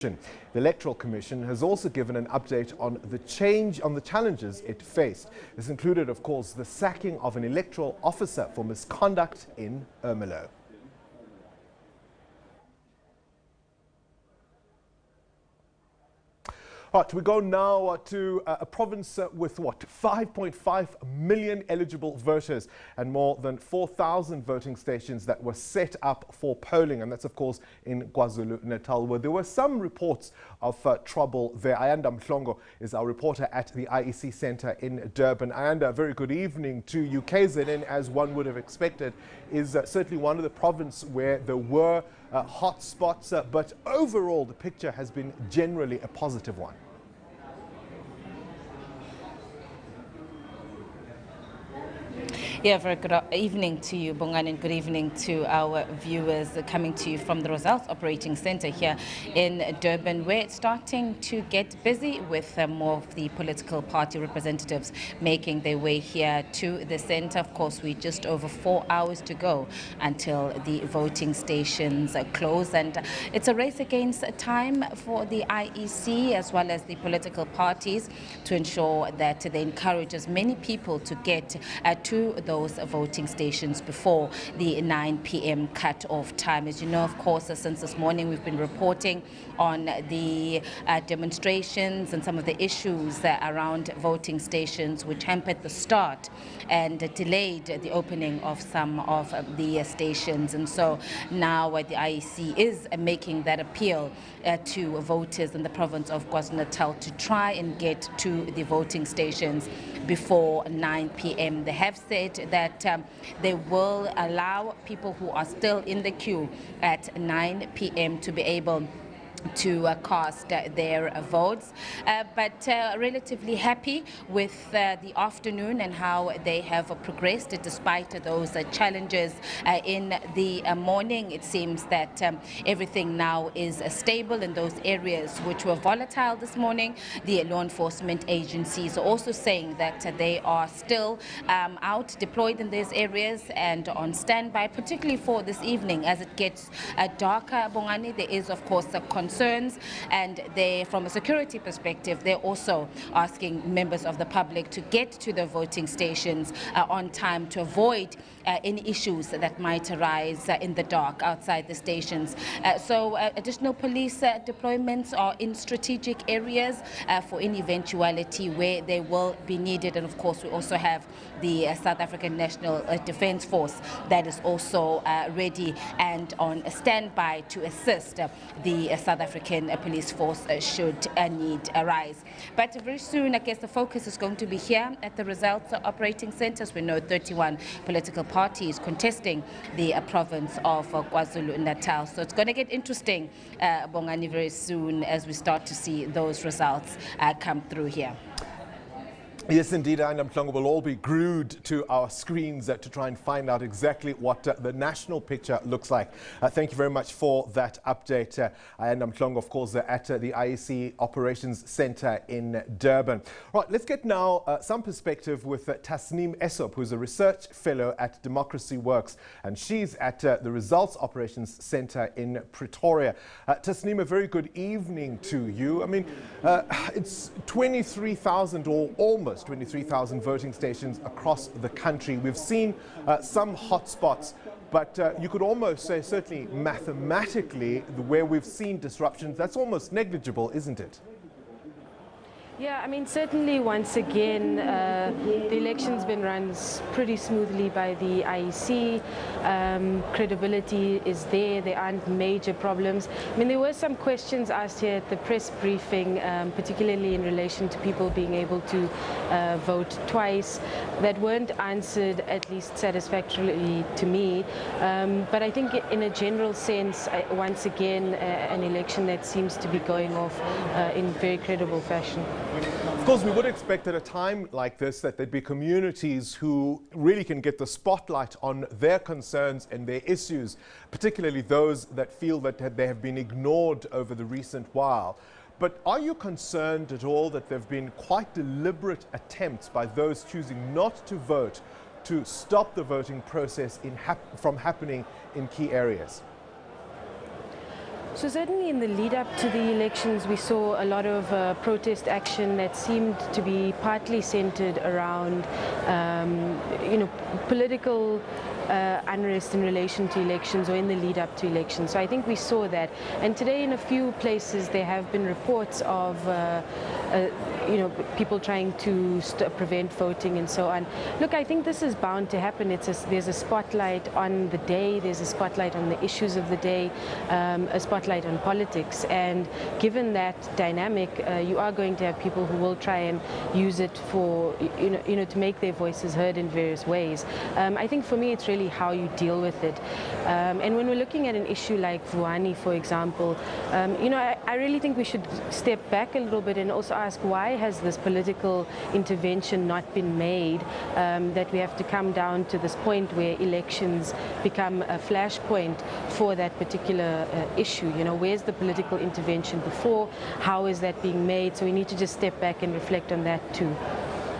The Electoral Commission has also given an update on the challenges it faced. This included, of course, the sacking of an electoral officer for misconduct in Ermelo. Right, we go now to a province with 5.5 million eligible voters and more than 4,000 voting stations that were set up for polling, and that's of course in KwaZulu-Natal, where there were some reports of trouble there. Ayanda Mhlongo is our reporter at the IEC Centre in Durban. Ayanda, a very good evening to you. KZN, as one would have expected, is certainly one of the provinces where there were hot spots, but overall the picture has been generally a positive one. Yeah, very good evening to you, Bongan, and good evening to our viewers coming to you from the Results Operating Centre here in Durban, where it's starting to get busy with more of the political party representatives making their way here to the centre. Of course, we're just over 4 hours to go until the voting stations close, and it's a race against time for the IEC as well as the political parties to ensure that they encourage as many people to get to those voting stations before the 9 p.m. cut-off time. As you know, of course, since this morning we've been reporting on the demonstrations and some of the issues around voting stations which hampered the start and delayed the opening of some of the stations. And so now the IEC is making that appeal to voters in the province of KwaZulu-Natal to try and get to the voting stations before 9 p.m. They have said that they will allow people who are still in the queue at 9 p.m. to be able to cast their votes, but relatively happy with the afternoon and how they have progressed despite those challenges in the morning. It seems that everything now is stable in those areas which were volatile this morning. The law enforcement agencies are also saying that they are still out deployed in these areas and on standby, particularly for this evening as it gets darker. Bongani, there is of course a concerns, and they, from a security perspective, they're also asking members of the public to get to the voting stations on time to avoid any issues that might arise in the dark outside the stations. So additional police deployments are in strategic areas for any eventuality where they will be needed. And of course, we also have the South African National Defence Force that is also ready and on standby to assist the South African police force should a need arise. But very soon, I guess the focus is going to be here at the Results Operating Centres. We know 31 political parties contesting the province of KwaZulu-Natal. So it's going to get interesting, Bongani, very soon as we start to see those results come through here. Yes, indeed, and Mhlongo will all be glued to our screens to try and find out exactly what the national picture looks like. Thank you very much for that update. And Mhlongo, of course, at the IEC Operations Centre in Durban. Right, let's get now some perspective with Tasneem Essop, who's a research fellow at Democracy Works, and she's at the Results Operations Centre in Pretoria. Tasneem, a very good evening to you. I mean, it's 23,000 or almost 23,000 voting stations across the country. We've seen some hotspots, but you could almost say, certainly mathematically, where we've seen disruptions, that's almost negligible, isn't it? Yeah, I mean, certainly once again, the election's been run pretty smoothly by the IEC. Credibility is there. There aren't major problems. I mean, there were some questions asked here at the press briefing, particularly in relation to people being able to vote twice, that weren't answered, at least satisfactorily to me. But I think in a general sense, once again, an election that seems to be going off in very credible fashion. Of course, we would expect at a time like this that there'd be communities who really can get the spotlight on their concerns and their issues, particularly those that feel that they have been ignored over the recent while. But are you concerned at all that there have been quite deliberate attempts by those choosing not to vote to stop the voting process from happening in key areas? So certainly in the lead up to the elections, we saw a lot of protest action that seemed to be partly centered around, political unrest in relation to elections or in the lead up to elections. So I think we saw that. And today in a few places there have been reports of people trying to prevent voting and so on. Look, I think this is bound to happen. There's a spotlight on the day, there's a spotlight on the issues of the day, a spotlight on politics. And given that dynamic, you are going to have people who will try and use it for, to make their voices heard in various ways. I think for me it's really how you deal with it. And when we're looking at an issue like Vuani, for example, I really think we should step back a little bit and also ask, why has this political intervention not been made, that we have to come down to this point where elections become a flashpoint for that particular issue? Where's the political intervention before? How is that being made? So we need to just step back and reflect on that too.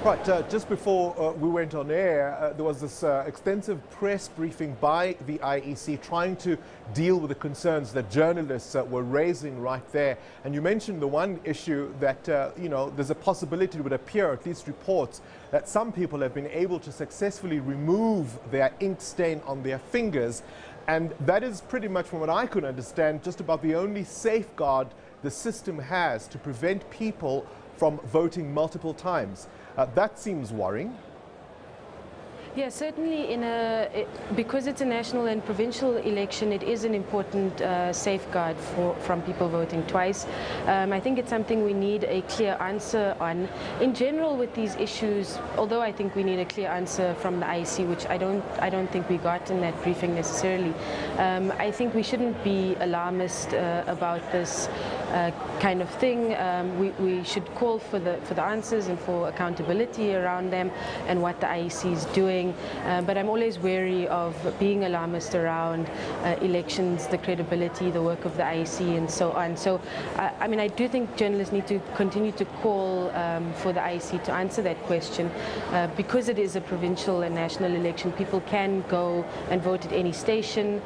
Right, just before we went on air, there was this extensive press briefing by the IEC trying to deal with the concerns that journalists were raising right there. And you mentioned the one issue that, there's a possibility, it would appear, at least reports, that some people have been able to successfully remove their ink stain on their fingers. And that is pretty much, from what I could understand, just about the only safeguard the system has to prevent people from voting multiple times. That seems worrying. Yeah, certainly because it's a national and provincial election, it is an important safeguard from people voting twice. I think it's something we need a clear answer on. In general, with these issues, although I think we need a clear answer from the IEC, which I don't think we got in that briefing necessarily, I think we shouldn't be alarmist about this kind of thing. We should call for the answers and for accountability around them and what the IEC is doing. But I'm always wary of being alarmist around elections, the credibility, the work of the IEC and so on. So, I do think journalists need to continue to call for the IEC to answer that question. Because it is a provincial and national election, people can go and vote at any station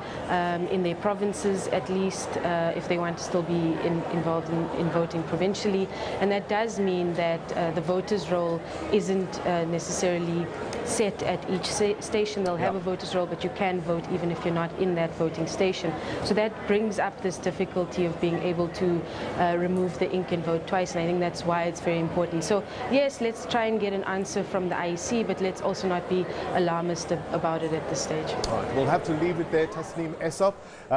in their provinces, at least, if they want to still be involved in voting provincially. And that does mean that the voters' roll isn't necessarily set at each station. They'll have a voter's roll, but you can vote even if you're not in that voting station. So that brings up this difficulty of being able to remove the ink and vote twice, and I think that's why it's very important. So yes, let's try and get an answer from the IEC, but let's also not be alarmist about it at this stage. All right, we'll have to leave it there. Tasneem Essop,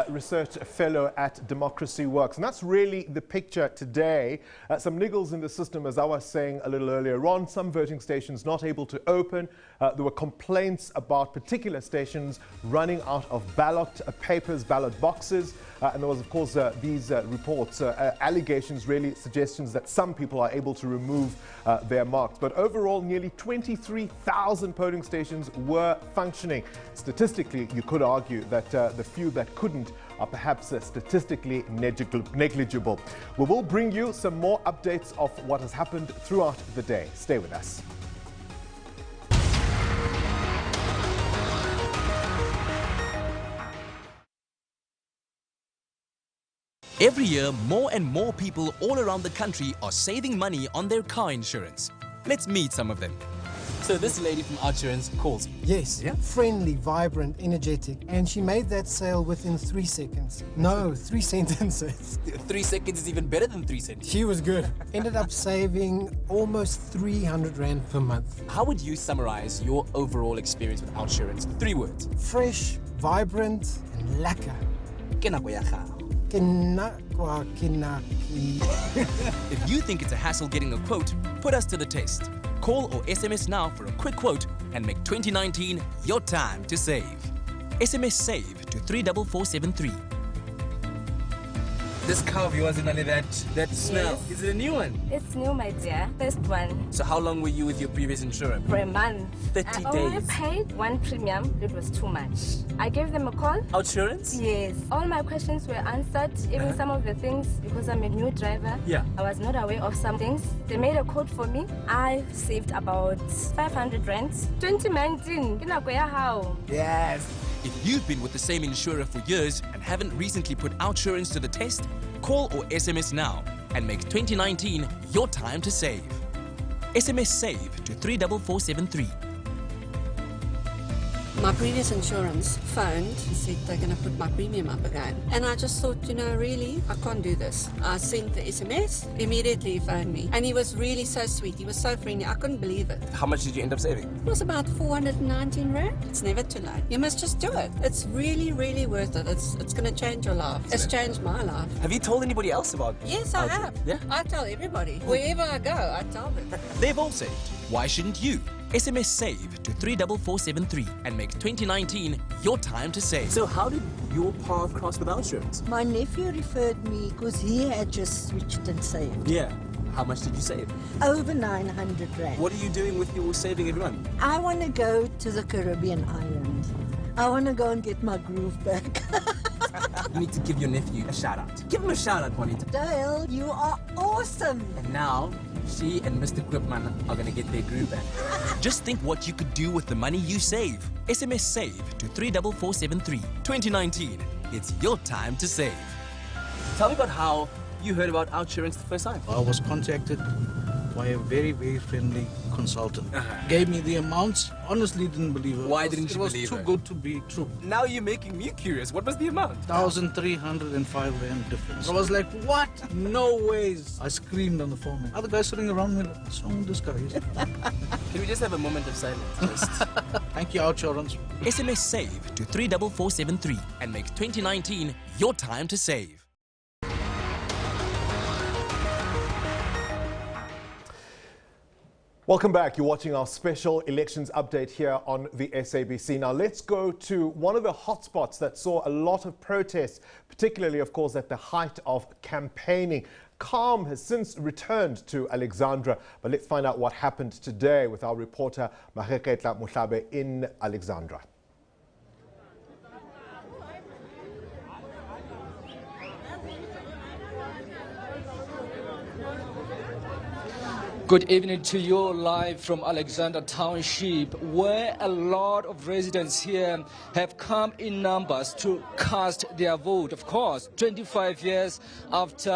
Research Fellow at Democracy Works. And that's really the picture today. Some niggles in the system, as I was saying a little earlier on, some voting stations not able to open. There were complaints about particular stations running out of ballot papers, ballot boxes. And there was, of course, these reports, allegations, really suggestions that some people are able to remove their marks. But overall, nearly 23,000 polling stations were functioning. Statistically, you could argue that the few that couldn't are perhaps statistically negligible. We will bring you some more updates of what has happened throughout the day. Stay with us. Every year, more and more people all around the country are saving money on their car insurance. Let's meet some of them. So this lady from Outsurance calls. Yes, yeah? Friendly, vibrant, energetic. And she made that sale within 3 seconds. No, 3 sentences. 3 seconds is even better than 3 sentences. She was good. Ended up saving almost 300 Rand per month. How would you summarize your overall experience with Outsurance? 3 words. Fresh, vibrant, and lekker. If you think it's a hassle getting a quote, put us to the test. Call or SMS now for a quick quote and make 2019 your time to save. SMS SAVE to 34473. This car of yours is only that smell. Yes. Is it a new one? It's new, my dear. First one. So how long were you with your previous insurer? For a month. 30 I only days. paid 1 premium. It was too much. I gave them a call. Outsurance? Yes. All my questions were answered. Even some of the things, because I'm a new driver. Yeah. I was not aware of some things. They made a quote for me. I saved about 500 Rand. 2019. How? Yes. If you've been with the same insurer for years and haven't recently put OUTsurance to the test, call or SMS now and make 2019 your time to save. SMS SAVE to 34473. My previous insurance phoned and said they're going to put my premium up again. And I just thought, you know, really, I can't do this. I sent the SMS, immediately he phoned me. And he was really so sweet. He was so friendly. I couldn't believe it. How much did you end up saving? It was about 419 Rand. It's never too late. You must just do it. It's really, really worth it. It's going to change your life. It's changed my life. Have you told anybody else about it? Yes, I have. Yeah? I tell everybody. Wherever I go, I tell them. They've all saved. Why shouldn't you? SMS SAVE to 34473 and make 2019 your time to save. So how did your path cross with OUTsurance? My nephew referred me because he had just switched and saved. Yeah. How much did you save? Over 900 Rand. What are you doing with your saving every month? I want to go to the Caribbean island. I want to go and get my groove back. You need to give your nephew a shout out. Give him a shout out, Juanita. Dale, you are awesome. And now, she and Mr. Quipman are going to get their groove back. Just think what you could do with the money you save. SMS SAVE to 34473. 2019, it's your time to save. Tell me about how you heard about OUTsurance the first time. I was contacted by a very, very friendly consultant. Gave me the amounts. Honestly, didn't believe it. Why didn't you believe it? It was too good to be true. Now you're making me curious. What was the amount? 1,305 Rand difference. I was like, what? No ways. I screamed on the phone. Other guys sitting around me, like, what's wrong with this guy? Can we just have a moment of silence? Just... Thank you, OUTsurance. SMS SAVE to 34473 and make 2019 your time to save. Welcome back. You're watching our special elections update here on the SABC. Now let's go to one of the hotspots that saw a lot of protests, particularly, of course, at the height of campaigning. Calm has since returned to Alexandra, but let's find out what happened today with our reporter Maheketla Muhlabe in Alexandra. Good evening to you, live from Alexandra Township, where a lot of residents here have come in numbers to cast their vote. Of course, 25 years after,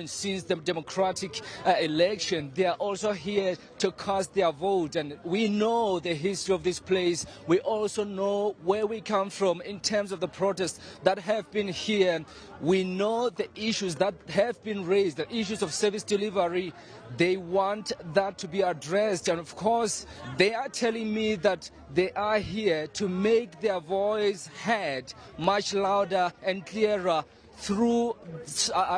since the democratic election, they are also here to cast their vote. And we know the history of this place. We also know where we come from in terms of the protests that have been here. We know the issues that have been raised, the issues of service delivery. They want that to be addressed, and of course they are telling me that they are here to make their voice heard much louder and clearer through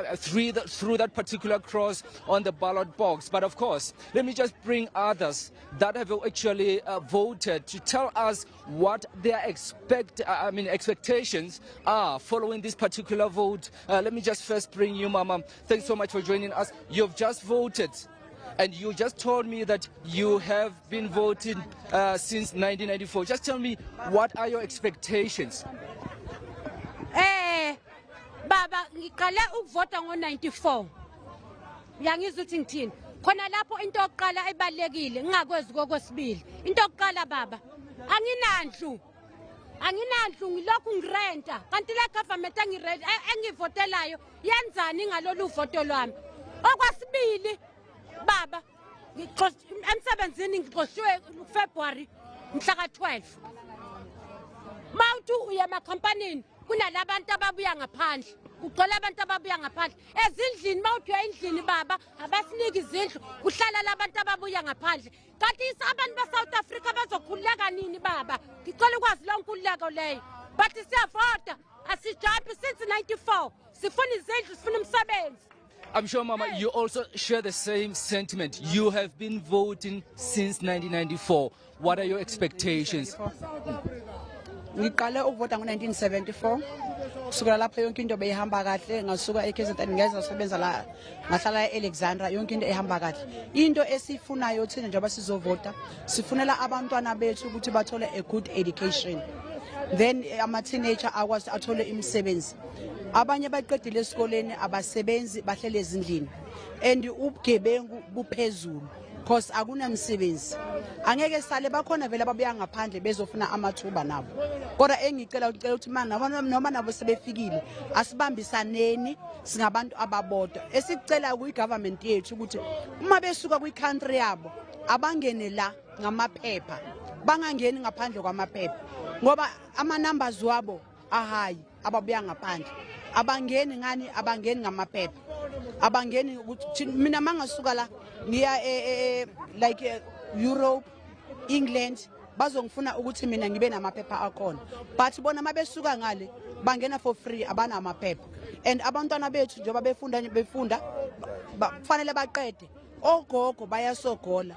that particular cross on the ballot box. But of course, let me just bring others that have actually voted to tell us what their expectations are following this particular vote. Let me just first bring you, Mama. Thanks so much for joining us. You've just voted, and you just told me that you have been voting since 1994. Just tell me, what are your expectations? Baba, ngikala ukuvota ngo94. Uyangizwa ukuthi ngithini? Khona lapho into yokuqala ebalekile ngingakwezi kokwesibili. Into yokuqala baba, anginandlu. Anginandlu ngilokhu ngirenta. Kanti le government engivotelayo yenzani ngalolu voto lwami? Okwesibili baba, emsebenzini ngixoshwe February mhla ka12. Mawuthi uya emakhampanini kunalabantu ababuya ngaphandle, kugcwele abantu ababuya ngaphandle ezindlini. Mawuthi uya endlini baba abasiniki izindlu, kuhlala labantu ababuya ngaphandle. Kanti abantu beSouth Africa bazokhululeka nini baba? Ngicela ukwazi lonke inkululeko leyo. But siyavota, asijampi since 94. Sifuna izindlu, sifuna umsebenzi. I'm sure, Mama, you also share the same sentiment. You have been voting since 1994. What are your expectations? Ngiqale ukuvota ngo1974. Kusukela lapho yonke into beyihamba kahle, ngasuka eKZN ngeza usebenza la, ngahlala eAlexandra, yonke into ehamba kahle. Into esifunayo thina njengoba sizovota, sifunela abantwana bethu ukuthi bathole a good education. Then ama-teenager akwazi athole imisebenzi. Abanye baqedile esikoleni abasebenzi bahlele ezindlini. And ubugebengu buphezulu. because akunamsebenzi. Angeke sale bakhona vele ababuya ngaphandle bezofuna amathuba nabo. Kodwa engicela ukuthi manje noma nabo sebefikile asibambisaneni singabantu ababodwa. Esicela kuyi-government yethu ukuthi uma besuka kwi-country yabo abangene la ngamaphepha. Bangangeni ngaphandle kwamaphepha. Ngoba ama-numbers wabo ahayi ababuya ngaphandle. Abangeni ngani abangeni ngamaphepha. Abangeni ukuthi mina mangasuka la ngiya like Europe, England bazongifuna ukuthi mina ngibe namaphepha akhona. But bona mabesuka ngale bangena for free abana amaphepha. And abantwana bethu njengoba befunda kufanele baqede. Ogogo bayasogola.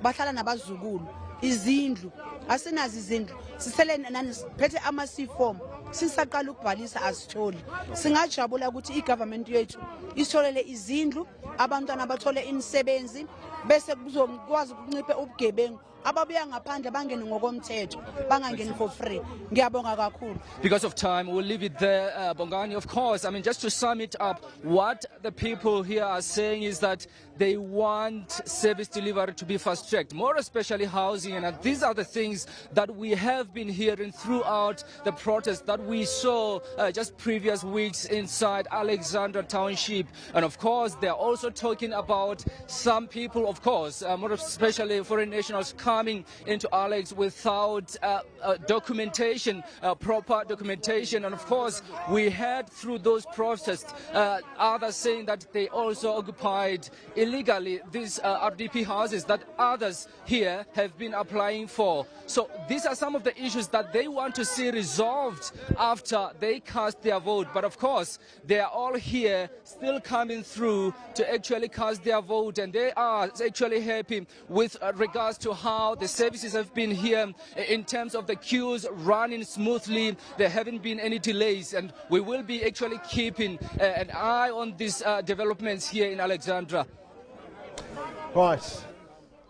Bahlala nabazukulu. Izindlu asinazi izindlu sisele nani siphethe ama-C-form sisaqala ukubhalisa asitholi. Singajabula ukuthi i-government yethu isitholele izindlu abantwana bathole imisebenzi bese kuzokwazi ukunciphe ubugebengu ababuya ngaphandle bangene ngokomthetho bangangeni for free. Ngiyabonga kakhulu. Because of time, we'll leave it there, Bongani. Of course, I mean, just to sum it up, what the people here are saying is that they want service delivery to be fast-tracked, more especially housing. And these are the things that we have been hearing throughout the protest that we saw just previous weeks inside Alexandra Township. And of course, they're also talking about some people, of course, more especially foreign nationals coming into Alex without documentation, proper documentation. And of course, we heard through those protests others saying that they also occupied illegally these RDP houses that others here have been applying for. So these are some of the issues that they want to see resolved after they cast their vote. But of course, they are all here still coming through to actually cast their vote, and they are actually happy with regards to how the services have been here in terms of the queues running smoothly. There haven't been any delays, and we will be actually keeping an eye on these developments here in Alexandra. Right.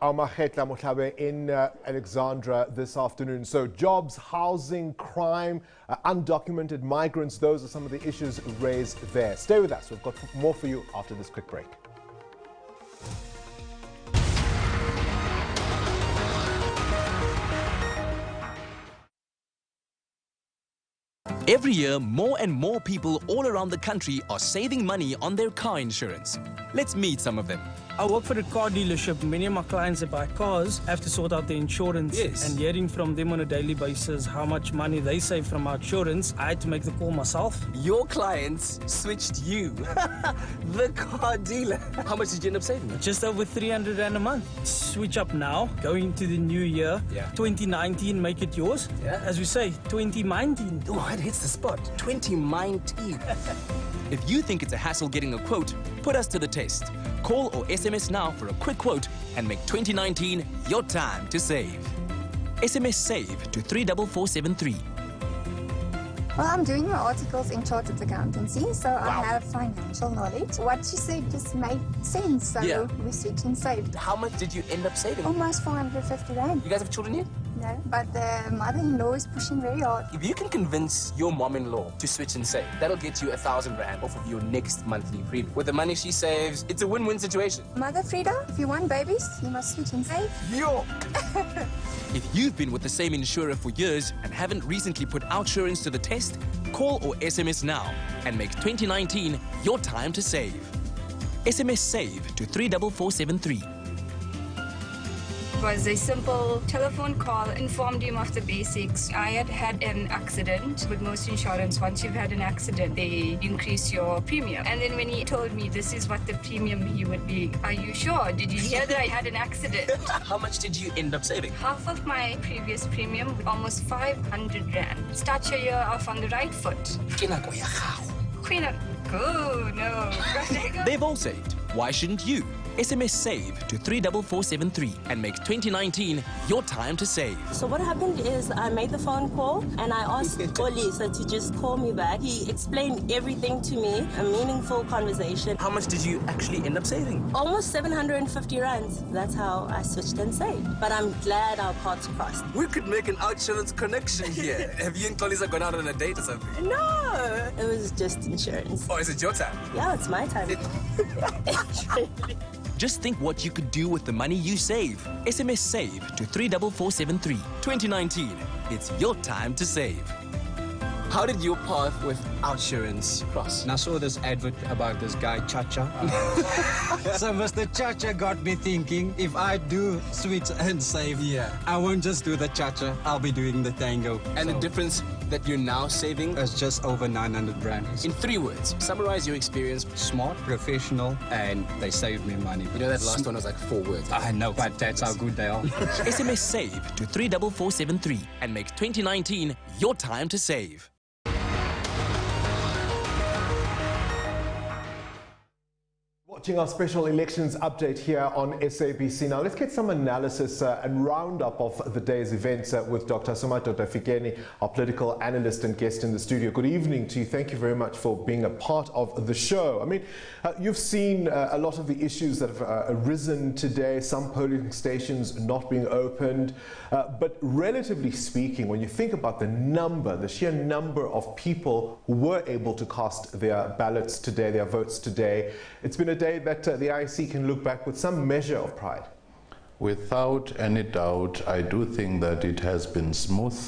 Amakhetla Motlabe in Alexandra this afternoon. So jobs, housing, crime, undocumented migrants, those are some of the issues raised there. Stay with us. We've got more for you after this quick break. Every year, more and more people all around the country are saving money on their car insurance. Let's meet some of them. I work for a car dealership. Many of my clients that buy cars have to sort out their insurance. Yes. And hearing from them on a daily basis how much money they save from our insurance, I had to make the call myself. Your clients switched you, the car dealer. How much did you end up saving? Just over 300 rand a month. Switch up now, going into the new year. Yeah. 2019, make it yours. Yeah. As we say, 2019. Oh, it hits the spot. 2019. If you think it's a hassle getting a quote, put us to the test. Call or SMS now for a quick quote and make 2019 your time to save. SMS SAVE to 34473. Well, I'm doing my articles in chartered accountancy, so I have financial knowledge. What you said just made sense, so we switched and saved. How much did you end up saving? Almost 450 rand. You guys have children yet? No, but the mother-in-law is pushing very hard. If you can convince your mom-in-law to switch and save, that'll get you 1,000 rand off of your next monthly premium. With the money she saves, it's a win-win situation. Mother Frida, if you want babies, you must switch and save. Yo! If you've been with the same insurer for years and haven't recently put OutSurance to the test, call or SMS now and make 2019 your time to save. SMS SAVE to 34473. It was a simple telephone call, informed him of the basics. I had had an accident. With most insurance, once you've had an accident, they increase your premium. And then when he told me this is what the premium he would be, are you sure? Did you hear that I had an accident? How much did you end up saving? Half of my previous premium, almost 500 rand. Start your year off on the right foot. Queen of... Oh, no. They've all saved. Why shouldn't you? SMS SAVE to 34473 and make 2019 your time to save. So what happened is I made the phone call and I asked Olisa to just call me back. He explained everything to me, a meaningful conversation. How much did you actually end up saving? Almost 750 rands. That's how I switched and saved. But I'm glad our paths crossed. We could make an OutSurance connection here. Have you and Kolisa gone out on a date or something? No, it was just insurance. Oh, is it your time? Yeah, it's my time. Just think what you could do with the money you save. SMS SAVE to 34473. 2019. It's your time to save. How did your path with insurance cross? And I saw this advert about this guy, Chacha. So Mr. Chacha got me thinking, if I do switch and save, I won't just do the Chacha, I'll be doing the Tango. And the difference that you're now saving? It's just over 900 rand. In 3 words, summarize your experience. Smart, professional, and they saved me money. You know that last one was like 4 words. I know, but that's how good they are. SMS SAVE to 34473 and make 2019 your time to save. Watching our special elections update here on SABC. Now let's get some analysis and roundup of the day's events with Dr. Somato Tafikeni, our political analyst and guest in the studio. Good evening to you. Thank you very much for being a part of the show. I mean, you've seen a lot of the issues that have arisen today, some polling stations not being opened, but relatively speaking, when you think about the sheer number of people who were able to cast their ballots today, their votes today, it's been a day that the IEC can look back with some measure of pride. Without any doubt, I do think that it has been smooth,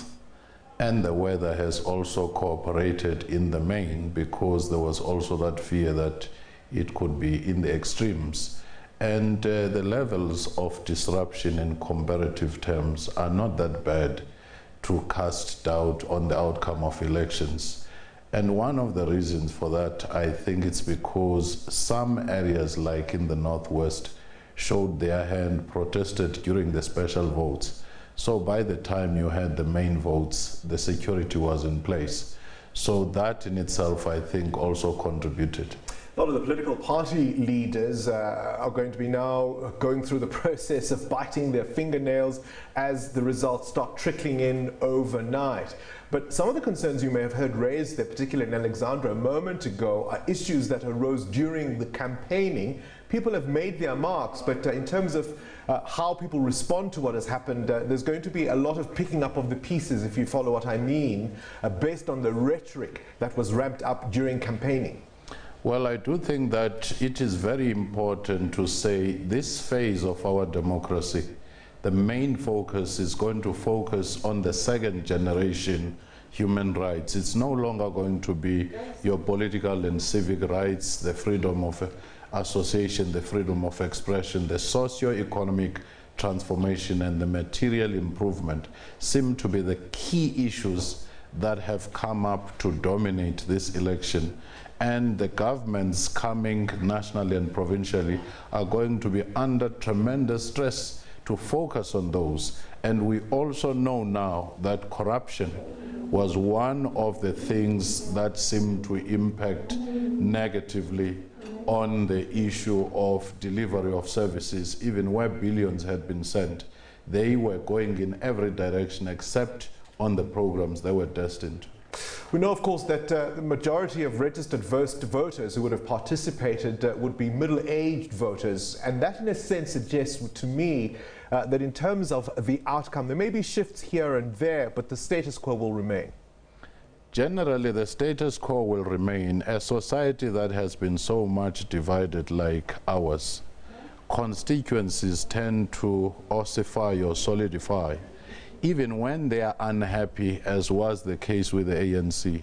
and the weather has also cooperated in the main, because there was also that fear that it could be in the extremes. And the levels of disruption in comparative terms are not that bad to cast doubt on the outcome of elections. And one of the reasons for that, I think it's because some areas like in the Northwest showed their hand, protested during the special votes. So by the time you had the main votes, the security was in place. So that in itself, I think, also contributed. A lot of the political party leaders are going to be now going through the process of biting their fingernails as the results start trickling in overnight. But some of the concerns you may have heard raised there, particularly in Alexandra a moment ago, are issues that arose during the campaigning. People have made their marks, but in terms of how people respond to what has happened, there's going to be a lot of picking up of the pieces, if you follow what I mean, based on the rhetoric that was ramped up during campaigning. Well, I do think that it is very important to say this phase of our democracy, the main focus is going to focus on the second generation human rights. It's no longer going to be your political and civic rights, the freedom of association, the freedom of expression, the socio-economic transformation and the material improvement seem to be the key issues that have come up to dominate this election. And the governments coming nationally and provincially are going to be under tremendous stress to focus on those. And we also know now that corruption was one of the things that seemed to impact negatively on the issue of delivery of services. Even where billions had been sent, they were going in every direction except on the programs they were destined. We know, of course, that the majority of registered voters who would have participated would be middle-aged voters, and that in a sense suggests to me that in terms of the outcome, there may be shifts here and there, but the status quo will remain. Generally, the status quo will remain. A society that has been so much divided like ours, constituencies tend to ossify or solidify. Even when they are unhappy, as was the case with the ANC,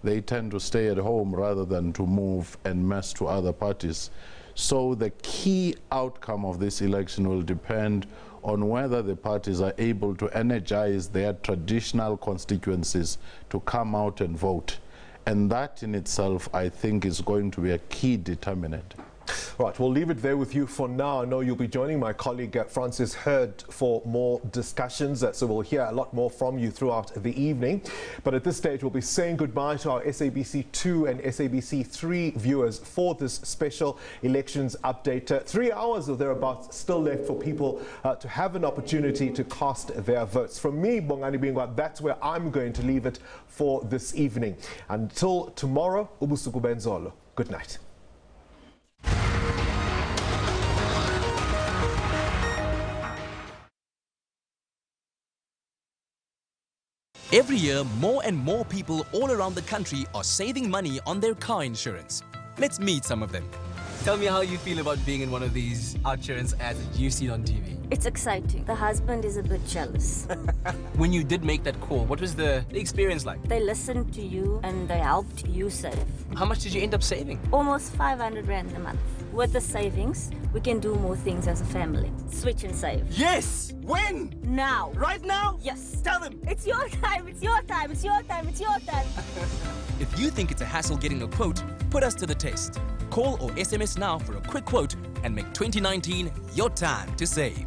they tend to stay at home rather than to move and mess to other parties. So the key outcome of this election will depend on whether the parties are able to energize their traditional constituencies to come out and vote. And that in itself, I think, is going to be a key determinant. Right, we'll leave it there with you for now. I know you'll be joining my colleague Francis Hurd for more discussions, so we'll hear a lot more from you throughout the evening. But at this stage, we'll be saying goodbye to our SABC 2 and SABC 3 viewers for this special elections update. 3 hours or thereabouts still left for people to have an opportunity to cast their votes. From me, Bongani Bingwa, that's where I'm going to leave it for this evening. Until tomorrow, ubusuku benzolo. Good night. Every year, more and more people all around the country are saving money on their car insurance. Let's meet some of them. Tell me how you feel about being in one of these insurance ads that you've seen on TV. It's exciting. The husband is a bit jealous. When you did make that call, what was the experience like? They listened to you and they helped you save. How much did you end up saving? Almost 500 rand a month. With the savings, we can do more things as a family. Switch and save. Yes! When? Now. Right now? Yes. Tell them. It's your time, it's your time, it's your time, it's your time. If you think it's a hassle getting a quote, put us to the test. Call or SMS now for a quick quote and make 2019 your time to save.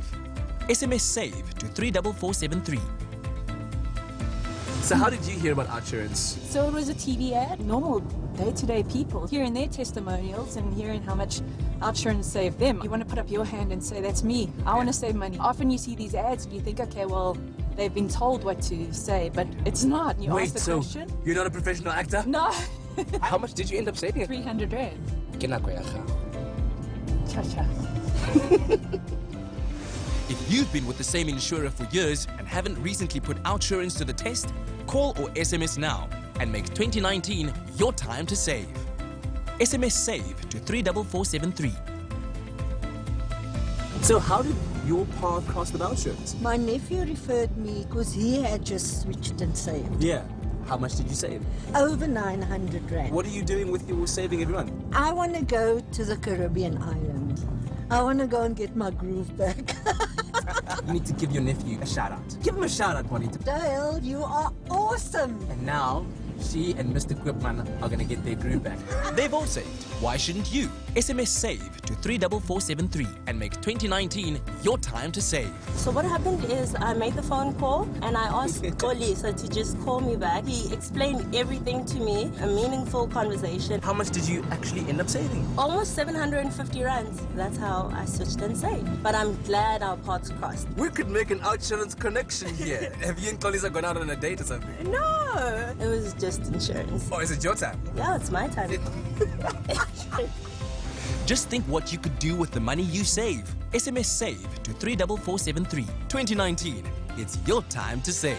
SMS SAVE to 34473. So how did you hear about insurance? So it was a TV ad. Normal day-to-day people hearing their testimonials and hearing how much insurance saved them. You want to put up your hand and say, that's me. I want to save money. Often you see these ads and you think, okay, well, they've been told what to say, but it's not. You ask the question. You're not a professional actor? No. How much did you end up saving? 300 rand. Cha-cha. If you've been with the same insurer for years and haven't recently put insurance to the test, call or SMS now and make 2019 your time to save. SMS SAVE to 34473. So how did your path cross with insurance? My nephew referred me because he had just switched and saved. Yeah. How much did you save? Over 900 rand. What are you doing with your saving, everyone? I want to go to the Caribbean island. I want to go and get my groove back. You need to give your nephew a shout out. Give him a shout out, Juanita. Dale, you are awesome. And now, she and Mr. Quipman are going to get their groove back. They've all saved. Why shouldn't you? SMS SAVE to 34473 and make 2019 your time to save. So what happened is I made the phone call and I asked Olisa to just call me back. He explained everything to me, a meaningful conversation. How much did you actually end up saving? Almost 750 rands. That's how I switched and saved. But I'm glad our paths crossed. We could make an insurance connection here. Have you and Olisa gone out on a date or something? No, it was just insurance. Oh, is it your time? Yeah, it's my time. Just think what you could do with the money you save. SMS SAVE to 34473. 2019, it's your time to save.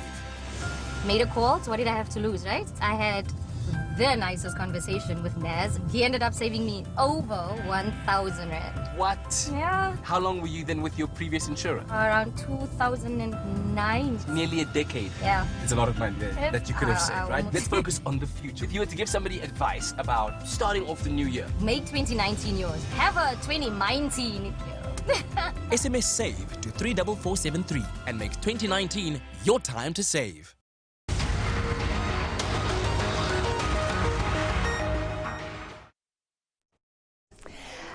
Made a call, so what did I have to lose, right? I had the nicest conversation with Naz. He ended up saving me over 1,000 rand. What? Yeah. How long were you then with your previous insurer? Around 2009. Nearly a decade. Yeah. It's a lot of money there that you could have saved, right? Let's focus on the future. If you were to give somebody advice about starting off the new year. Make 2019 yours. Have a 2019. SMS SAVE to 34473 and make 2019 your time to save.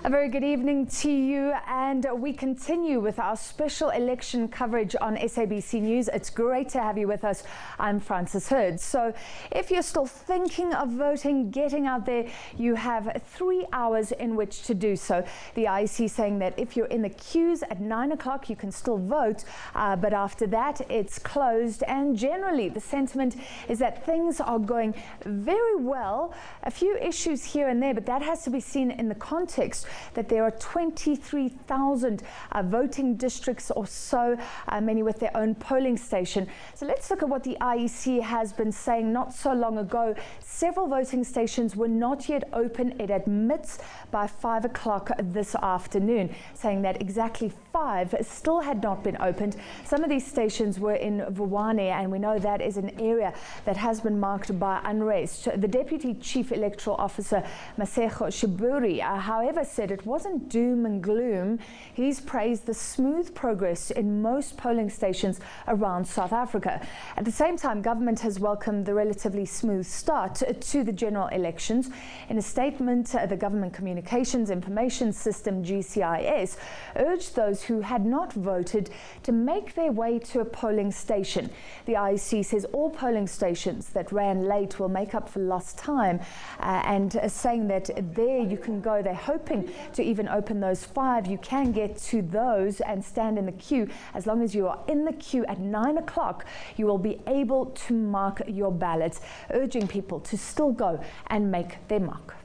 A very good evening to you, and we continue with our special election coverage on SABC News. It's great to have you with us. I'm Frances Hurd. So if you're still thinking of voting, getting out there, you have 3 hours in which to do so. The IEC saying that if you're in the queues at 9 o'clock, you can still vote, but after that, it's closed. And generally, the sentiment is that things are going very well. A few issues here and there, but that has to be seen in the context that there are 23,000 voting districts or so, many with their own polling station. So let's look at what the IEC has been saying. Not so long ago, several voting stations were not yet open. It admits by 5 o'clock this afternoon, saying that exactly 5 still had not been opened. Some of these stations were in Vuwane, and we know that is an area that has been marked by unrest. The Deputy Chief Electoral Officer, Masego Shiburi, however, said it wasn't doom and gloom. He's praised the smooth progress in most polling stations around South Africa. At the same time, government has welcomed the relatively smooth start to the general elections. In a statement, the Government Communications Information System, GCIS, urged those who had not voted to make their way to a polling station. The IEC says all polling stations that ran late will make up for lost time, and saying that there you can go. They're hoping to even open those 5. You can get to those and stand in the queue. As long as you are in the queue at 9 o'clock, you will be able to mark your ballots, urging people to still go and make their mark.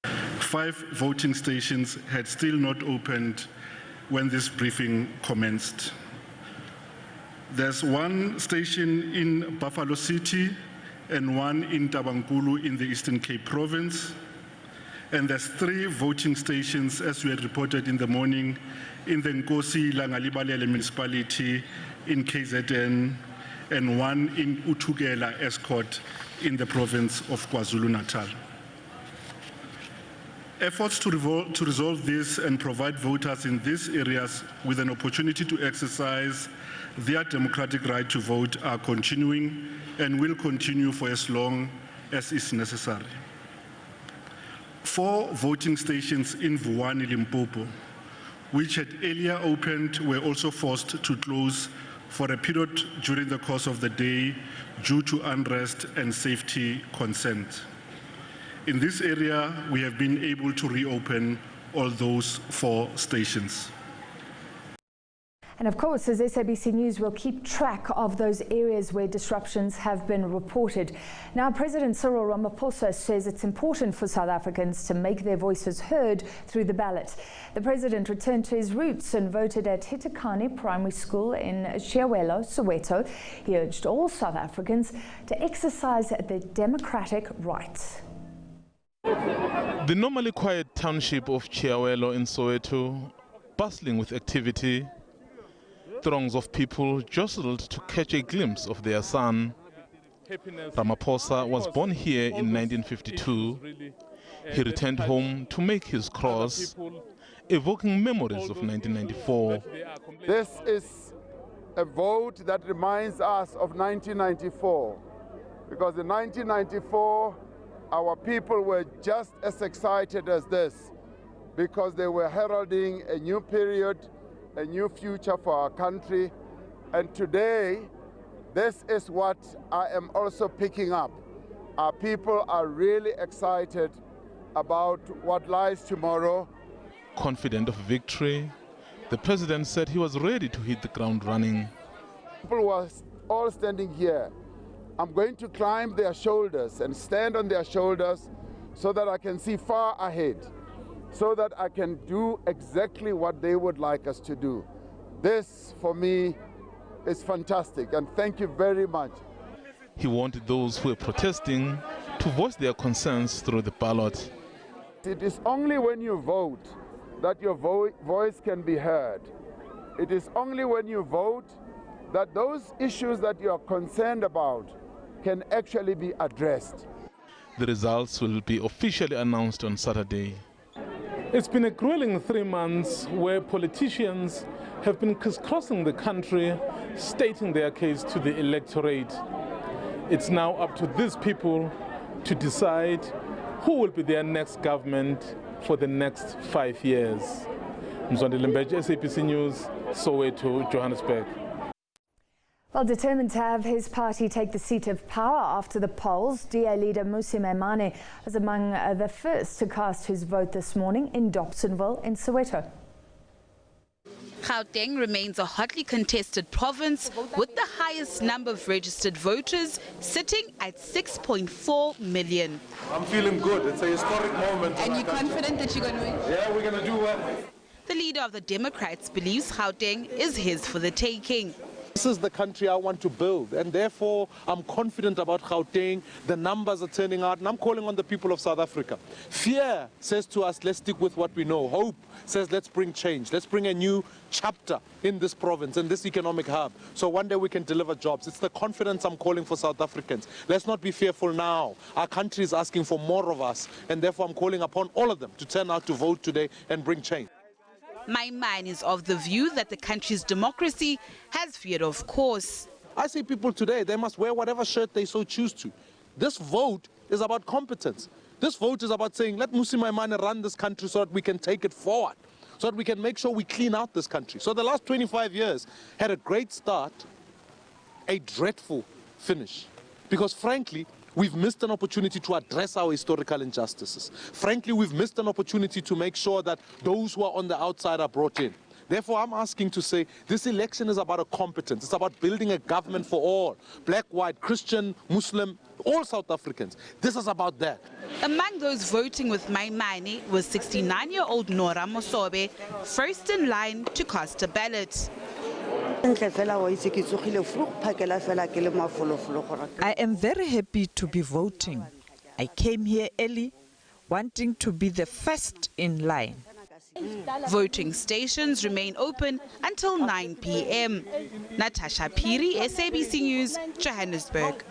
5 voting stations had still not opened when this briefing commenced. There's 1 station in Buffalo City and 1 in Tabankulu in the Eastern Cape Province. And there's 3 voting stations, as we had reported in the morning, in the Nkosi Langalibalele municipality in KZN, and 1 in Uthugela Escort in the province of KwaZulu-Natal. Efforts to resolve this and provide voters in these areas with an opportunity to exercise their democratic right to vote are continuing and will continue for as long as is necessary. 4 voting stations in Vuwani, Limpopo, which had earlier opened, were also forced to close for a period during the course of the day due to unrest and safety concerns. In this area, we have been able to reopen all those 4 stations. And of course, as SABC News will keep track of those areas where disruptions have been reported. Now, President Cyril Ramaphosa says it's important for South Africans to make their voices heard through the ballot. The president returned to his roots and voted at Hitekani Primary School in Chiawelo, Soweto. He urged all South Africans to exercise their democratic rights. The normally quiet township of Chiawelo in Soweto, bustling with activity, throngs of people jostled to catch a glimpse of their son. Ramaphosa was born here in 1952. He returned home to make his cross, evoking memories of 1994. This is a vote that reminds us of 1994, because in 1994, our people were just as excited as this, because they were heralding a new period, a new future for our country. And today, this is what I am also picking up. Our people are really excited about what lies tomorrow. Confident of victory, the president said he was ready to hit the ground running. People were all standing here. I'm going to climb their shoulders and stand on their shoulders so that I can see far ahead, so that I can do exactly what they would like us to do. This, for me, is fantastic, and thank you very much. He wanted those who were protesting to voice their concerns through the ballot. It is only when you vote that your voice can be heard. It is only when you vote that those issues that you are concerned about can actually be addressed. The results will be officially announced on Saturday. It's been a grueling 3 months where politicians have been crisscrossing the country, stating their case to the electorate. It's now up to these people to decide who will be their next government for the next 5 years. Mzwandile Mbeje, SABC News, Soweto, Johannesburg. Well, determined to have his party take the seat of power after the polls, DA leader Mmusi Maimane was among the first to cast his vote this morning in Dobsonville in Soweto. Gauteng remains a hotly contested province with the highest number of registered voters, sitting at 6.4 million. I'm feeling good. It's a historic moment. And you're confident that you're going to win? Yeah, we're going to do well. The leader of the Democrats believes Gauteng is his for the taking. This is the country I want to build, and therefore I'm confident about Gauteng. The numbers are turning out, and I'm calling on the people of South Africa. Fear says to us, let's stick with what we know. Hope says, let's bring change. Let's bring a new chapter in this province and this economic hub, so one day we can deliver jobs. It's the confidence I'm calling for South Africans. Let's not be fearful now. Our country is asking for more of us, and therefore I'm calling upon all of them to turn out to vote today and bring change. Maimane is of the view that the country's democracy has veered off course. I say people today, they must wear whatever shirt they so choose to. This vote is about competence. This vote is about saying, let Mmusi Maimane run this country so that we can take it forward, so that we can make sure we clean out this country. So the last 25 years had a great start, a dreadful finish. Because frankly, we've missed an opportunity to address our historical injustices. Frankly, we've missed an opportunity to make sure that those who are on the outside are brought in. Therefore, I'm asking to say this election is about a competence. It's about building a government for all, black, white, Christian, Muslim, all South Africans. This is about that. Among those voting with Maimane was 69-year-old Nora Mosobe, first in line to cast a ballot. I am very happy to be voting. I came here early wanting to be the first in line. Voting stations remain open until 9 p.m. Natasha Piri, SABC News, Johannesburg.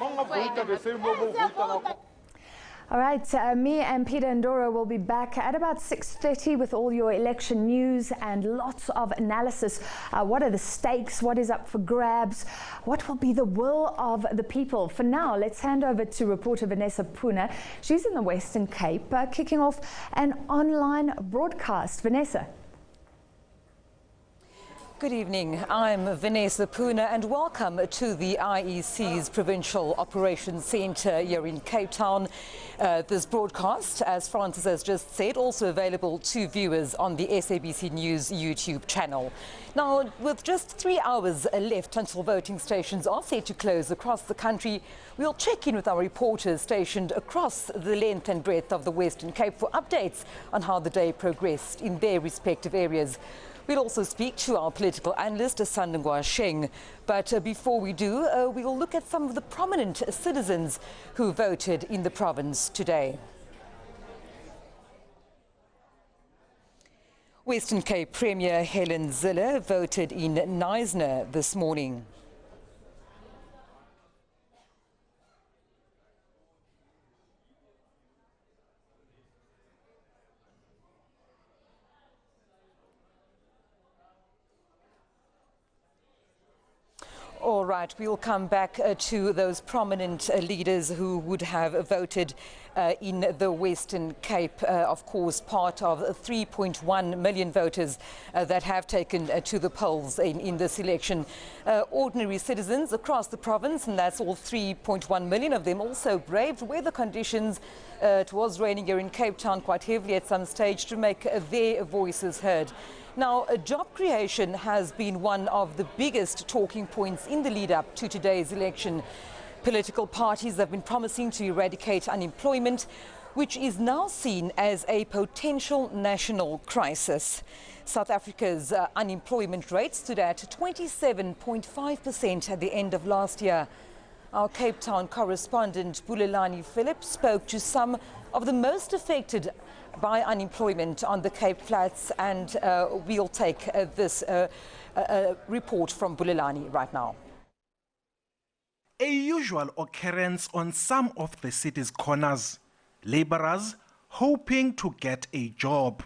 All right, me and Peter Ndoro will be back at about 6:30 with all your election news and lots of analysis. What are the stakes? What is up for grabs? What will be the will of the people? For now, let's hand over to reporter Vanessa Puna. She's in the Western Cape, kicking off an online broadcast. Vanessa. Good evening, I'm Vanessa Puna and welcome to the IEC's Provincial Operations Centre here in Cape Town. This broadcast, as Francis has just said, also available to viewers on the SABC News YouTube channel. Now, with just 3 hours left until voting stations are set to close across the country, we'll check in with our reporters stationed across the length and breadth of the Western Cape for updates on how the day progressed in their respective areas. We'll also speak to our political analyst, Sandungwa Sheng. But before we do, we will look at some of the prominent citizens who voted in the province today. Western Cape Premier Helen Zille voted in Knysna this morning. All right, we'll come back to those prominent leaders who would have voted in the Western Cape, of course, part of 3.1 million voters that have taken to the polls in this election. Ordinary citizens across the province, and that's all 3.1 million of them, also braved weather conditions. It was raining here in Cape Town quite heavily at some stage to make their voices heard. Now, job creation has been one of the biggest talking points in the lead up to today's election. Political parties have been promising to eradicate unemployment, which is now seen as a potential national crisis. South Africa's unemployment rate stood at 27.5% at the end of last year. Our Cape Town correspondent Bulelani Phillip spoke to some of the most affected by unemployment on the Cape Flats, and we'll take this report from Bulelani right now. A usual occurrence on some of the city's corners. Laborers hoping to get a job.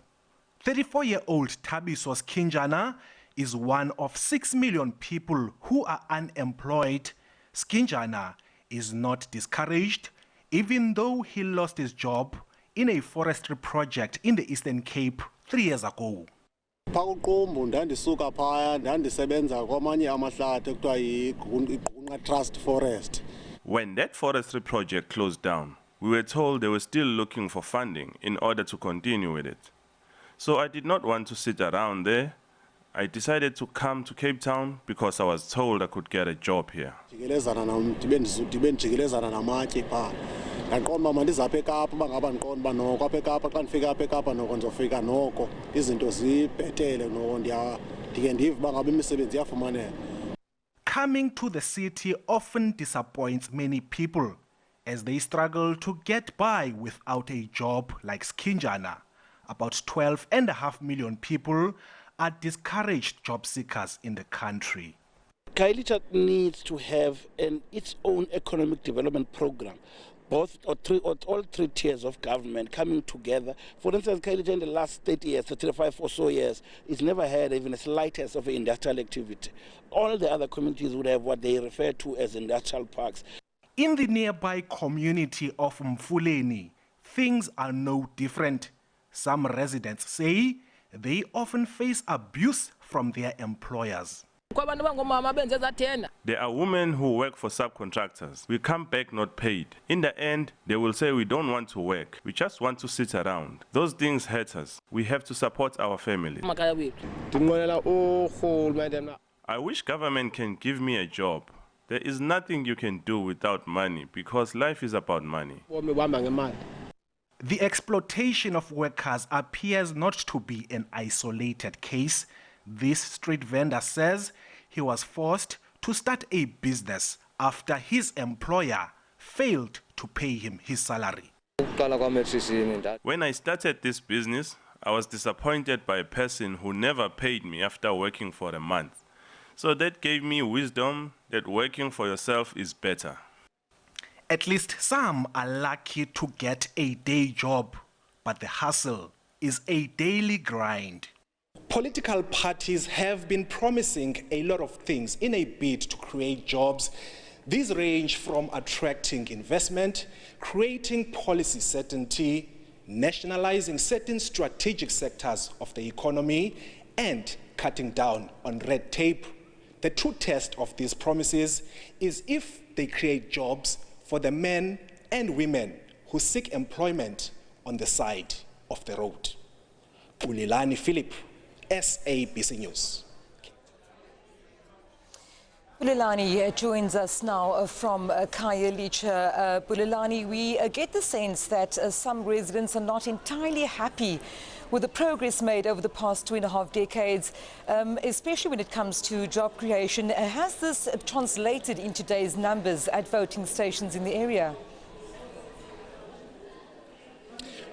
34-year-old Thabiso Skinjana is one of 6 million people who are unemployed. Skinjana is not discouraged, even though he lost his job in a forestry project in the Eastern Cape 3 years ago. When that forestry project closed down, we were told they were still looking for funding in order to continue with it. So I did not want to sit around there. I decided to come to Cape Town because I was told I could get a job here. Coming to the city often disappoints many people as they struggle to get by without a job like Skinjana. About 12.5 million people are discouraged job seekers in the country. Kailicha needs to have its own economic development program, all three tiers of government coming together. For instance, Kailicha in the last 30 years, 35 or so years, it's never had even the slightest of industrial activity. All the other communities would have what they refer to as industrial parks. In the nearby community of Mfuleni, things are no different. Some residents say they often face abuse from their employers. There are women who work for subcontractors. We come back not paid. In the end, they will say we don't want to work. We just want to sit around. Those things hurt us. We have to support our family. I wish government can give me a job. There is nothing you can do without money because life is about money. The exploitation of workers appears not to be an isolated case. This street vendor says he was forced to start a business after his employer failed to pay him his salary. When I started this business, I was disappointed by a person who never paid me after working for a month. So that gave me wisdom that working for yourself is better. At least some are lucky to get a day job, but the hustle is a daily grind. Political parties have been promising a lot of things in a bid to create jobs. These range from attracting investment, creating policy certainty, nationalizing certain strategic sectors of the economy, and cutting down on red tape. The true test of these promises is if they create jobs for the men and women who seek employment on the side of the road. Bulelani Philip, SABC News. Bulelani joins us now from Khayelitsha. Bulelani, we get the sense that some residents are not entirely happy with the progress made over the past 2.5 decades, especially when it comes to job creation. Has this translated into today's numbers at voting stations in the area?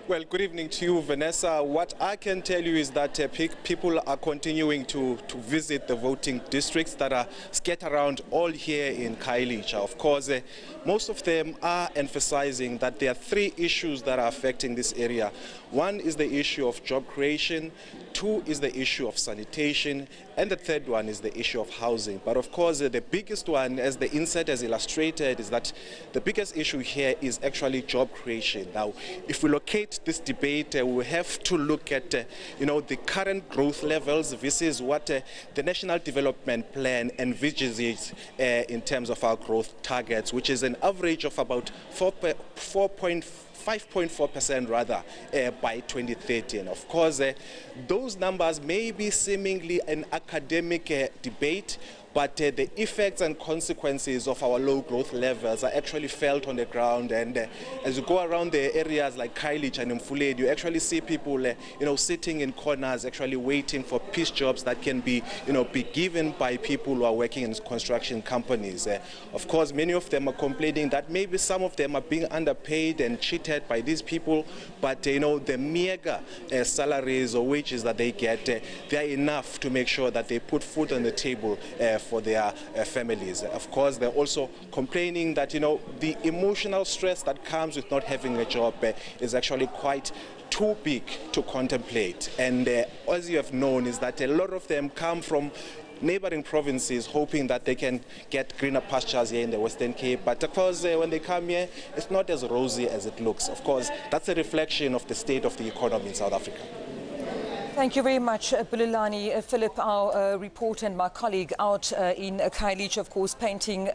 Well, good evening to you, Vanessa. What I can tell you is that people are continuing to visit the voting districts that are scattered around all here in Khayelitsha. Of course, most of them are emphasizing that there are 3 issues that are affecting this area. One is the issue of job creation, 2 is the issue of sanitation, and the 3rd one is the issue of housing. But of course, the biggest one, as the insert has illustrated, is that the biggest issue here is actually job creation. Now, if we locate this debate, we have to look at the current growth levels versus what the National Development Plan envisages in terms of our growth targets, which is an average of about 5.4% rather by 2030. And of course, those numbers may be seemingly an academic debate, but the effects and consequences of our low growth levels are actually felt on the ground. And as you go around the areas like Khayelitsha and Mfuleni, you actually see people sitting in corners actually waiting for piece jobs that can be be given by people who are working in construction companies. Of course, many of them are complaining that maybe some of them are being underpaid and cheated by these people, but the meager salaries or wages that they get, they are enough to make sure that they put food on the table for their families. Of course, they're also complaining that the emotional stress that comes with not having a job is actually quite too big to contemplate. And as you have known, is that a lot of them come from neighboring provinces hoping that they can get greener pastures here in the Western Cape. But of course, when they come here, it's not as rosy as it looks. Of course, that's a reflection of the state of the economy in South Africa. Thank you very much, Bulelani. Philip, our reporter and my colleague out in Khayelitsha, of course, painting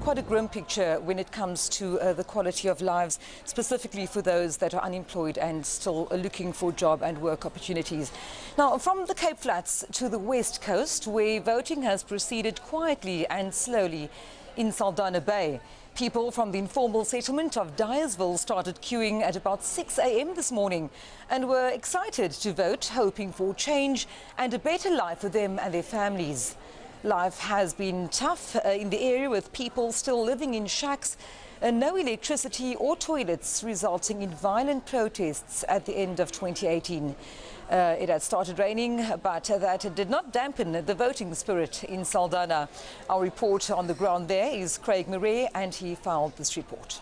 quite a grim picture when it comes to the quality of lives, specifically for those that are unemployed and still looking for job and work opportunities. Now, from the Cape Flats to the West Coast, where voting has proceeded quietly and slowly in Saldanha Bay. People from the informal settlement of Dyersville started queuing at about 6 a.m. this morning and were excited to vote, hoping for change and a better life for them and their families. Life has been tough in the area, with people still living in shacks and no electricity or toilets, resulting in violent protests at the end of 2018. It had started raining, but that did not dampen the voting spirit in Saldanha. Our reporter on the ground there is Craig Murray, and he filed this report.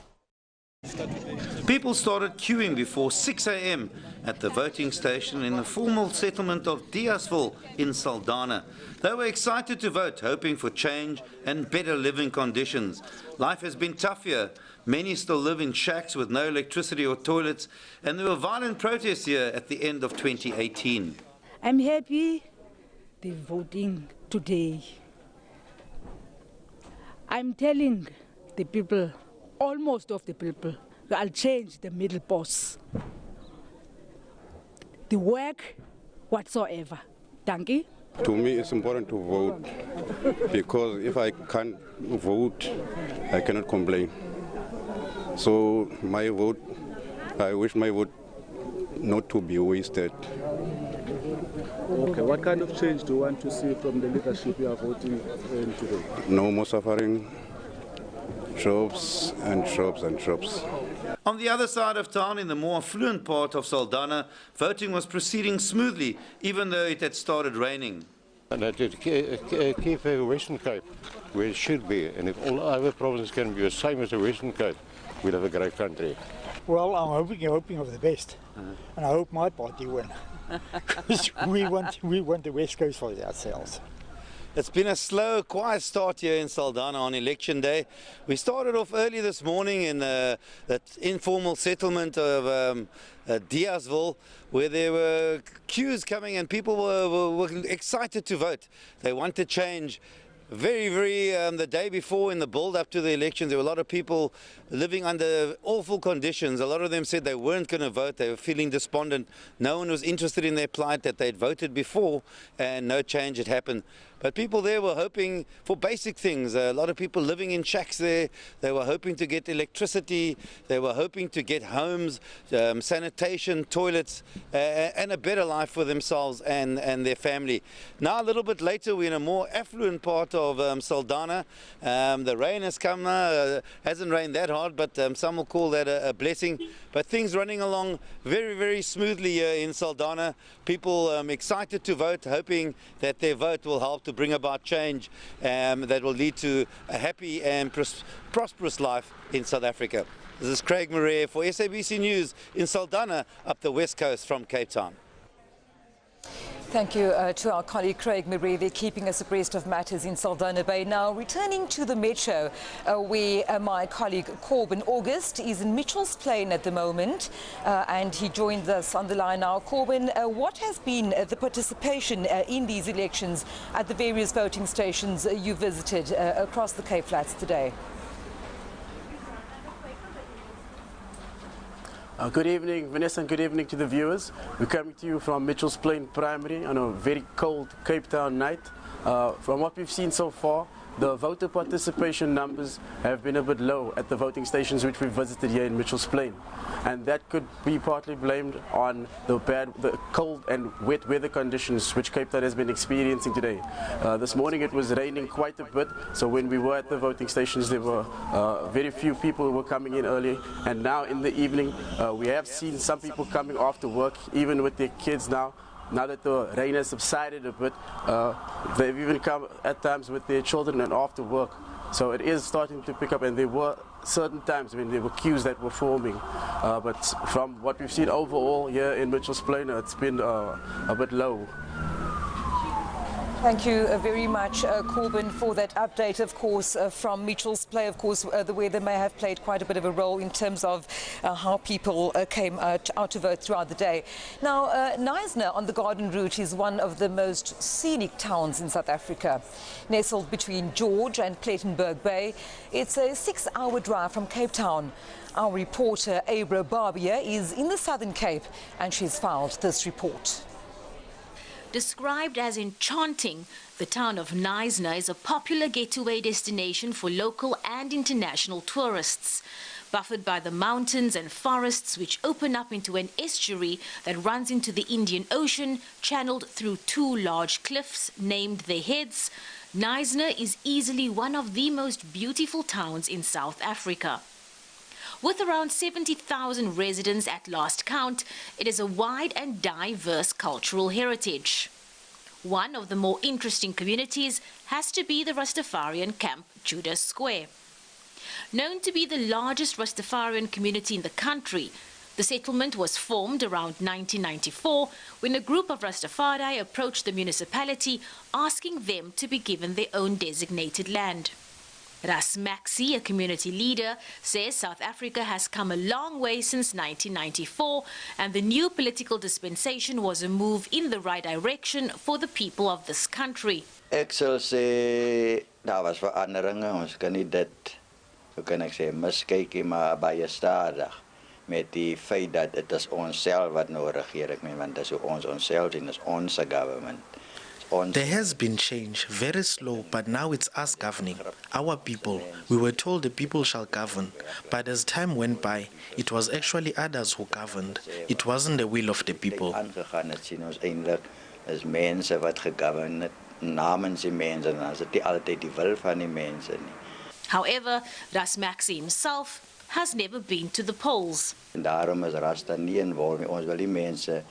People started queuing before 6 a.m. at the voting station in the formal settlement of Dyersville in Saldanha. They were excited to vote, hoping for change and better living conditions. Life has been tough here. Many still live in shacks with no electricity or toilets, and there were violent protests here at the end of 2018. I'm happy they're voting today. I'm telling the people, almost of the people, I'll change the middle boss. The work whatsoever. Thank you. To me, it's important to vote, because if I can't vote, I cannot complain. So my vote, I wish my vote not to be wasted. Okay, what kind of change do you want to see from the leadership you are voting in today? No more suffering, shops and shops and shops. On the other side of town, in the more affluent part of Saldanha, voting was proceeding smoothly, even though it had started raining. And that it keep the Western Cape where it should be, and if all other provinces can be the same as the Western Cape, we'll have a great country. Well, I'm hoping of the best, and I hope my party win. we want the West Coast for ourselves. It's been a slow, quiet start here in Saldanha on election day. We started off early this morning in that informal settlement of Diasville, where there were queues coming and people were excited to vote. They wanted change. The day before, in the build-up to the election, there were a lot of people living under awful conditions. A lot of them said they weren't going to vote. They were feeling despondent. No one was interested in their plight, that they'd voted before and no change had happened. But people there were hoping for basic things. A lot of people living in shacks there. They were hoping to get electricity. They were hoping to get homes, sanitation, toilets, and a better life for themselves and their family. Now, a little bit later, we're in a more affluent part of Saldanha. The rain has come, hasn't rained that hard, but some will call that a blessing. But things running along very, very smoothly here in Saldanha. People excited to vote, hoping that their vote will help to bring about change that will lead to a happy and prosperous life in South Africa. This is Craig Murray for SABC News in Saldanha, up the west coast from Cape Town. Thank you to our colleague Craig Murray, keeping us abreast of matters in Saldanha Bay. Now, returning to the Metro, where my colleague Corbin August is in Mitchell's Plain at the moment, and he joins us on the line now. Corbin, what has been the participation in these elections at the various voting stations you visited across the Cape Flats today? Good evening, Vanessa, and good evening to the viewers. We're coming to you from Mitchell's Plain Primary on a very cold Cape Town night. From what we've seen so far, the voter participation numbers have been a bit low at the voting stations which we visited here in Mitchell's Plain. And that could be partly blamed on the cold and wet weather conditions which Cape Town has been experiencing today. This morning it was raining quite a bit, so when we were at the voting stations there were very few people who were coming in early. And now in the evening we have seen some people coming after work, even with their kids now. Now that the rain has subsided a bit, they've even come at times with their children and after work. So it is starting to pick up, and there were certain times when there were queues that were forming. But from what we've seen overall here in Mitchell's Plain, it's been a bit low. Thank you very much, Corbin, for that update. Of course, from Mitchell's Plain, of course, the weather may have played quite a bit of a role in terms of how people came out to vote throughout the day. Now, Knysna on the Garden Route is one of the most scenic towns in South Africa. Nestled between George and Plettenberg Bay, it's a 6-hour drive from Cape Town. Our reporter, Abra Barbier, is in the Southern Cape, and she's filed this report. Described as enchanting, the town of Knysna is a popular getaway destination for local and international tourists. Buffered by the mountains and forests which open up into an estuary that runs into the Indian Ocean, channeled through 2 large cliffs named the Heads, Knysna is easily one of the most beautiful towns in South Africa. With around 70,000 residents at last count, it is a wide and diverse cultural heritage. One of the more interesting communities has to be the Rastafarian camp, Judas Square. Known to be the largest Rastafarian community in the country, the settlement was formed around 1994 when a group of Rastafari approached the municipality asking them to be given their own designated land. Ras Maxi, a community leader, says South Africa has come a long way since 1994 and the new political dispensation was a move in the right direction for the people of this country. Ek sal sê daar was veranderinge, ons kan nie dit, hoe kan ek sê, miskykie, maar baie stadig met die feit dat dit is onsself wat nou regeer, ek meen, want dit is ons onsself en dit is ons government. There has been change, very slow, but now it's us governing, our people. We were told the people shall govern, but as time went by, it was actually others who governed. It wasn't the will of the people. Is mense wat gegovern het namens die mense, en as dit nie altyd die wil van die mense nie. However, Ras Maxi himself has never been to the polls. Daarom is Rasta nie involved nie. Ons wil die mense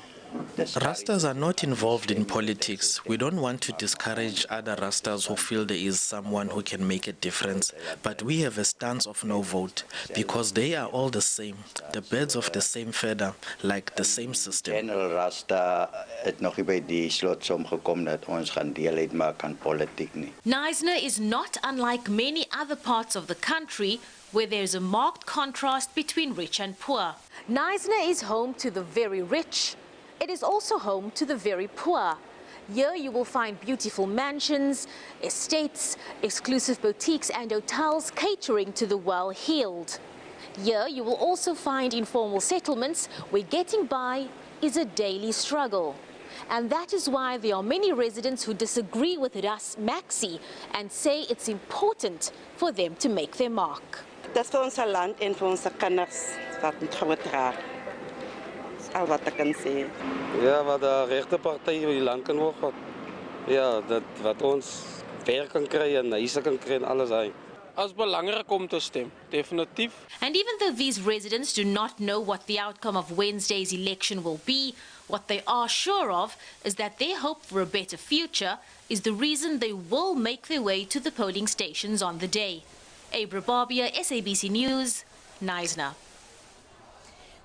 Rastas are not involved in politics. We don't want to discourage other Rastas who feel there is someone who can make a difference. But we have a stance of no vote because they are all the same, the birds of the same feather, like the same system. General Rasta het nog nie by die slotsom gekom dat ons gaan deel uitmaak aan politiek nie. Knysna is not unlike many other parts of the country where there is a marked contrast between rich and poor. Knysna is home to the very rich. It is also home to the very poor. Here you will find beautiful mansions, estates, exclusive boutiques and hotels catering to the well-heeled. Here you will also find informal settlements where getting by is a daily struggle. And that is why there are many residents who disagree with Ras Maxi and say it's important for them to make their mark. Dis vir ons land en vir ons kinders wat moet groot raak. Al wat ek kan sê. Ja, wat die regte party in die land kan word. Ja, dat wat ons werk kan kry en huise kan kry en alles hy. As belangrik om te stem, definitief. And even though these residents do not know what the outcome of Wednesday's election will be, what they are sure of is that their hope for a better future is the reason they will make their way to the polling stations on the day. Abra Barbia, SABC News, Knysna.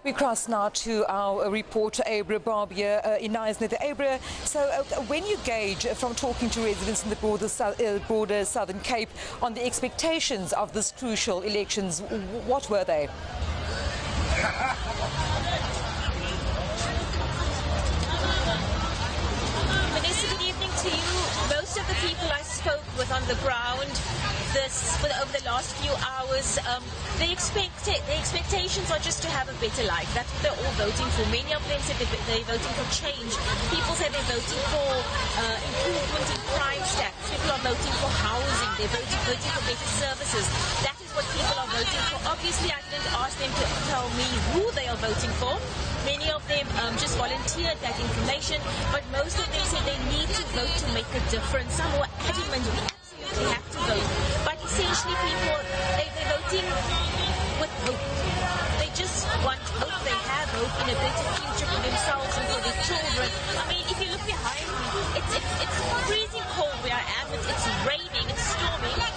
We cross now to our reporter, Abra Barbia, in Knysna. Abra, so when you gauge from talking to residents in the broader Southern Cape on the expectations of this crucial elections, what were they? Vanessa, good evening to you. Most of the people I spoke with on the ground over the last few hours, the expectations are just to have a better life. That's what they're all voting for. Many of them said they're voting for change. People say they're voting for improvement in crime stats. People are voting for housing. They're voting for better services. That is what people are voting for. Obviously, I didn't ask them to tell me who they are voting for. Many of them just volunteered that information, but most of them said they need to vote to make a difference. Some were adamant we absolutely have to vote. But essentially people, they're voting with hope. They just want hope. They have hope in a better future for themselves and for their children. I mean, if you look behind me, it's freezing cold where I am. It's raining, it's storming, but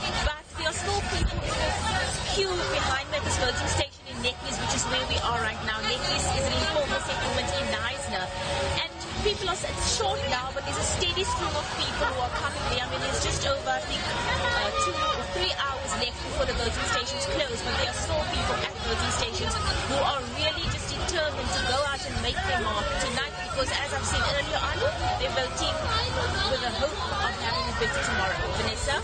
there are still people in this queue behind me at this voting station in Neklis, which is where we are right now. Neklis is an informal settlement in Knysna. And people are, it's short now, but there's a steady stream of people who are coming there. I mean, there's just over, I think, 2 or 3 hours left before the voting stations close, but there are still people at the voting stations who are really just determined to go out and make their mark tonight, because as I've said earlier on, they're voting with the hope of having a better tomorrow. Vanessa?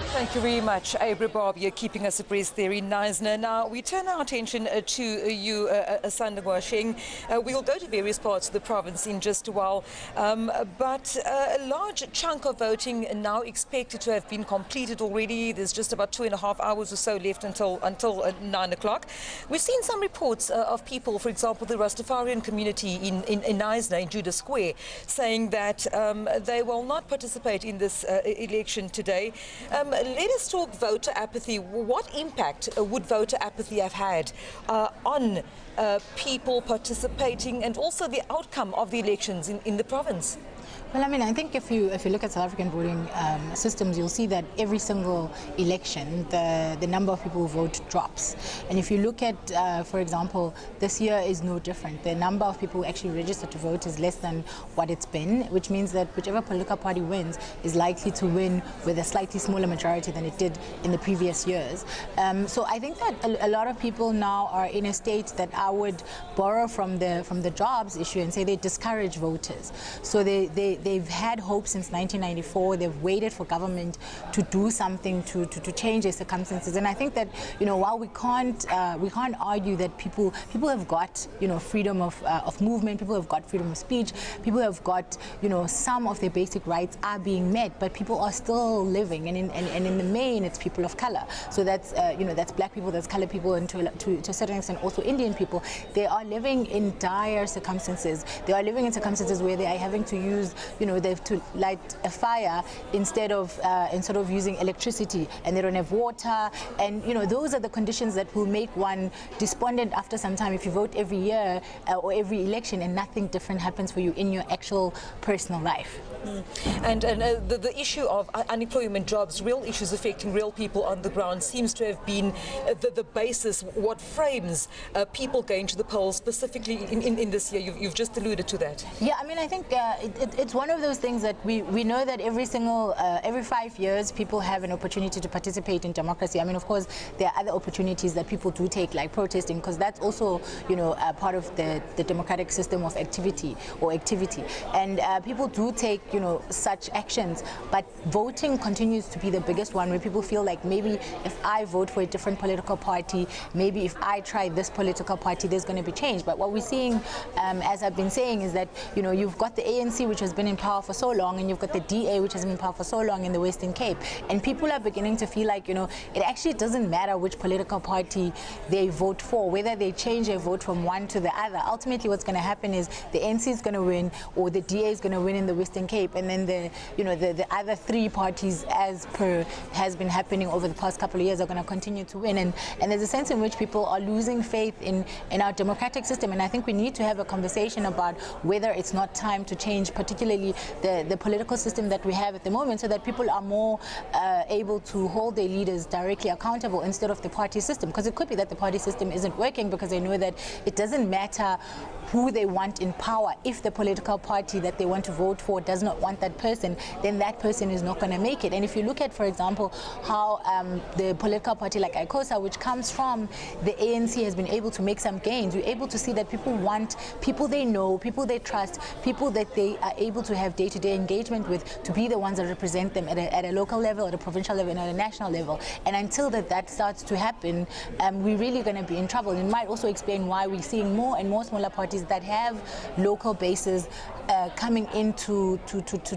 Thank you very much, Abra Barbia, keeping us abreast there in Knysna. Now, we turn our attention to you, Asanda Sheng. We'll go to various parts of the province in just a while, but a large chunk of voting now expected to have been completed already. There's just about 2.5 hours or so left until 9 o'clock. We've seen some reports of people, for example, the Rastafarian community in Knysna, in Judah Square, saying that they will not participate in this election today. Let us talk voter apathy. What impact would voter apathy have had on people participating and also the outcome of the elections in the province? Well, I mean, I think if you look at South African voting systems, you'll see that every single election, the number of people who vote drops. And if you look at, for example, this year is no different. The number of people who actually register to vote is less than what it's been, which means that whichever political party wins is likely to win with a slightly smaller majority than it did in the previous years. So I think that a lot of people now are in a state that I would borrow from the jobs issue and say they discourage voters. So they've had hope since 1994. They've waited for government to do something to change their circumstances. And I think that, you know, while we can't argue that people have got, you know, freedom of movement, people have got freedom of speech, people have got, you know, some of their basic rights are being met, but people are still living, and in the main it's people of color. So that's you know, that's black people, that's colored people, and to a certain extent also Indian people. They are living in dire circumstances. They are living in circumstances where they are having to use use, they have to light a fire instead of using electricity, and they don't have water, and those are the conditions that will make one despondent after some time if you vote every year or every election and nothing different happens for you in your actual personal life. And the issue of unemployment, jobs, real issues affecting real people on the ground seems to have been the basis, what frames people going to the polls specifically in this year. You've just alluded to that. Yeah, I mean, I think it's one of those things that we know that every 5 years people have an opportunity to participate in democracy. I mean, of course, there are other opportunities that people do take, like protesting, because that's also, part of the democratic system of activity. And people do take, such actions, but voting continues to be the biggest one, where people feel like maybe if I vote for a different political party, maybe if I try this political party, there's going to be change. But what we're seeing, as I've been saying, is that, you've got the ANC, which has been in power for so long, and you've got the DA, which has been in power for so long in the Western Cape. And people are beginning to feel like, it actually doesn't matter which political party they vote for, whether they change their vote from one to the other. Ultimately, what's going to happen is the ANC is going to win, or the DA is going to win in the Western Cape, and then the other three parties, as per has been happening over the past couple of years, are going to continue to win. And there's a sense in which people are losing faith in our democratic system. And I think we need to have a conversation about whether it's not time to change, particularly the political system that we have at the moment, so that people are more able to hold their leaders directly accountable instead of the party system. Because it could be that the party system isn't working, because they know that it doesn't matter who they want in power. If the political party that they want to vote for does not want that person, then that person is not going to make it. And if you look at, for example, how the political party like ICOSA, which comes from the ANC, has been able to make some gains, you're able to see that people want people they know, people they trust, people that they are able to have day-to-day engagement with, to be the ones that represent them at a local level, at a provincial level, and at a national level. And until that starts to happen, we're really going to be in trouble. And it might also explain why we're seeing more and more smaller parties that have local bases coming in to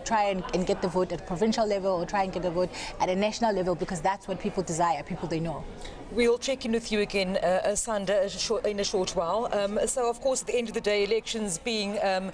try and get the vote at a provincial level, or try and get the vote at a national level, because that's what people desire, people they know. We'll check in with you again, Sanda, in a short while. So, of course, at the end of the day, elections being a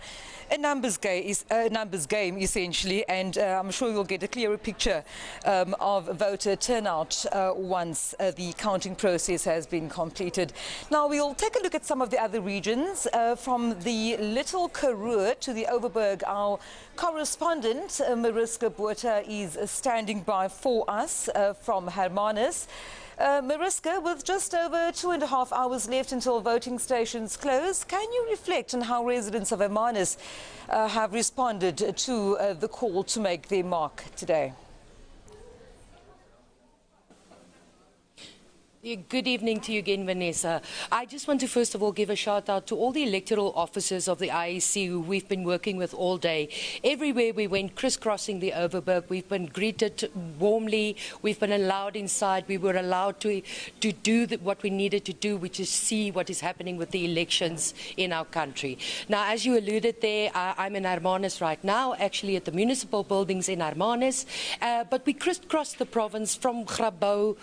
numbers game, essentially, and I'm sure you'll get a clearer picture of voter turnout once the counting process has been completed. Now, we'll take a look at some of the other regions, from the Little Karoo to the Overberg. Our correspondent, Mariska Botha, is standing by for us from Hermanus. Mariska, with just over 2.5 hours left until voting stations close, can you reflect on how residents of Hermanus have responded to the call to make their mark today? Good evening to you again, Vanessa. I just want to first of all give a shout out to all the electoral officers of the IEC who we've been working with all day. Everywhere we went, crisscrossing the Overberg, we've been greeted warmly, we've been allowed inside, we were allowed to do what we needed to do, which is see what is happening with the elections in our country. Now, as you alluded there, I'm in Hermanus right now, actually at the municipal buildings in Hermanus, but we crisscrossed the province from Grabouw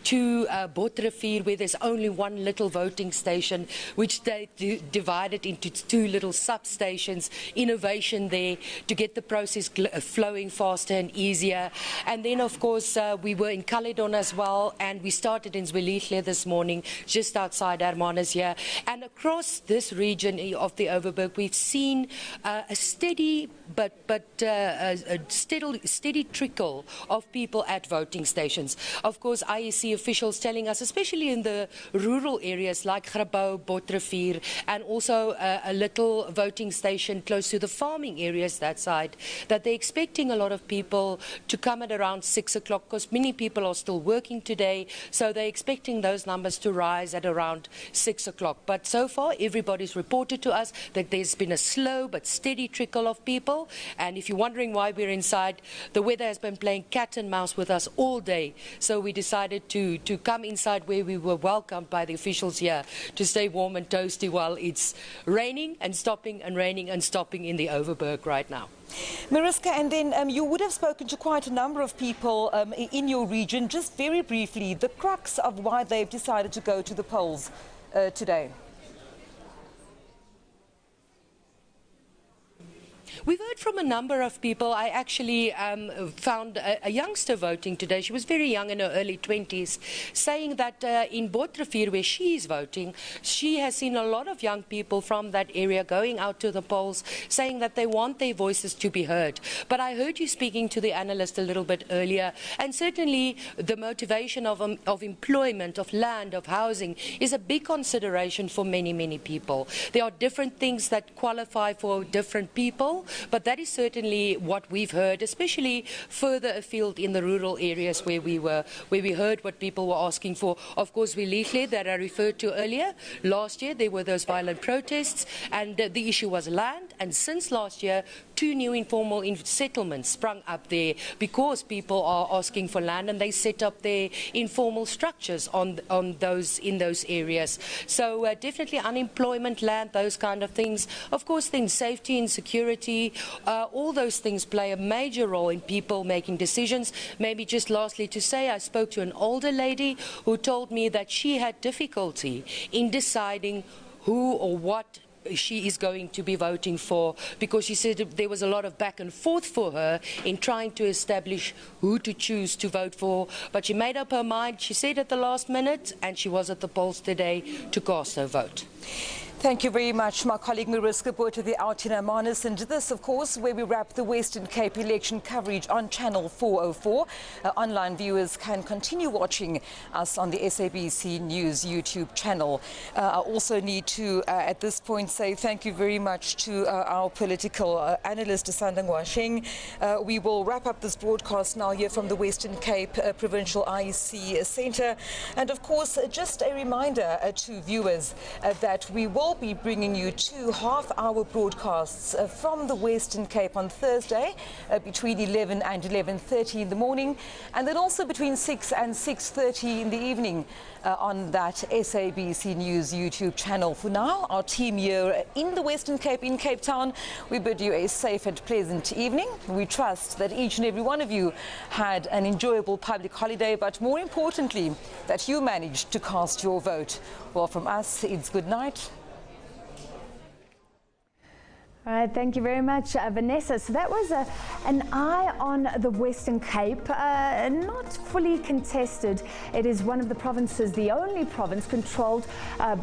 to Botrivier, where there's only one little voting station, which they divided into two little substations. Innovation there to get the process flowing faster and easier. And then, of course, we were in Caledon as well, and we started in Zwelihle this morning, just outside Hermanus here. And across this region of the Overberg, we've seen a steady but a steady trickle of people at voting stations. Of course, IEC officials telling us, especially in the rural areas like Grabouw, Botrivier, and also a little voting station close to the farming areas that side, that they're expecting a lot of people to come at around 6 o'clock, because many people are still working today, so they're expecting those numbers to rise at around 6 o'clock. But so far, everybody's reported to us that there's been a slow but steady trickle of people. And if you're wondering why we're inside, the weather has been playing cat and mouse with us all day, so we decided to come inside, where we were welcomed by the officials here to stay warm and toasty while it's raining and stopping and raining and stopping in the Overberg right now. Mariska, and then you would have spoken to quite a number of people in your region. Just very briefly, the crux of why they've decided to go to the polls today. We've heard from a number of people. I actually found a youngster voting today. She was very young, in her early 20s, saying that in Botrivier, where she is voting, she has seen a lot of young people from that area going out to the polls, saying that they want their voices to be heard. But I heard you speaking to the analyst a little bit earlier, and certainly the motivation of employment, of land, of housing is a big consideration for many, many people. There are different things that qualify for different people, but that is certainly what we've heard, especially further afield in the rural areas where we heard what people were asking for. Of course, we leaflet that I referred to earlier. Last year, there were those violent protests, and the issue was land. And since last year, 2 new informal settlements sprung up there because people are asking for land, and they set up their informal structures in those areas. So definitely unemployment, land, those kind of things. Of course, then safety and security, all those things play a major role in people making decisions. Maybe just lastly to say, I spoke to an older lady who told me that she had difficulty in deciding who or what she is going to be voting for, because she said there was a lot of back and forth for her in trying to establish who to choose to vote for. But she made up her mind, she said, at the last minute, and she was at the polls today to cast her vote. Thank you very much, my colleague Mariska Botha out in Hermanus. And this, of course, where we wrap the Western Cape election coverage on Channel 404. Online viewers can continue watching us on the SABC News YouTube channel. I also need to, at this point, say thank you very much to our political analyst, Asanda Ngwasheng. We will wrap up this broadcast now here from the Western Cape Provincial IEC Centre. And, of course, just a reminder to viewers that we will be bringing you 2 half-hour broadcasts from the Western Cape on Thursday between 11 and 11:30 in the morning, and then also between 6 and 6:30 in the evening on that SABC News YouTube channel. For now, our team here in the Western Cape, in Cape Town, we bid you a safe and pleasant evening. We trust that each and every one of you had an enjoyable public holiday, but more importantly, that you managed to cast your vote. Well, from us, it's good night. All right, thank you very much, Vanessa. So that was an eye on the Western Cape, not fully contested. It is one of the provinces, the only province controlled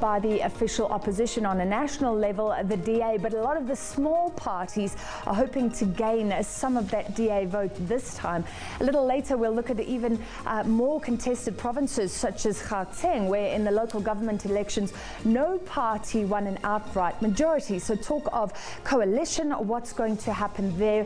by the official opposition on a national level, the DA, but a lot of the small parties are hoping to gain some of that DA vote this time. A little later, we'll look at even more contested provinces, such as Gauteng, where in the local government elections, no party won an outright majority. So talk of coalition, what's going to happen there?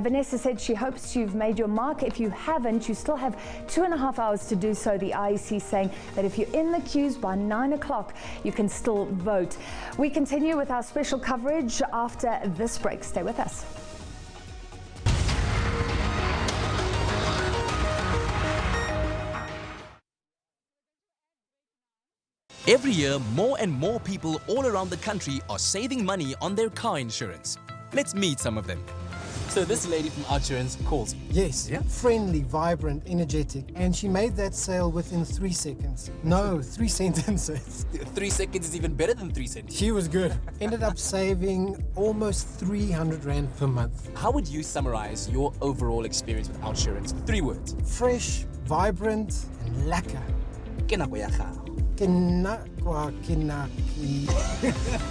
Vanessa said she hopes you've made your mark. If you haven't, you still have 2.5 hours to do so. The IEC saying that if you're in the queues by 9 o'clock, you can still vote. We continue with our special coverage after this break. Stay with us. Every year, more and more people all around the country are saving money on their car insurance. Let's meet some of them. So this lady from Outsurance calls me. Yes, yeah? Friendly, vibrant, energetic, and she made that sale within 3 seconds. No, 3 sentences. 3 seconds is even better than 3 sentences. She was good. Ended up saving almost 300 Rand per month. How would you summarize your overall experience with Outsurance? 3 words. Fresh, vibrant, and lekker.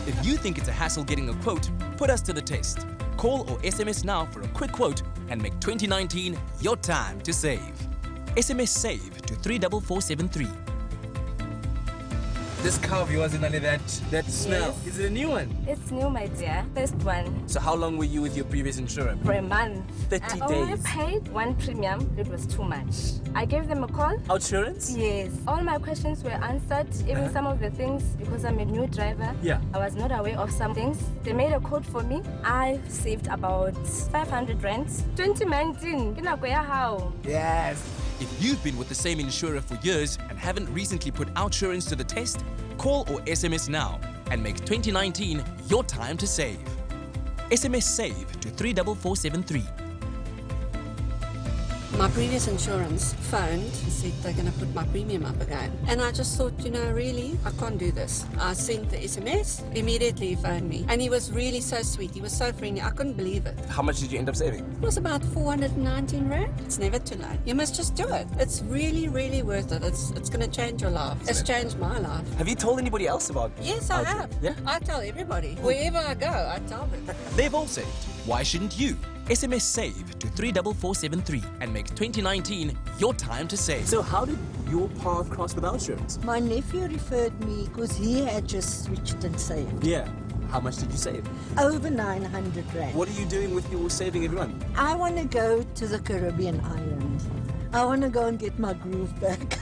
If you think it's a hassle getting a quote, put us to the test. Call or SMS now for a quick quote and make 2019 your time to save. SMS SAVE to 34473. This car of yours is only that smell. Yes. Is it a new one? It's new, my dear. First one. So how long were you with your previous insurer? For a month. 30 I only days. paid 1 premium. It was too much. I gave them a call. Outsurance? Yes. All my questions were answered. Even some of the things, because I'm a new driver. Yeah. I was not aware of some things. They made a quote for me. I saved about 500 Rand. 2019. How? Yes. If you've been with the same insurer for years and haven't recently put Outsurance to the test, call or SMS now and make 2019 your time to save. SMS SAVE to 34473. My previous insurance phoned and said they're going to put my premium up again. And I just thought, you know, really, I can't do this. I sent the SMS, immediately he phoned me. And he was really so sweet. He was so friendly. I couldn't believe it. How much did you end up saving? It was about 419 Rand. It's never too late. You must just do it. It's really, really worth it. It's going to change your life. It's changed my life. Have you told anybody else about it? Yes, I have. Yeah? I tell everybody. Wherever I go, I tell them. They've all saved. Why shouldn't you? SMS SAVE to 34473 and make 2019 your time to save. So how did your path cross with our insurance? My nephew referred me because he had just switched and saved. Yeah. How much did you save? Over 900 Rand. What are you doing with your saving every month? I want to go to the Caribbean islands. I want to go and get my groove back.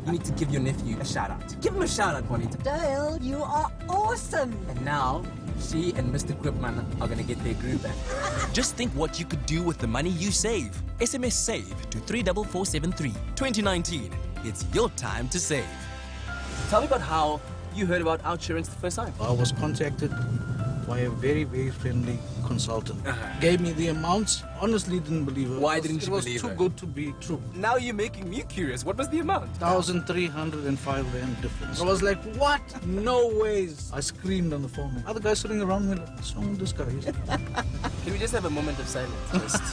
You need to give your nephew a shout out. Give him a shout out, Bonita. Dale, you are awesome. And now, she and Mr. Gripman are going to get their groove back. Just think what you could do with the money you save. SMS SAVE to 34473. 2019, it's your time to save. Tell me about how you heard about our insurance the first time. I was contacted by a very, very friendly consultant. Gave me the amounts. Honestly, didn't believe it. Why didn't you believe it? It was too good to be true. Now you're making me curious. What was the amount? 1,305 Rand difference. I was like, what? No ways. I screamed on the phone. Other guys sitting around me, what's wrong with this guy? Can we just have a moment of silence? Just...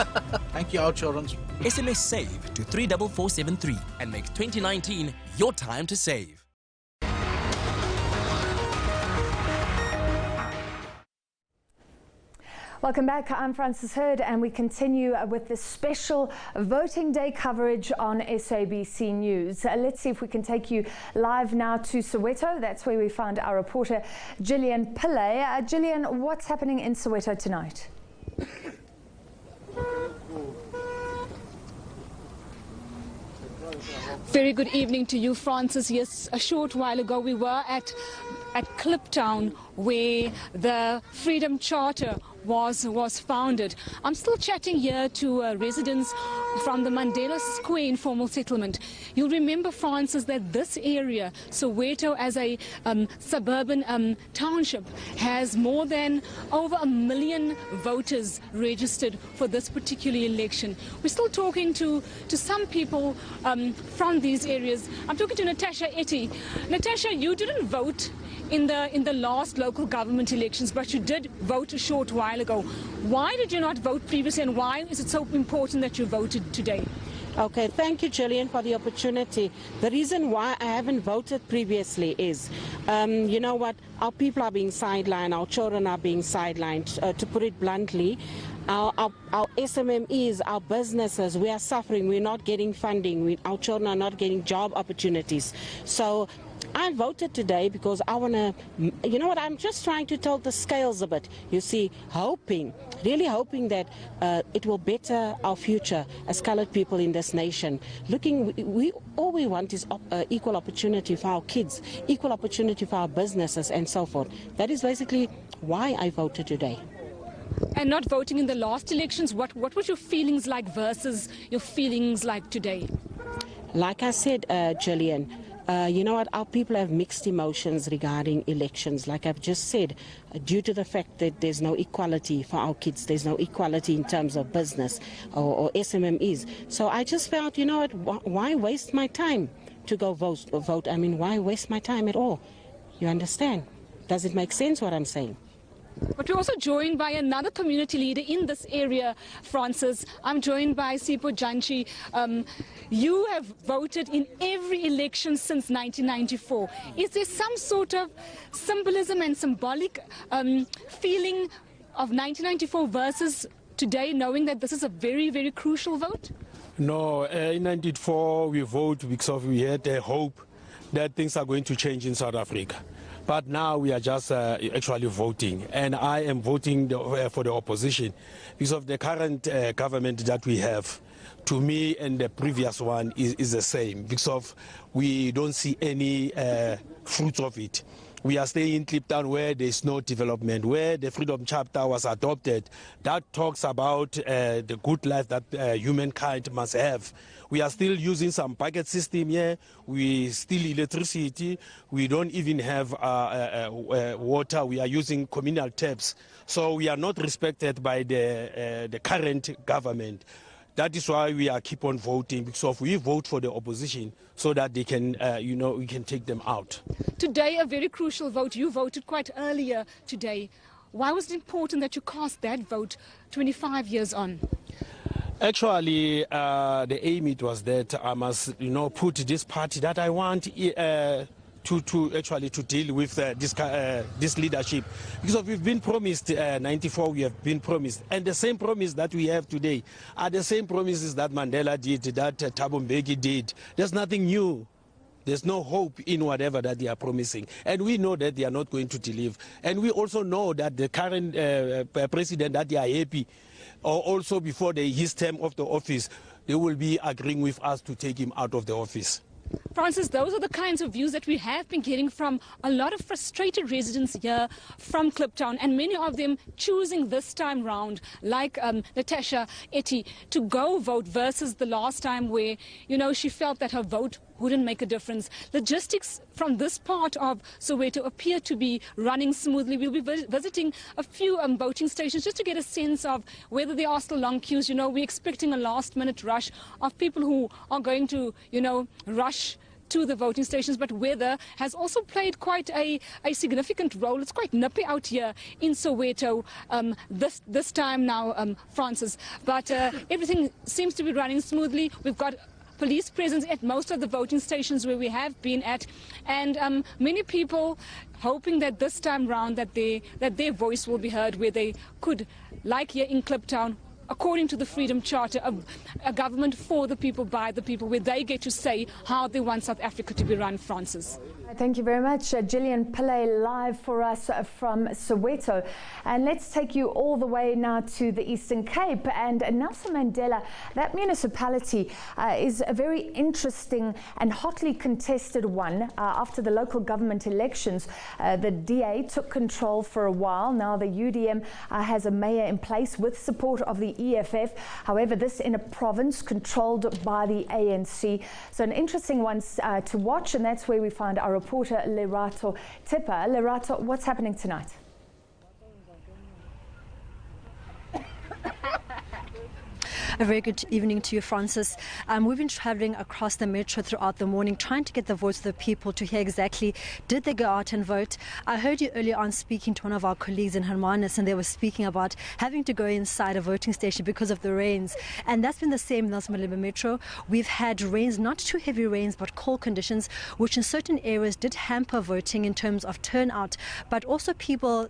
Thank you, Outsurance. SMS SAVE to 34473 and make 2019 your time to save. Welcome back. I'm Frances Hurd, and we continue with the special voting day coverage on SABC News. Let's see if we can take you live now to Soweto. That's where we found our reporter, Gillian Pillay. Gillian, what's happening in Soweto tonight? Very good evening to you, Francis. Yes, a short while ago we were at Kliptown, where the Freedom Charter was founded. I'm still chatting here to residents from the Mandela Square informal settlement. You'll remember, Francis, that this area, Soweto, as a suburban township, has more than over 1 million voters registered for this particular election. We're still talking to some people from these areas. I'm talking to Natasha Etty. Natasha, you didn't vote in the last local government elections, but you did vote a short while ago. Why did you not vote previously, and why is it so important that you voted today? Okay, thank you, Gillian, for the opportunity. The reason why I haven't voted previously is, you know what, our people are being sidelined, our children are being sidelined. To put it bluntly, our SMMEs, our businesses, we are suffering, we're not getting funding, our children are not getting job opportunities. So I voted today because I want to, you know what, I'm just trying to tilt the scales a bit. You see, really hoping that it will better our future as coloured people in this nation. All we want is equal opportunity for our kids, equal opportunity for our businesses and so forth. That is basically why I voted today. And not voting in the last elections, what were your feelings like versus your feelings like today? Like I said, Gillian, you know what, our people have mixed emotions regarding elections. Like I've just said, due to the fact that there's no equality for our kids, there's no equality in terms of business or SMMEs. So I just felt, you know what, why waste my time to go vote? I mean, why waste my time at all? You understand? Does it make sense what I'm saying? But we're also joined by another community leader in this area, Francis. I'm joined by Sipho Janchi. You have voted in every election since 1994. Is there some sort of symbolism and symbolic feeling of 1994 versus today, knowing that this is a very, very crucial vote? No, in 1994 we voted because we had a hope that things are going to change in South Africa. But now we are just actually voting, and I am voting for the opposition because of the current government that we have. To me, and the previous one is the same because of we don't see any fruits of it. We are staying in Kliptown where there is no development, where the Freedom Charter was adopted. That talks about the good life that humankind must have. We are still using some bucket system here. We still electricity. We don't even have water. We are using communal taps. So we are not respected by the current government. that is why we are keep on voting, because we vote for the opposition so that they can, we can take them out. Today, a very crucial vote. You voted quite earlier today. Why was it important that you cast that vote 25 years on? Actually, the aim it was that I must, put this party that I want to deal with this leadership, because we've been promised 94. We have been promised, and the same promise that we have today are the same promises that Mandela did, that Thabo Mbeki did. There's nothing new. There's no hope in whatever that they are promising. And we know that they are not going to deliver. And we also know that the current president that they are happy, or also before his term of the office, they will be agreeing with us to take him out of the office. Francis, those are the kinds of views that we have been getting from a lot of frustrated residents here from Kliptown, and many of them choosing this time round, like Natasha Etty, to go vote versus the last time where, she felt that her vote wouldn't make a difference. Logistics from this part of Soweto appear to be running smoothly. We'll be visiting a few voting stations just to get a sense of whether there are still long queues. We're expecting a last-minute rush of people who are going to, rush to the voting stations, but weather has also played quite a significant role. It's quite nippy out here in Soweto this time now, Francis, but everything seems to be running smoothly. We've got police presence at most of the voting stations where we have been at, and many people hoping that this time round that their voice will be heard, where they could, like here in Kliptown, according to the Freedom Charter, a government for the people, by the people, where they get to say how they want South Africa to be run, Francis. Thank you very much. Gillian Pillay live for us from Soweto. And let's take you all the way now to the Eastern Cape. And Nelson Mandela, that municipality is a very interesting and hotly contested one. After the local government elections, the DA took control for a while. Now the UDM has a mayor in place with support of the EFF. However, this in a province controlled by the ANC. So an interesting one to watch, and that's where we find our reporter Lerato Tipper. Lerato, what's happening tonight? A very good evening to you, Francis. We've been traveling across the metro throughout the morning, trying to get the voice of the people to hear exactly, did they go out and vote? I heard you earlier on speaking to one of our colleagues in Hermanus, and they were speaking about having to go inside a voting station because of the rains. And that's been the same in Nelson Mandela Metro. We've had rains, not too heavy rains, but cold conditions, which in certain areas did hamper voting in terms of turnout. But also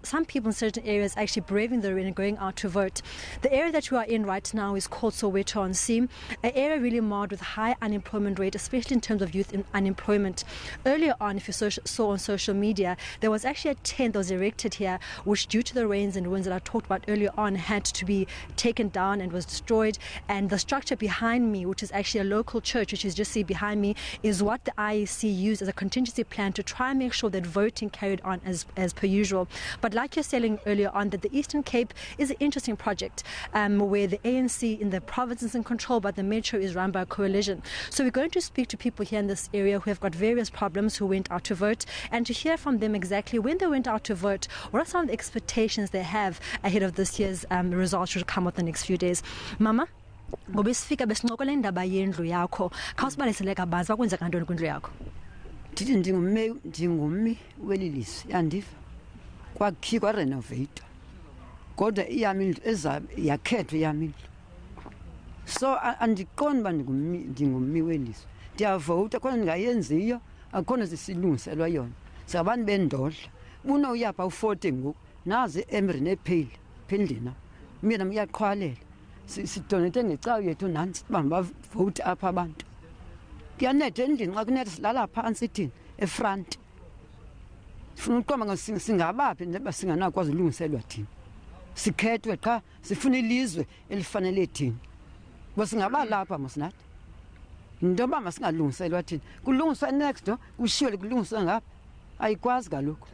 some people in certain areas actually braving the rain and going out to vote. The area that we are in right now is called Soweto on Sea, an area really marred with high unemployment rate, especially in terms of youth unemployment. Earlier on, if you saw on social media, there was actually a tent that was erected here, which due to the rains and winds that I talked about earlier on, had to be taken down and was destroyed. And the structure behind me, which is actually a local church, which you just see behind me, is what the IEC used as a contingency plan to try and make sure that voting carried on as per usual. But like you're saying earlier on, that the Eastern Cape is an interesting project where the ANC in the province is in control, but the metro is run by a coalition. So we're going to speak to people here in this area who have got various problems, who went out to vote, and to hear from them exactly when they went out to vote, what are some of the expectations they have ahead of this year's results, which will come out the next few days. Mama, ngobesifika besincokola indaba yendlu yakho khawusibalisele kabanzi bakwenzeka ntoni kwindlu yakho. Ndithi ndingummi weli lizwe yandiva kwakhiwa renovate kodwa iyami indlu yakhethwa iyami indlu. So andiqondi uba ndingummi welizwe, ndiyavota khona ndingayenziyo, akhona sisilungiselwa yona singabantu bendodla. Bunowuyapha ufote ngoku nazi emrini ephile phindlina mina miyaqhwalela sidonete ngecawu yethu nantsi uba mabavote apha abantu. Kuyanetha endlini xa kunetha silala phantsi ithini efront. Funa uqomba singabaphi njengoba singanakwazi ulungiselwa thina, sikhethwe qha sifuna ilizwe elifanele thina. Basingaba lapha mosinathi ndoba masingalungiselwa thina kulungiswa next door kushiywe kulungiswa ngapha ayikwazi kaloku.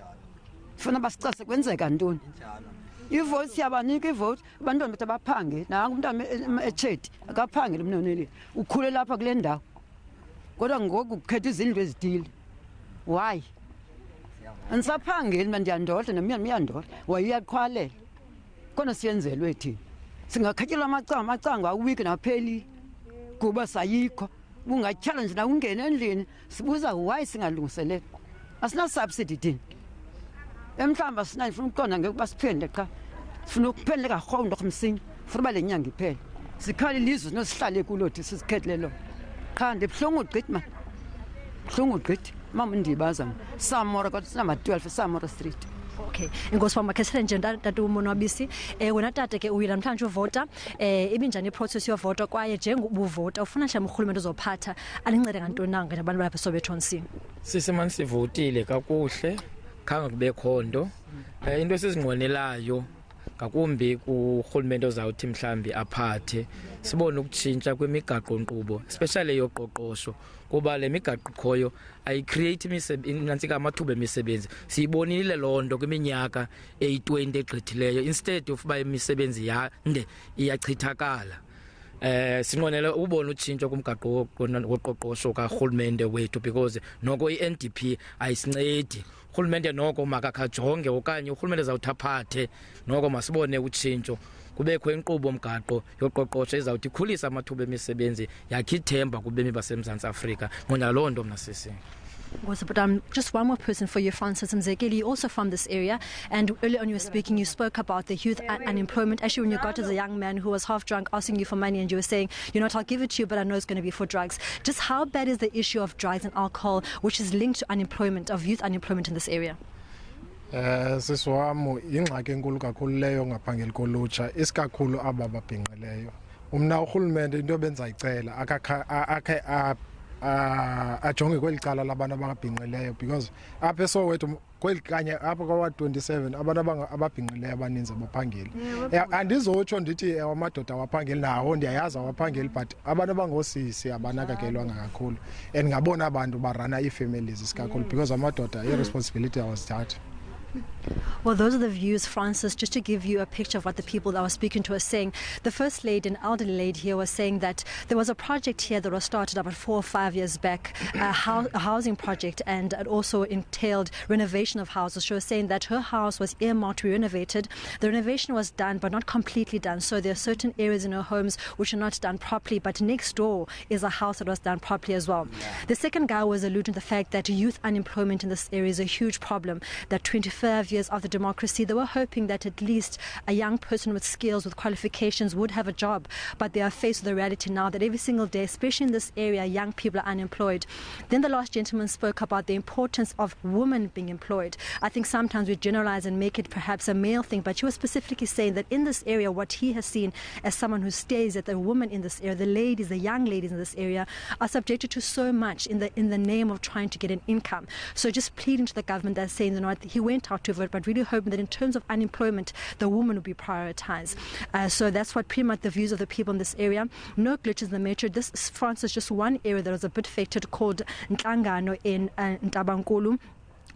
Funa basicase kwenzeka ntoni. Ivote siyabanika ivote abantwana bethu abaphange, nangu umntwana echedi akaphangele umnoneli ukhule lapha kule ndawo kodwa ngoku ukhetha izindlu ezithile. Why? Andisaphangeli mna ndiyandodla nomyana uyandodla wayeyaqhwalela khona siyenzelwe thina. singakhatyelwa amacanga awiki napheli kuba sayikho unga-challenge na ungene endlini sibuza why singalungiselelwa asina-subsidy thina emhlawumbi asinayo funa ukuqonda ngekuba siphende qha sifuna ukuphendleka rhondo msinya funa uba le nyanga iphele sikhali ilizwe sinosihlale kulo thi sizikhethele lona qha ndibuhlungu gqithi mani buhlungu gqithi mama ndibaza mna samora kodwa sinama-12 samora street. Okay, inkosi wam makhethele nje tata umonwabisi wena tata ke uye namhlanje uvota ibinjani iprocess yovota kwaye njengoba uvota ufuna mhlawumbi urhulumente uzophatha alincede ngantoni na ngabantu balapha eSoweto. Sisemane sivotile kakuhle khange kube khondo into esizinqwenelayo ngakumbi kurhulumente ozawuthi mhlambi aphathe sibone ukutshintsha kwemigaqo nkqubo especially yoqoqosho kuba le migaqo khoyo ayicreate nantsika amathuba emisebenzi siyibonile loo nto kwiminyaka eyi-20 egqithileyo instead of uba imisebenzi yande iyachithakala. Sinqwenele ubona utshintsho kumgaqo woqoqosho karhulumente wethu because noko i-NDP ayisincedi urhulumente noko makakhajonge okanye urhulumente zawuthi aphathe noko masibone utshintsho kubekho inkqubo mgaqo yoqoqosho ezawuthi ikhulisa amathuba emisebenzi yakhe ithemba kubemi baseMzantsi Afrika nqonda loo nto mna sisi. But just one more person for you, Francis Mzekeli, also from this area. And earlier on you were speaking, you spoke about the youth unemployment. Actually, when you got as a young man who was half drunk asking you for money and you were saying, you know what, I'll give it to you, but I know it's going to be for drugs. Just how bad is the issue of drugs and alcohol, which is linked to unemployment, of youth unemployment in this area? Siswami ingxaki enkulu kakhulu leyo ngaphangeli kolutsha isikakhulu aba babhinqileyo. Umna urhulumente into ebenzayicela akhe ajonge kweli cala labantu ababhinqileyo because apha eSoweto kweli kanye apha kwa-27 abantu ababhinqileyo abaninzi abaphangeli. Andizotsho ndithi amadoda awaphangeli nawo ndiyayazi awaphangeli but abantu abangoosisi abanakakelwanga kakhulu and ngabona abantu barana ii-families isikakhulu because amadoda i-responsibility awazithatha. Well, those are the views, Francis. Just to give you a picture of what the people that I was speaking to are saying. The First Lady, an elderly lady here, was saying that there was a project here that was started about 4 or 5 years back, a housing project, and it also entailed renovation of houses. She was saying that her house was earmarked to be renovated. The renovation was done, but not completely done. So there are certain areas in her homes which are not done properly, but next door is a house that was done properly as well. Yeah. The second guy was alluding to the fact that youth unemployment in this area is a huge problem, that 25 years of the democracy, they were hoping that at least a young person with skills, with qualifications would have a job, but they are faced with the reality now that every single day, especially in this area, young people are unemployed. Then the last gentleman spoke about the importance of women being employed. I think sometimes we generalize and make it perhaps a male thing, but she was specifically saying that in this area, what he has seen as someone who stays at the women in this area, the ladies, the young ladies in this area, are subjected to so much in the name of trying to get an income. So just pleading to the government that's saying, you know, he went out to vote, but really hoping that in terms of unemployment, the woman will be prioritized. So that's what pretty much the views of the people in this area. No glitches in the metro. This, France, is just one area that was a bit affected called Ntlangano in Ntabankulu,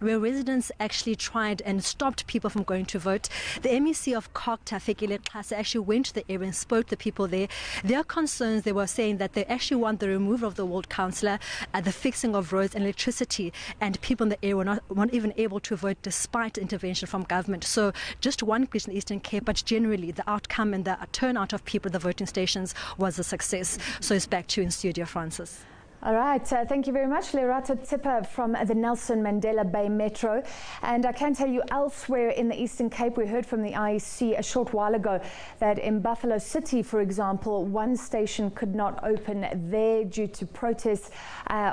where residents actually tried and stopped people from going to vote. The MEC of Kokta, Fekile Xhasa, actually went to the area and spoke to the people there. Their concerns, they were saying that they actually want the removal of the ward councillor, the fixing of roads and electricity, and people in the area weren't even able to vote despite intervention from government. So just one glitch in the Eastern Cape, but generally the outcome and the turnout of people at the voting stations was a success. So it's back to you in studio, Francis. All right, thank you very much, Lerato Tipper from the Nelson Mandela Bay Metro. And I can tell you elsewhere in the Eastern Cape, we heard from the IEC a short while ago that in Buffalo City, for example, one station could not open there due to protests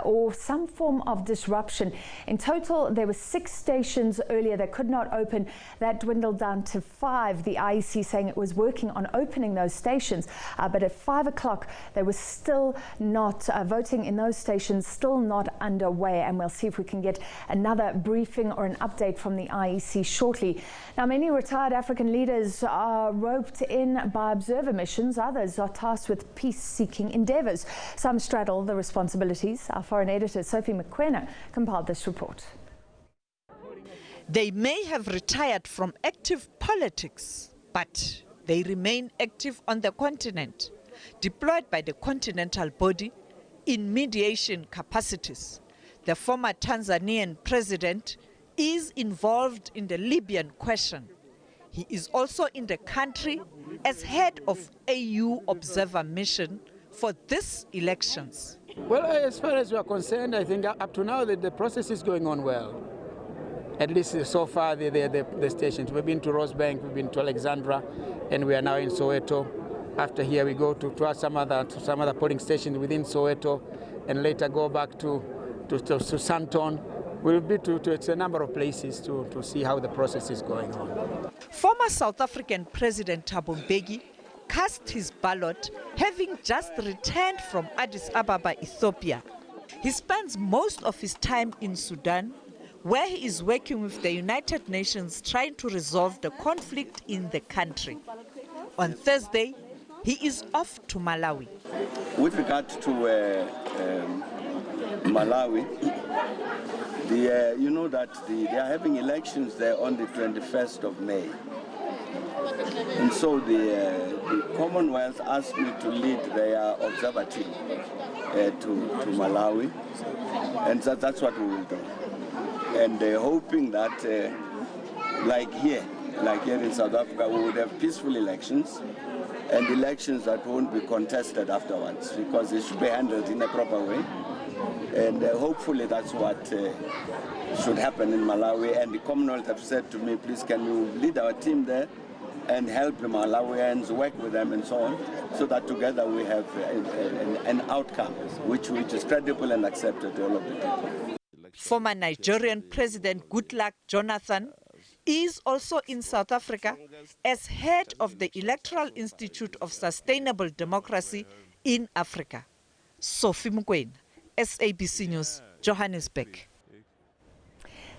or some form of disruption. In total, there were 6 stations earlier that could not open. That dwindled down to 5, the IEC saying it was working on opening those stations. But at 5 o'clock, they were still not voting in those stations, still not underway, and we'll see if we can get another briefing or an update from the IEC shortly. Now, many retired African leaders are roped in by observer missions. Others are tasked with peace-seeking endeavours. Some straddle the responsibilities. Our foreign editor, Sophie McQuena, compiled this report. They may have retired from active politics, but they remain active on the continent, deployed by the continental body in mediation capacities. The former Tanzanian president is involved in the Libyan question. He is also in the country as head of AU Observer Mission for these elections. Well, as far as we are concerned, I think up to now the process is going on well. At least so far, the stations. We've been to Rosebank, we've been to Alexandra, and we are now in Soweto. After here, we go to some other polling stations within Soweto, and later go back to Santon. We'll be to a number of places to see how the process is going on. Former South African President Thabo Mbeki cast his ballot, having just returned from Addis Ababa, Ethiopia. He spends most of his time in Sudan, where he is working with the United Nations trying to resolve the conflict in the country. On Thursday, he is off to Malawi. With regard to Malawi, you know that they are having elections there on the 21st of May. And so the Commonwealth asked me to lead their observer team to Malawi, and that's what we will do. And hoping that, like here in South Africa, we would have peaceful elections, and elections that won't be contested afterwards, because they should be handled in a proper way. And hopefully that's what should happen in Malawi. And the Commonwealth have said to me, please can you lead our team there and help the Malawians, work with them and so on, so that together we have an outcome which is credible and accepted to all of the people. Former Nigerian President Goodluck Jonathan is also in South Africa as head of the Electoral Institute of Sustainable Democracy in Africa. Sophie Mukwen, SABC News, Johannesburg.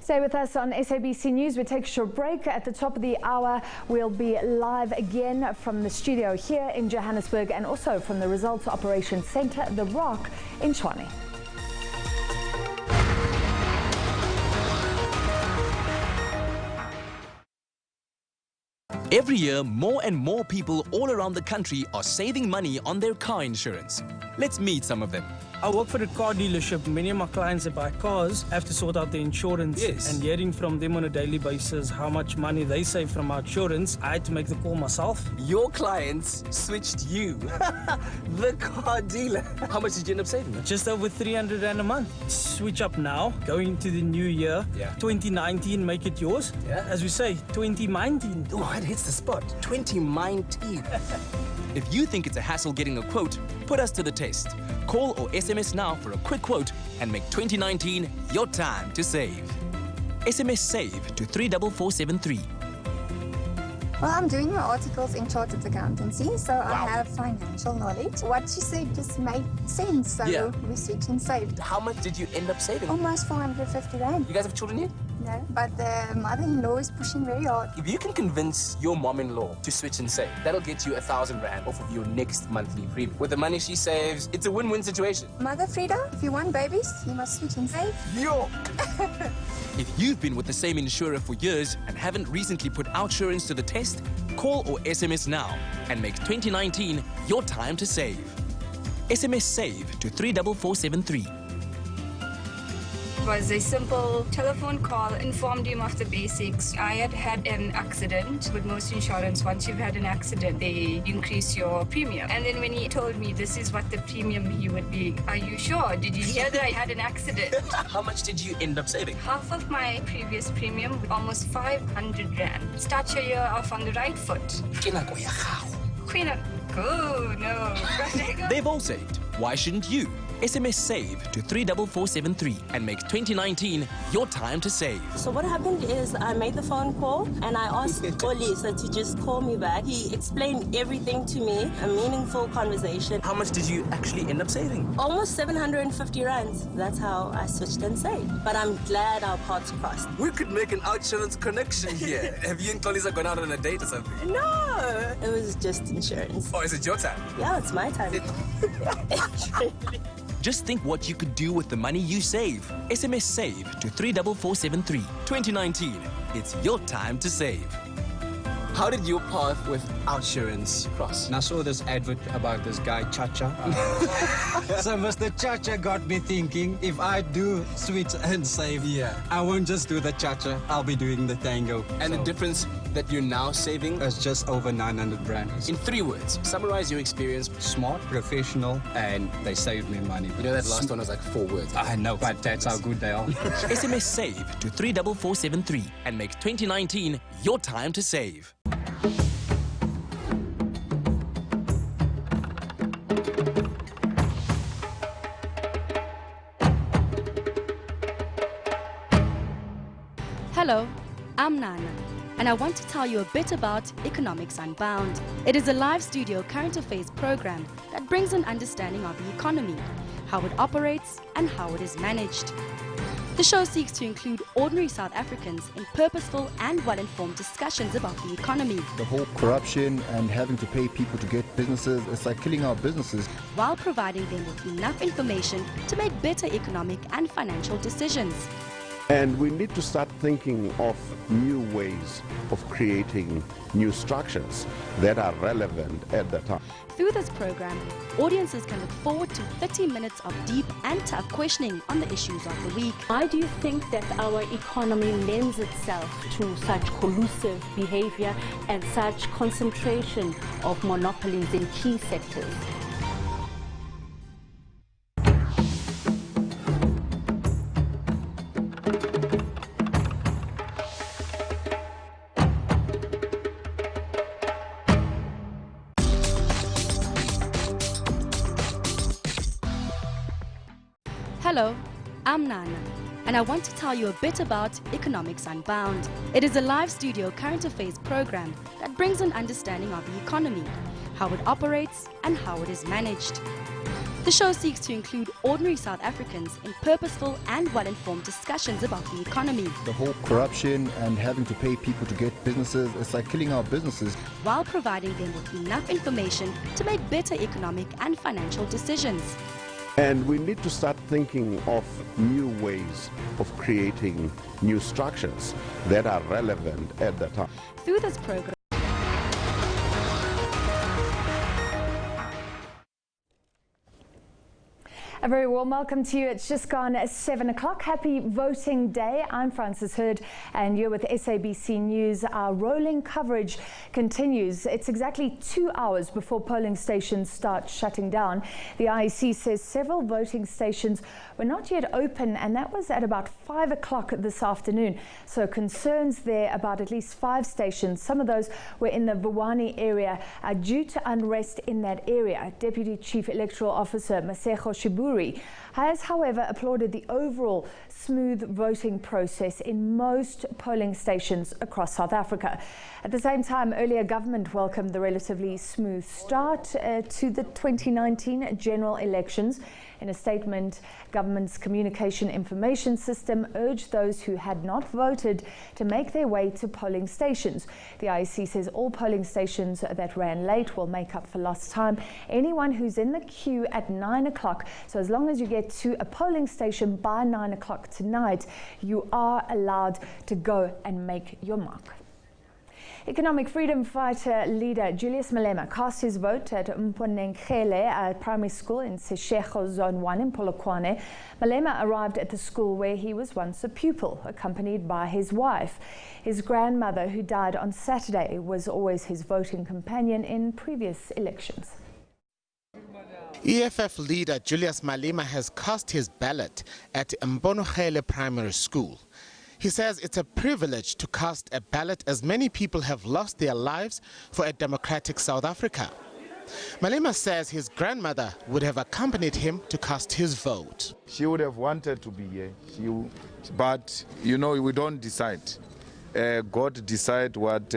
Stay with us on SABC News. We take a short break. At the top of the hour, we'll be live again from the studio here in Johannesburg and also from the Results Operations Centre, The Rock, in Tshwane. Every year, more and more people all around the country are saving money on their car insurance. Let's meet some of them. I work for a car dealership. Many of my clients that buy cars have to sort out the insurance. Yes. And hearing from them on a daily basis how much money they save from our insurance, I had to make the call myself. Your clients switched you, the car dealer. How much did you end up saving? Just over 300 rand a month. Switch up now, going into the new year. Yeah. 2019, make it yours. Yeah. As we say, 2019. Oh, it hits the spot. 2019. If you think it's a hassle getting a quote, put us to the test. Call or SMS now for a quick quote and make 2019 your time to save. SMS SAVE to 34473. Well, I'm doing my articles in chartered accountancy, so I have financial knowledge. What she said just made sense, so we switched and saved. How much did you end up saving? Almost 450 rand. You guys have children yet? No, but the mother-in-law is pushing very hard. If you can convince your mom-in-law to switch and save, that'll get you 1,000 rand off of your next monthly premium. With the money she saves, it's a win-win situation. Mother Frida, if you want babies, you must switch and save. Yo! If you've been with the same insurer for years and haven't recently put OutSurance to the test, call or SMS now and make 2019 your time to save. SMS SAVE to 34473. It was a simple telephone call, informed him of the basics. I had had an accident. With most insurance, once you've had an accident, they increase your premium. And then when he told me this is what the premium he would be, are you sure? Did you hear that I had an accident? How much did you end up saving? Half of my previous premium, almost 500 rand. Start your year off on the right foot. Queen, oh no. They've all saved. Why shouldn't you? SMS SAVE to 34473 and make 2019 your time to save. So what happened is I made the phone call and I asked Olisa to just call me back. He explained everything to me, a meaningful conversation. How much did you actually end up saving? Almost 750 rands. That's how I switched and saved. But I'm glad our paths crossed. We could make an OutSurance connection here. Have you and Kolisa gone out on a date or something? No, it was just insurance. Oh, is it your time? Yeah, it's my time. Just think what you could do with the money you save. SMS SAVE to 34473. 2019, it's your time to save. How did your path with OutSurance cross? And I saw this advert about this guy, Chacha. So Mr. Chacha got me thinking, if I do switch and save, I won't just do the Chacha, I'll be doing the tango. And the difference that you're now saving? It's just over 900 rand. In 3 words, summarize your experience. Smart, professional, and they saved me money. You know that last one was like 4 words. I know, but that's how good they are. SMS SAVE to 34473 and make 2019 your time to save. Hello, I'm Nana, and I want to tell you a bit about Economics Unbound. It is a live studio current affairs program that brings an understanding of the economy, how it operates, and how it is managed. The show seeks to include ordinary South Africans in purposeful and well-informed discussions about the economy. The whole corruption and having to pay people to get businesses, it's like killing our businesses. While providing them with enough information to make better economic and financial decisions. And we need to start thinking of new ways of creating new structures that are relevant at the time. Through this program, audiences can look forward to 30 minutes of deep and tough questioning on the issues of the week. Why do you think that our economy lends itself to such collusive behavior and such concentration of monopolies in key sectors? Hello, I'm Nana, and I want to tell you a bit about Economics Unbound. It is a live studio current affairs program that brings an understanding of the economy, how it operates, and how it is managed. The show seeks to include ordinary South Africans in purposeful and well-informed discussions about the economy. The whole corruption and having to pay people to get businesses, it's like killing our businesses. While providing them with enough information to make better economic and financial decisions. And we need to start thinking of new ways of creating new structures that are relevant at the time. Through this program, a very warm welcome to you. It's just gone 7 o'clock. Happy voting day. I'm Frances Hurd and you're with SABC News. Our rolling coverage continues. It's exactly 2 hours before polling stations start shutting down. The IEC says several voting stations were not yet open, and that was at about 5 o'clock this afternoon. So concerns there about at least 5 stations. Some of those were in the Vuwani area due to unrest in that area. Deputy Chief Electoral Officer Masego Shiburi has, however, applauded the overall smooth voting process in most polling stations across South Africa. At the same time, earlier government welcomed the relatively smooth start to the 2019 general elections. In a statement, government's communication information system urged those who had not voted to make their way to polling stations. The IEC says all polling stations that ran late will make up for lost time. Anyone who's in the queue at 9 o'clock, so as long as you get to a polling station by 9 o'clock tonight, you are allowed to go and make your mark. Economic freedom fighter leader Julius Malema cast his vote at Mponengele Primary School in Seshego Zone 1 in Polokwane. Malema arrived at the school where he was once a pupil, accompanied by his wife. His grandmother, who died on Saturday, was always his voting companion in previous elections. EFF leader Julius Malema has cast his ballot at Mponengele Primary School. He says it's a privilege to cast a ballot as many people have lost their lives for a democratic South Africa. Malema says his grandmother would have accompanied him to cast his vote. She would have wanted to be here, but you know, we don't decide. God decides what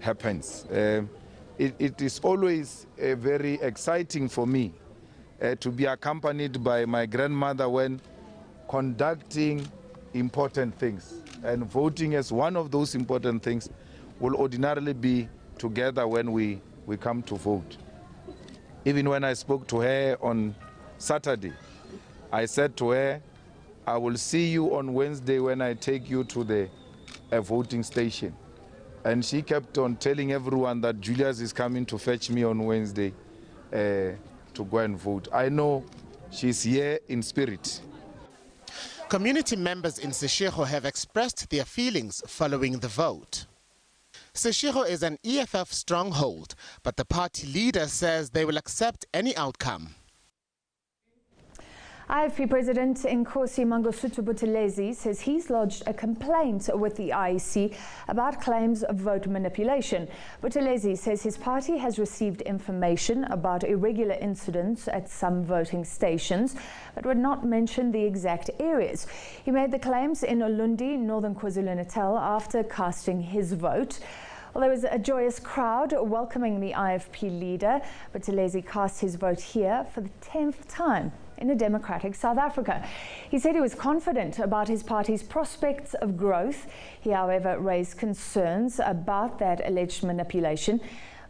happens. It is always very exciting for me to be accompanied by my grandmother when conducting important things, and voting is one of those important things. Will ordinarily be together when we come to vote. Even when I spoke to her on Saturday, I said to her, I will see you on Wednesday when I take you to a voting station. And she kept on telling everyone that Julius is coming to fetch me on Wednesday to go and vote. I know she's here in spirit. Community members in Seshego have expressed their feelings following the vote. Seshego is an EFF stronghold, but the party leader says they will accept any outcome. IFP President Nkosi Mangosuthu Buthelezi says he's lodged a complaint with the IEC about claims of vote manipulation. Buthelezi says his party has received information about irregular incidents at some voting stations, but would not mention the exact areas. He made the claims in Ulundi, northern KwaZulu-Natal, after casting his vote. Well, there was a joyous crowd welcoming the IFP leader. Buthelezi cast his vote here for the 10th time in a democratic South Africa. He said he was confident about his party's prospects of growth. He, however, raised concerns about that alleged manipulation.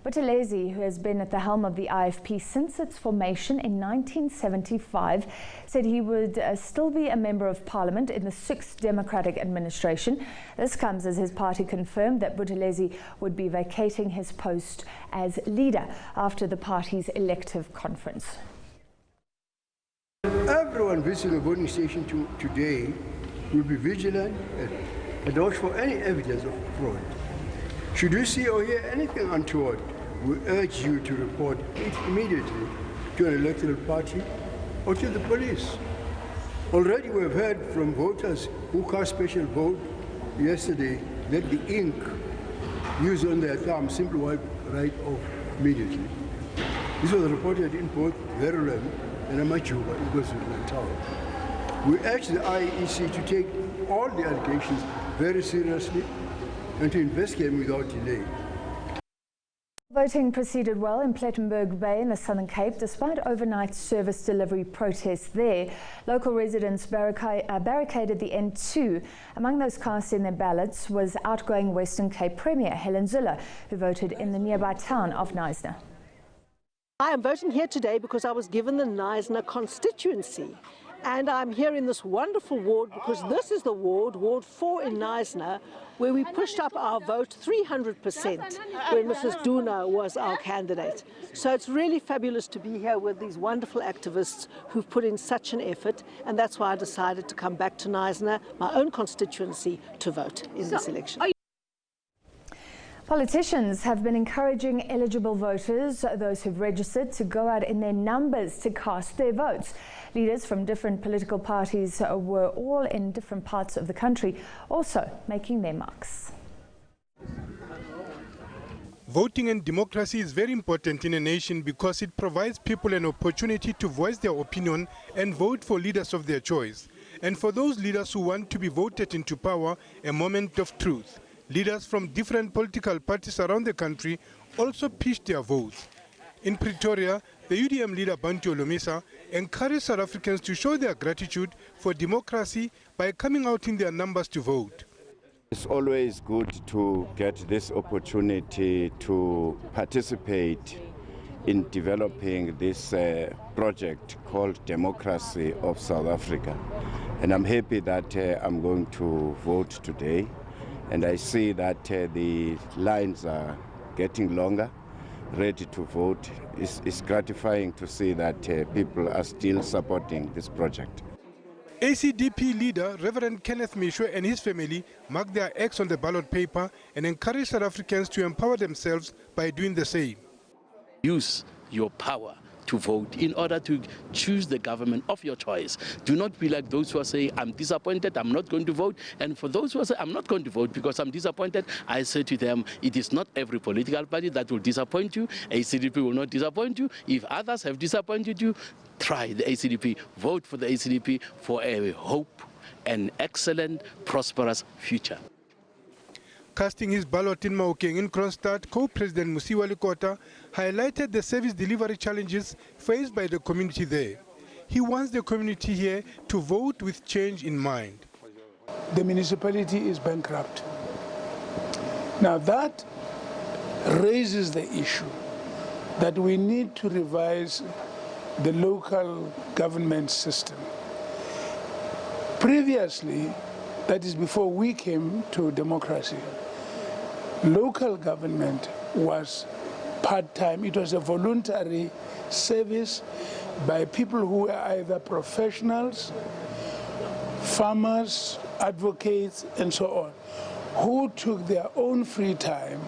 Buthelezi, who has been at the helm of the IFP since its formation in 1975, said he would still be a member of parliament in the 6th Democratic administration. This comes as his party confirmed that Buthelezi would be vacating his post as leader after the party's elective conference. Everyone visiting a voting station today will be vigilant and watch for any evidence of fraud. Should you see or hear anything untoward, we urge you to report it immediately to an electoral party or to the police. Already we have heard from voters who cast special vote yesterday that the ink used on their thumb simply wiped right off immediately. This was reported in both Verulam and Amajuba in KwaZulu-Natal. We urge the IEC to take all the allegations very seriously and to investigate them without delay. Voting proceeded well in Plettenberg Bay in the Southern Cape despite overnight service delivery protests there. Local residents barricaded the N2. Among those casting their ballots was outgoing Western Cape Premier Helen Zille, who voted in the nearby town of Knysna. I am voting here today because I was given the Knysna constituency. And I'm here in this wonderful ward because this is the ward, Ward 4 in Knysna, where we pushed up our vote 300% when Mrs. Duna was our candidate. So it's really fabulous to be here with these wonderful activists who've put in such an effort, and that's why I decided to come back to Knysna, my own constituency, to vote in this election. Politicians have been encouraging eligible voters, those who've registered, to go out in their numbers to cast their votes. Leaders from different political parties were all in different parts of the country, also making their marks. Voting and democracy is very important in a nation because it provides people an opportunity to voice their opinion and vote for leaders of their choice. And for those leaders who want to be voted into power, a moment of truth. Leaders from different political parties around the country also pitched their votes. In Pretoria, the UDM leader Bantu Olomisa encouraged South Africans to show their gratitude for democracy by coming out in their numbers to vote. It's always good to get this opportunity to participate in developing this project called Democracy of South Africa. And I'm happy that I'm going to vote today. And I see that the lines are getting longer, ready to vote. It's gratifying to see that people are still supporting this project. ACDP leader Reverend Kenneth Mishwe and his family mark their X on the ballot paper and encourage South Africans to empower themselves by doing the same. Use your power to vote in order to choose the government of your choice. Do not be like those who are saying, I'm disappointed, I'm not going to vote. And for those who are saying, I'm not going to vote because I'm disappointed, I say to them, it is not every political party that will disappoint you. ACDP will not disappoint you. If others have disappointed you, try the ACDP. Vote for the ACDP for a hope, an excellent, prosperous future. Casting his ballot in Maokeng in Kronstadt, Co-President Musiwa Likota highlighted the service delivery challenges faced by the community there. He wants the community here to vote with change in mind. The municipality is bankrupt. Now that raises the issue that we need to revise the local government system. Previously, that is before we came to democracy, local government was part-time. It was a voluntary service by people who were either professionals, farmers, advocates, and so on. who took their own free time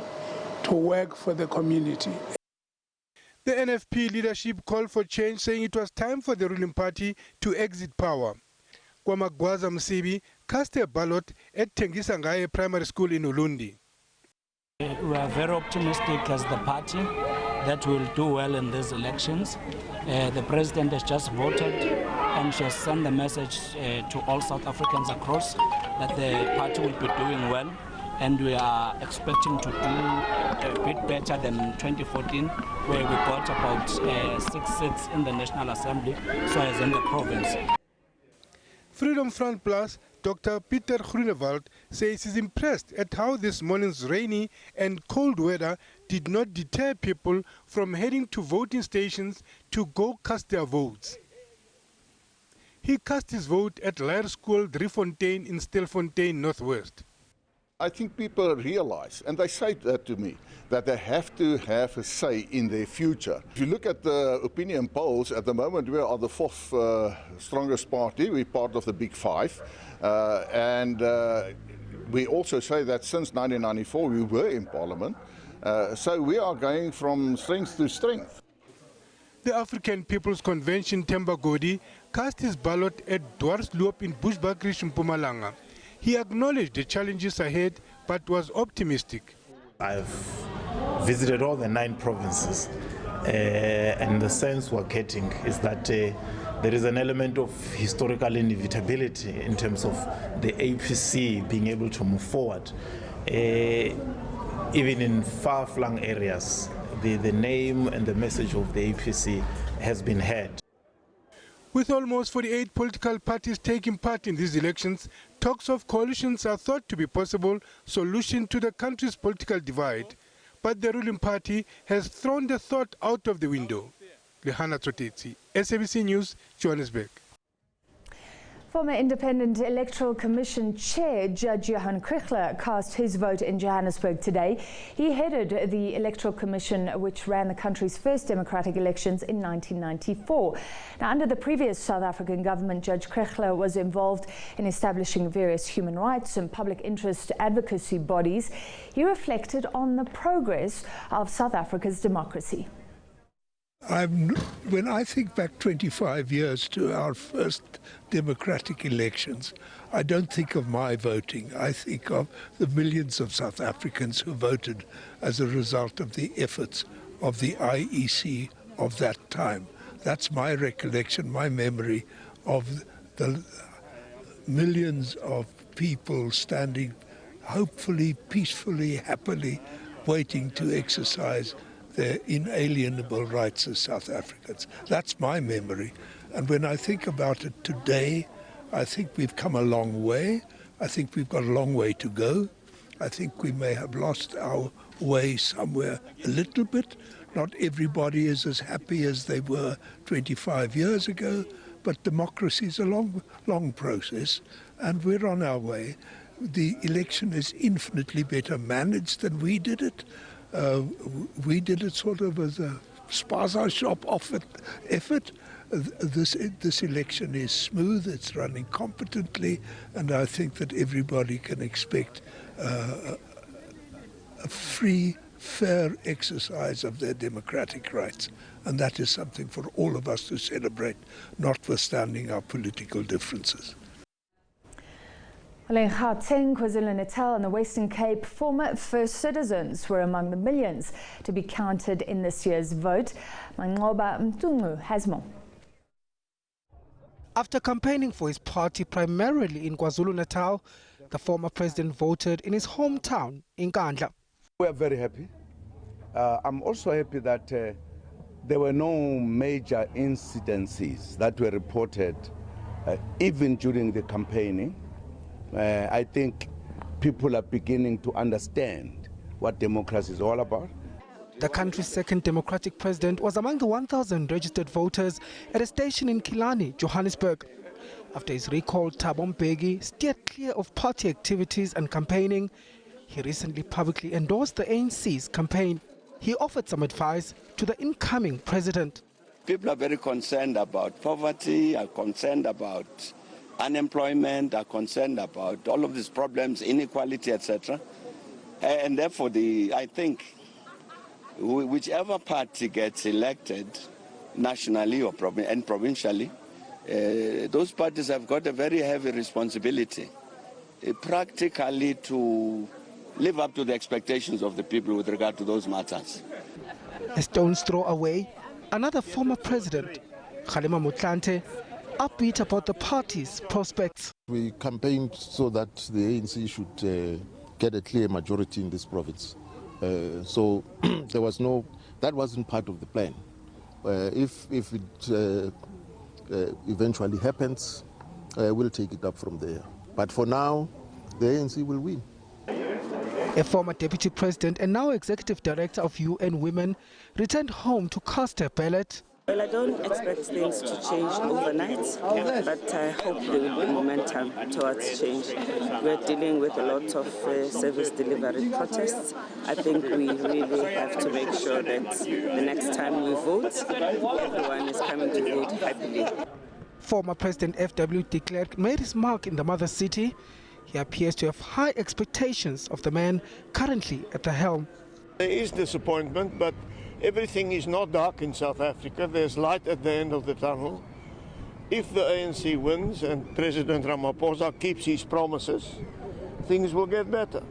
to work for the community. The NFP leadership called for change, saying it was time for the ruling party to exit power. Kwamagwaza Msibi cast a ballot at Tengisangaye Primary School in Ulundi. We are very optimistic as the party that we'll do well in these elections. The president has just voted and she has sent the message to all South Africans across that the party will be doing well, and we are expecting to do a bit better than 2014, where we got about 6 seats in the National Assembly, so as in the province. Freedom Front Plus Dr. Peter Groenewald says he's impressed at how this morning's rainy and cold weather did not deter people from heading to voting stations to go cast their votes. He cast his vote at Laer School, Driefontein in Stilfontein, Northwest. I think people realize, and they say that to me, that they have to have a say in their future. If you look at the opinion polls, at the moment we are the fourth strongest party. We're part of the Big Five. And we also say that since 1994 we were in Parliament. So we are going from strength to strength. The African People's Convention Themba Godi cast his ballot at Dwarsloop in Bushbuckridge in Mpumalanga. He acknowledged the challenges ahead, but was optimistic. I've visited all the 9 provinces, and the sense we're getting is that there is an element of historical inevitability in terms of the APC being able to move forward. Even in far-flung areas, the name and the message of the APC has been heard. With almost 48 political parties taking part in these elections, talks of coalitions are thought to be possible solution to the country's political divide. But the ruling party has thrown the thought out of the window. Lehana Trotetsi, SABC News, Johannesburg. Former Independent Electoral Commission Chair Judge Johan Krichler cast his vote in Johannesburg today. He headed the Electoral Commission, which ran the country's first democratic elections in 1994. Now, under the previous South African government, Judge Krichler was involved in establishing various human rights and public interest advocacy bodies. He reflected on the progress of South Africa's democracy. When I think back 25 years to our first democratic elections, I don't think of my voting. I think of the millions of South Africans who voted as a result of the efforts of the IEC of that time. That's my recollection, my memory of the millions of people standing hopefully, peacefully, happily, waiting to exercise their inalienable rights as South Africans. That's my memory. And when I think about it today, I think we've come a long way. I think we've got a long way to go. I think we may have lost our way somewhere a little bit. Not everybody is as happy as they were 25 years ago, but democracy is a long process, and we're on our way. The election is infinitely better managed than we did it. We did it sort of as a spaza shop effort. This election is smooth, it's running competently, and I think that everybody can expect a free, fair exercise of their democratic rights. And that is something for all of us to celebrate, notwithstanding our political differences. Well, in Gauteng, KwaZulu-Natal and the Western Cape, former First Citizens were among the millions to be counted in this year's vote. Mangoba Mtungu has more. After campaigning for his party primarily in KwaZulu-Natal, the former president voted in his hometown in Nkandla. We are very happy. I'm also happy that there were no major incidences that were reported even during the campaigning. I think people are beginning to understand what democracy is all about. The country's second democratic president was among the 1,000 registered voters at a station in Killarney, Johannesburg. After his recall, Thabo Mbeki steered clear of party activities and campaigning. He recently publicly endorsed the ANC's campaign. He offered some advice to the incoming president. People are very concerned about poverty, are concerned about unemployment, are concerned about all of these problems, inequality, etc. And therefore, I think whichever party gets elected nationally or provincially, those parties have got a very heavy responsibility practically to live up to the expectations of the people with regard to those matters. A stone's throw away, another former president, Kgalema Motlanthe, upbeat about the party's prospects. We campaigned so that the ANC should get a clear majority in this province. So there was that wasn't part of the plan. If it eventually happens, we'll take it up from there. But for now, the ANC will win. A former deputy president and now executive director of UN Women returned home to cast her ballot. Well, I don't expect things to change overnight, but I hope there will be momentum towards change. We're dealing with a lot of service delivery protests. I think we really have to make sure that the next time we vote, everyone is coming to vote happily. Former President F.W. de Klerk made his mark in the mother city. He appears to have high expectations of the man currently at the helm. There is disappointment, but everything is not dark in South Africa. There's light at the end of the tunnel. If the ANC wins and President Ramaphosa keeps his promises, things will get better.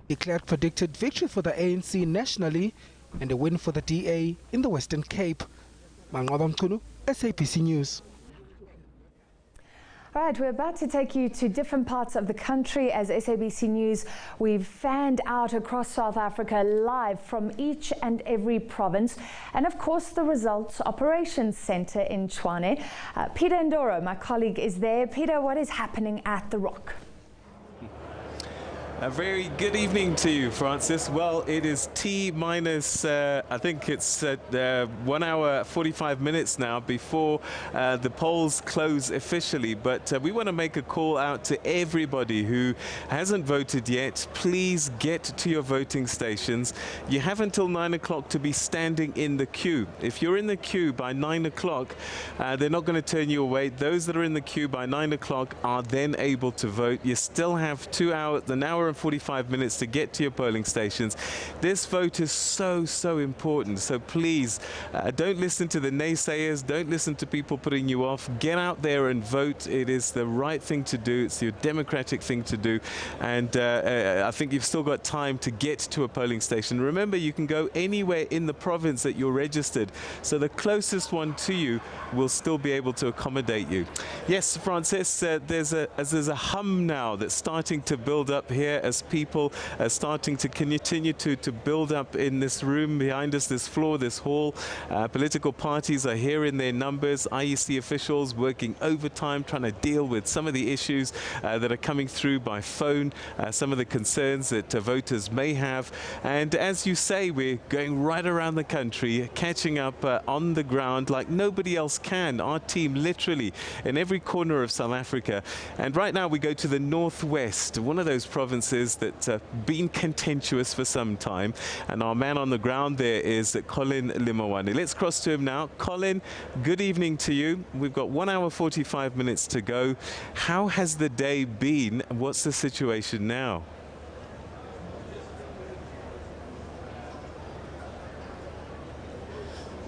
De Klerk predicted victory for the ANC nationally and a win for the DA in the Western Cape. Manqaba Mchunu, SABC News. All right, we're about to take you to different parts of the country. As SABC News, we've fanned out across South Africa live from each and every province. And of course, the Results Operations Centre in Tshwane. Peter Ndoro, my colleague, is there. Peter, what is happening at The Rock? A very good evening to you, Francis. Well, it is T-minus, I think it's 1 hour, 45 minutes now before the polls close officially. But we want to make a call out to everybody who hasn't voted yet. Please get to your voting stations. You have until 9 o'clock to be standing in the queue. If you're in the queue by 9 o'clock, they're not going to turn you away. Those that are in the queue by 9 o'clock are then able to vote. You still have an hour and 45 minutes to get to your polling stations. This vote is so important. So please don't listen to the naysayers. Don't listen to people putting you off. Get out there and vote. It is the right thing to do. It's your democratic thing to do. And I think you've still got time to get to a polling station. Remember, you can go anywhere in the province that you're registered. So the closest one to you will still be able to accommodate you. Yes, Francis, there's a hum now that's starting to build up here as people are starting to continue to build up in this room behind us, this floor, this hall. Political parties are here in their numbers. IEC officials working overtime trying to deal with some of the issues that are coming through by phone, some of the concerns that voters may have. And as you say, we're going right around the country, catching up on the ground like nobody else can. Our team literally in every corner of South Africa. And right now we go to the northwest, one of those provinces that been contentious for some time, and our man on the ground there is Colin Limawani. Let's cross to him now. Colin, good evening to you. We've got 1 hour 45 minutes to go. How has the day been? What's the situation now?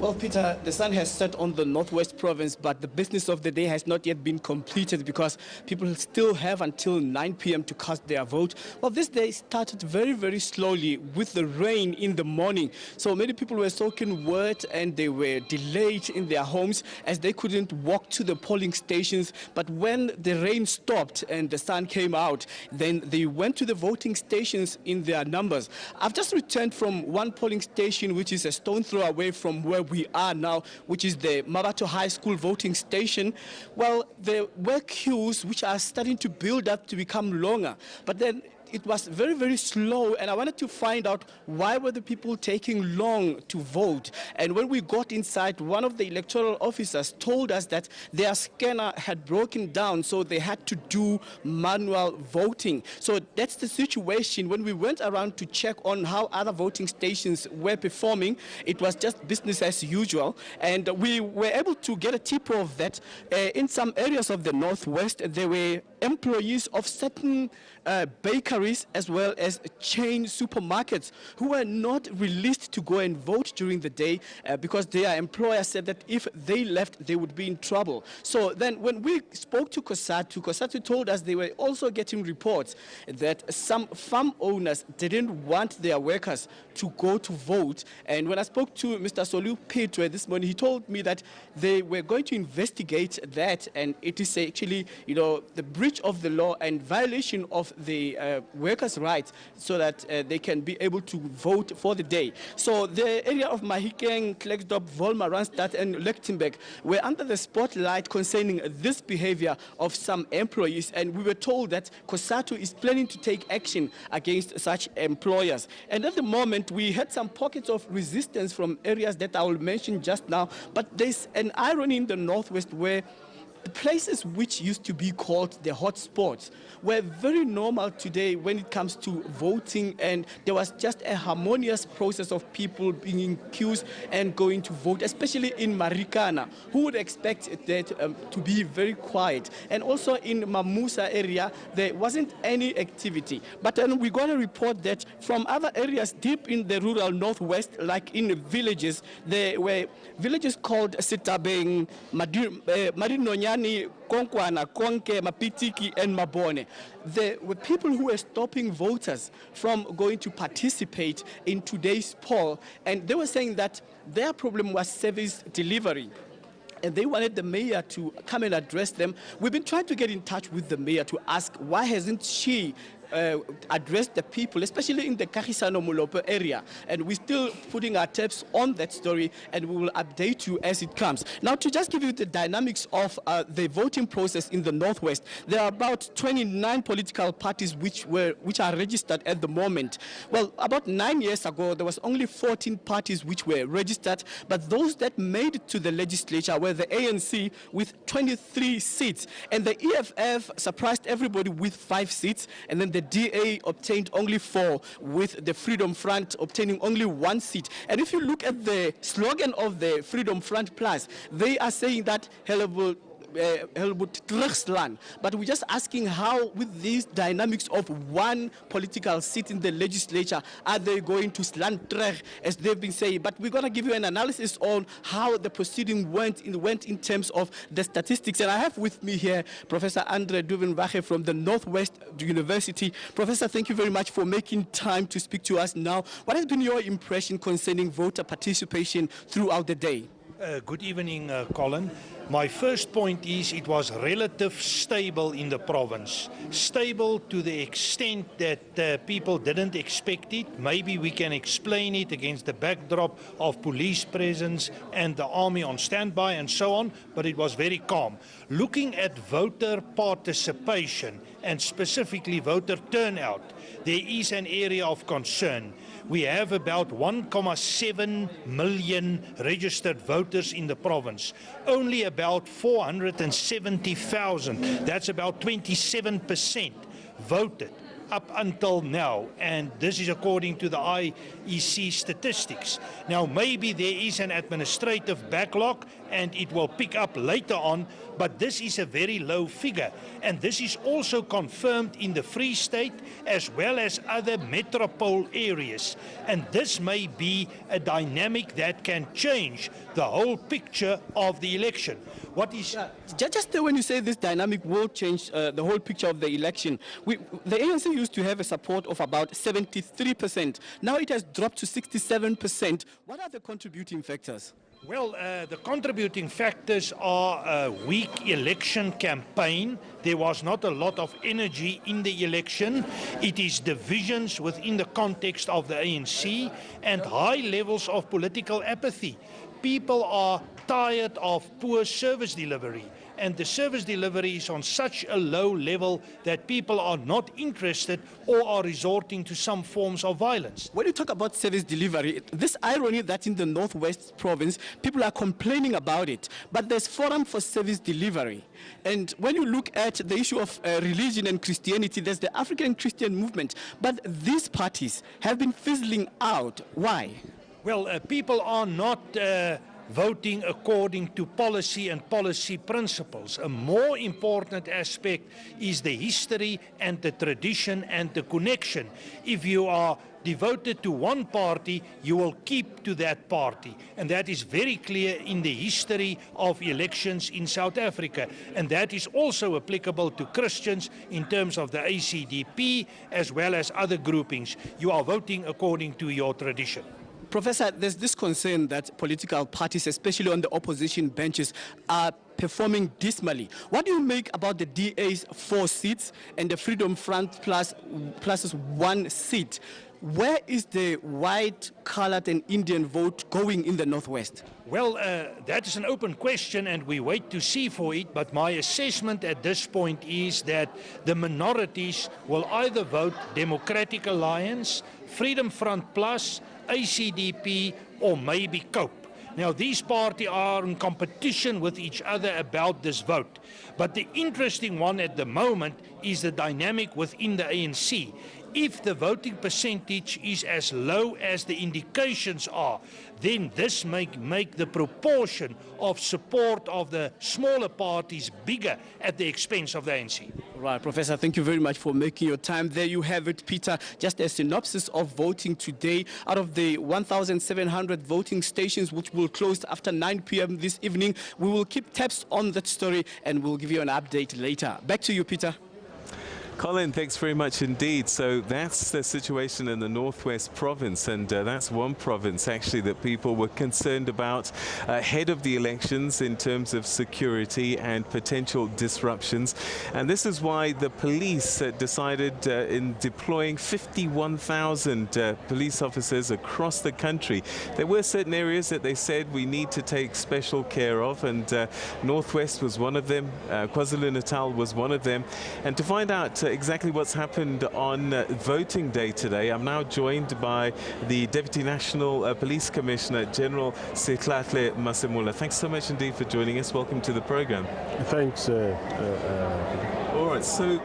Well, Peter, the sun has set on the northwest province, but the business of the day has not yet been completed because people still have until 9 p.m. to cast their vote. Well, this day started very slowly with the rain in the morning. So many people were soaking wet and they were delayed in their homes as they couldn't walk to the polling stations. But when the rain stopped and the sun came out, then they went to the voting stations in their numbers. I've just returned from one polling station, which is a stone throw away from where we are now, which is the Mabato High School voting station. Well, there were queues which are starting to build up to become longer, but then it was very, very slow, and I wanted to find out why were the people taking long to vote. And when we got inside, one of the electoral officers told us that their scanner had broken down, so they had to do manual voting. So that's the situation. When we went around to check on how other voting stations were performing, it was just business as usual. And we were able to get a tip of that. In some areas of the Northwest, there were employees of certain bakeries as well as chain supermarkets who were not released to go and vote during the day because their employer said that if they left, they would be in trouble. So then when we spoke to COSATU told us they were also getting reports that some farm owners didn't want their workers to go to vote. And when I spoke to Mr. Solu Petwe this morning, he told me that they were going to investigate that, and it is actually, the breach of the law and violation of the workers' rights so that they can be able to vote for the day. So the area of Mahikeng, Klerksdorp, Volma, Randstad and Lichtenburg were under the spotlight concerning this behavior of some employees, and we were told that COSATU is planning to take action against such employers. And at the moment, we had some pockets of resistance from areas that I will mention just now, but there's an irony in the Northwest where the places which used to be called the hotspots were very normal today when it comes to voting, and there was just a harmonious process of people being in queues and going to vote, especially in Marikana. Who would expect that to be very quiet? And also in Mamusa area, there wasn't any activity. But then we got a report that from other areas deep in the rural Northwest, like in the villages, there were villages called Sitabeng, Marinonyani, Konkwana, Konke, Mapitiki, and Mabone. There were people who were stopping voters from going to participate in today's poll, and they were saying that their problem was service delivery, and they wanted the mayor to come and address them. We've been trying to get in touch with the mayor to ask why hasn't she address the people, especially in the Kagisano Molopo area. And we're still putting our taps on that story, and we will update you as it comes. Now, to just give you the dynamics of the voting process in the Northwest, there are about 29 political parties which are registered at the moment. Well, about 9 years ago, there was only 14 parties which were registered, but those that made it to the legislature were the ANC with 23 seats, and the EFF surprised everybody with 5 seats, and then the DA obtained only 4, with the Freedom Front obtaining only 1 seat. And if you look at the slogan of the Freedom Front Plus, they are saying that but we're just asking how, with these dynamics of 1 political seat in the legislature, are they going to slant as they've been saying? But we're going to give you an analysis on how the proceeding went in terms of the statistics. And I have with me here Professor Andre Duvenwache from the Northwest University. Professor, thank you very much for making time to speak to us now. What has been your impression concerning voter participation throughout the day? Good evening, Colin. My first point is it was relatively stable in the province. Stable to the extent that people didn't expect it. Maybe we can explain it against the backdrop of police presence and the army on standby and so on, but it was very calm. Looking at voter participation and specifically voter turnout, there is an area of concern. We have about 1.7 million registered voters in the province. Only about 470,000, that's about 27%, voted up until now, and this is according to the IEC statistics. Now, maybe there is an administrative backlog and it will pick up later on, but this is a very low figure, and this is also confirmed in the Free State as well as other metropole areas, and this may be a dynamic that can change the whole picture of the election. What is just when you say this dynamic will change the whole picture of the election, the ANC used to have a support of about 73%. Now it has dropped to 67%. What are the contributing factors? Well, the contributing factors are a weak election campaign. There was not a lot of energy in the election. It is divisions within the context of the ANC and high levels of political apathy. People are tired of poor service delivery. and the service delivery is on such a low level that people are not interested or are resorting to some forms of violence. When you talk about service delivery, this irony that in the Northwest Province, people are complaining about it, but there's Forum for Service Delivery. And when you look at the issue of religion and Christianity, there's the African Christian movement, but these parties have been fizzling out. Why? Well, people are not voting according to policy and policy principles. A more important aspect is the history and the tradition and the connection. If you are devoted to one party, you will keep to that party. And that is very clear in the history of elections in South Africa. And that is also applicable to Christians in terms of the ACDP as well as other groupings. You are voting according to your tradition. Professor, there's this concern that political parties, especially on the opposition benches, are performing dismally. What do you make about the DA's 4 seats and the Freedom Front Plus's 1 seat? Where is the white, colored and Indian vote going in the Northwest? Well, that is an open question and we wait to see for it, but my assessment at this point is that the minorities will either vote Democratic Alliance, Freedom Front Plus, ACDP or maybe COPE. Now, these parties are in competition with each other about this vote. But the interesting one at the moment is the dynamic within the ANC. If the voting percentage is as low as the indications are, then this make the proportion of support of the smaller parties bigger at the expense of the ANC. Right, Professor, thank you very much for making your time. There you have it, Peter. Just a synopsis of voting today. Out of the 1,700 voting stations which will close after 9 p.m. this evening, we will keep tabs on that story and we'll give you an update later. Back to you, Peter. Colin, thanks very much indeed. So that's the situation in the Northwest Province, and that's one province actually that people were concerned about ahead of the elections in terms of security and potential disruptions. And this is why the police decided in deploying 51,000 police officers across the country. There were certain areas that they said we need to take special care of, and Northwest was one of them, KwaZulu-Natal was one of them. And to find out exactly what's happened on voting day today, I'm now joined by the Deputy National Police Commissioner General Setlatle Masemula. Thanks so much indeed for joining us. Welcome to the program. Thanks. All right, so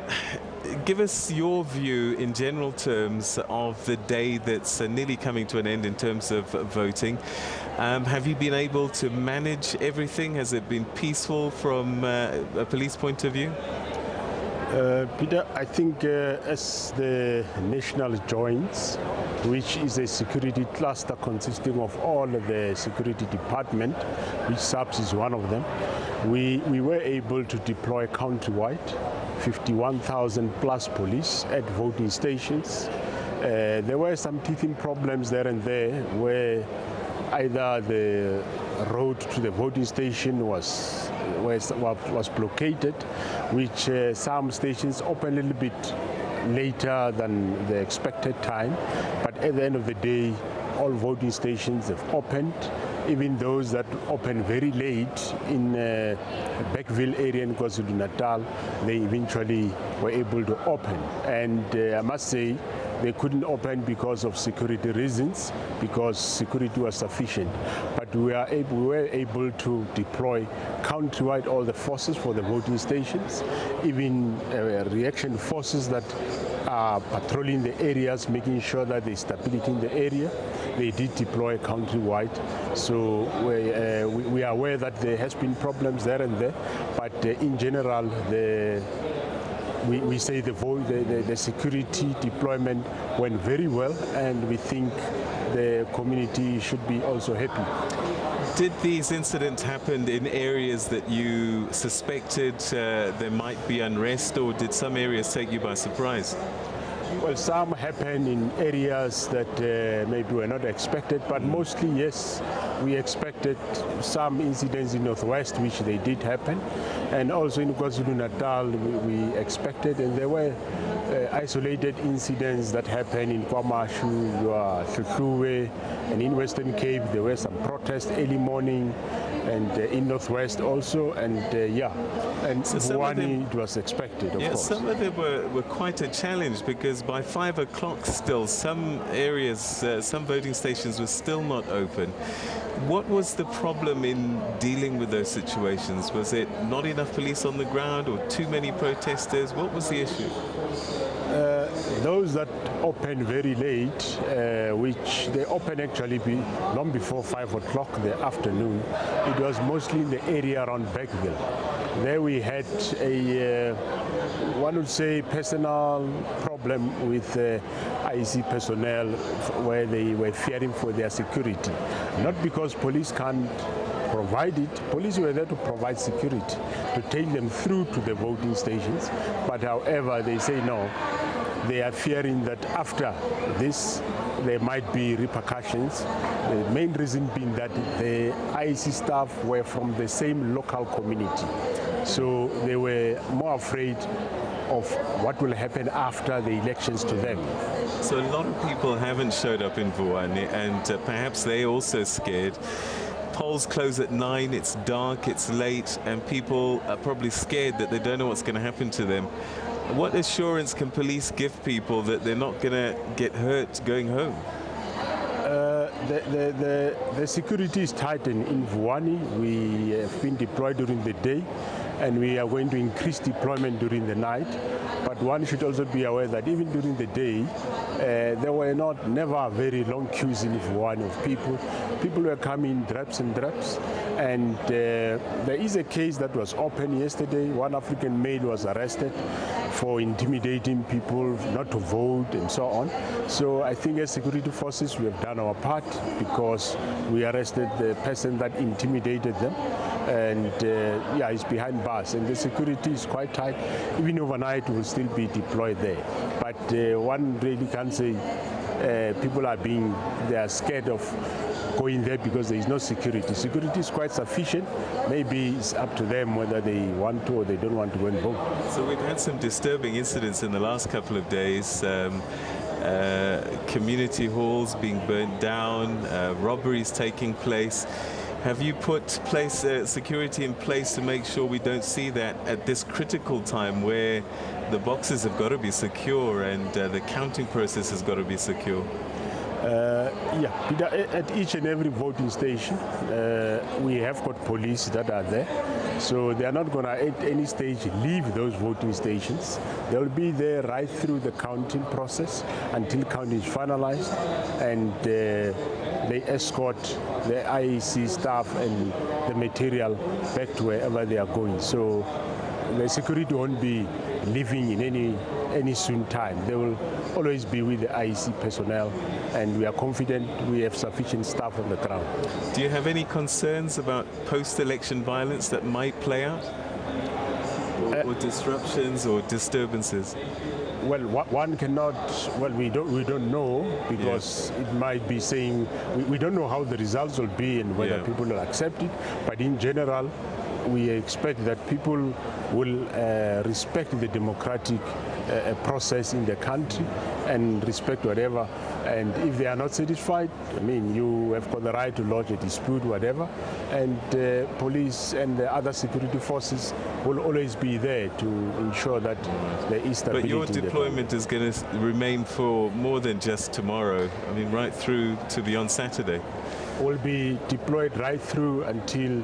give us your view in general terms of the day that's nearly coming to an end in terms of voting. Have you been able to manage everything? Has it been peaceful from a police point of view? Peter, I think as the national joints, which is a security cluster consisting of all of the security department, which SABC is one of them, we were able to deploy countrywide 51,000 plus police at voting stations. There were some teething problems there and there where either the road to the voting station was blockaded, which some stations open a little bit later than the expected time. But at the end of the day, all voting stations have opened. Even those that opened very late in Beckville area in KwaZulu-Natal, they eventually were able to open. And I must say, they couldn't open because of security reasons, because security was sufficient. But we were able to deploy countrywide all the forces for the voting stations, even reaction forces that are patrolling the areas, making sure that there's stability in the area. They did deploy countrywide. So we are aware that there has been problems there and there, but in general, we say the security deployment went very well, and we think the community should be also happy. Did these incidents happen in areas that you suspected there might be unrest, or did some areas take you by surprise? Well, some happened in areas that maybe were not expected, but mostly, yes, we expected some incidents in Northwest, which they did happen. And also in KwaZulu-Natal, we expected, and there were isolated incidents that happened in KwaMashu, Hluhluwe, and in Western Cape. There were some protests early morning. and in Northwest also, and and So it was expected, of course. Some of them were quite a challenge, because by 5 o'clock still, some areas, some voting stations were still not open. What was the problem in dealing with those situations? Was it not enough police on the ground, or too many protesters? What was the issue? Those that open very late, which they open actually long before 5 o'clock in the afternoon, it was mostly in the area around Beckville. There we had one would say, personal problem with IEC personnel, where they were fearing for their security. Not because police can't provide it. Police were there to provide security, to take them through to the voting stations. But however, they say no. They are fearing that after this, there might be repercussions. The main reason being that the IEC staff were from the same local community. So they were more afraid of what will happen after the elections to them. So a lot of people haven't showed up in Vuwani, and perhaps they're also scared. Polls close at 9, it's dark, it's late, and people are probably scared that they don't know what's going to happen to them. What assurance can police give people that they're not going to get hurt going home? The security is tightened in Vuwani. We have been deployed during the day, and we are going to increase deployment during the night. But one should also be aware that even during the day, there were never very long queues in Vuwani of people. People were coming drops and drops. And there is a case that was open yesterday. One African male was arrested for intimidating people not to vote and so on. So I think as security forces, we have done our part, because we arrested the person that intimidated them. And he's behind bars, and the security is quite tight. Even overnight, we'll still be deployed there. But one really can't say people they are scared of going there because there is no security. Security is quite sufficient. Maybe it's up to them whether they want to or they don't want to go and vote. So we've had some disturbing incidents in the last couple of days. Community halls being burnt down, robberies taking place. Have you put security in place to make sure we don't see that at this critical time, where the boxes have got to be secure and the counting process has got to be secure? At each and every voting station, we have got police that are there. So they are not going to at any stage leave those voting stations. They will be there right through the counting process until counting is finalized, and they escort the IEC staff and the material back to wherever they are going. So the security won't be leaving in any soon time. They will always be with the IEC personnel, and we are confident we have sufficient staff on the ground. Do you have any concerns about post-election violence that might play out, or disruptions or disturbances? Well, one cannot. Well, we don't know, because it might be saying we don't know how the results will be and whether people will accept it. But in general, we expect that people will respect the democratic process in the country and respect whatever. And if they are not satisfied, I mean, you have got the right to lodge a dispute, whatever. And police and the other security forces will always be there to ensure that there is stability. But your deployment is going to remain for more than just tomorrow. I mean, right through to beyond Saturday. We'll be deployed right through until.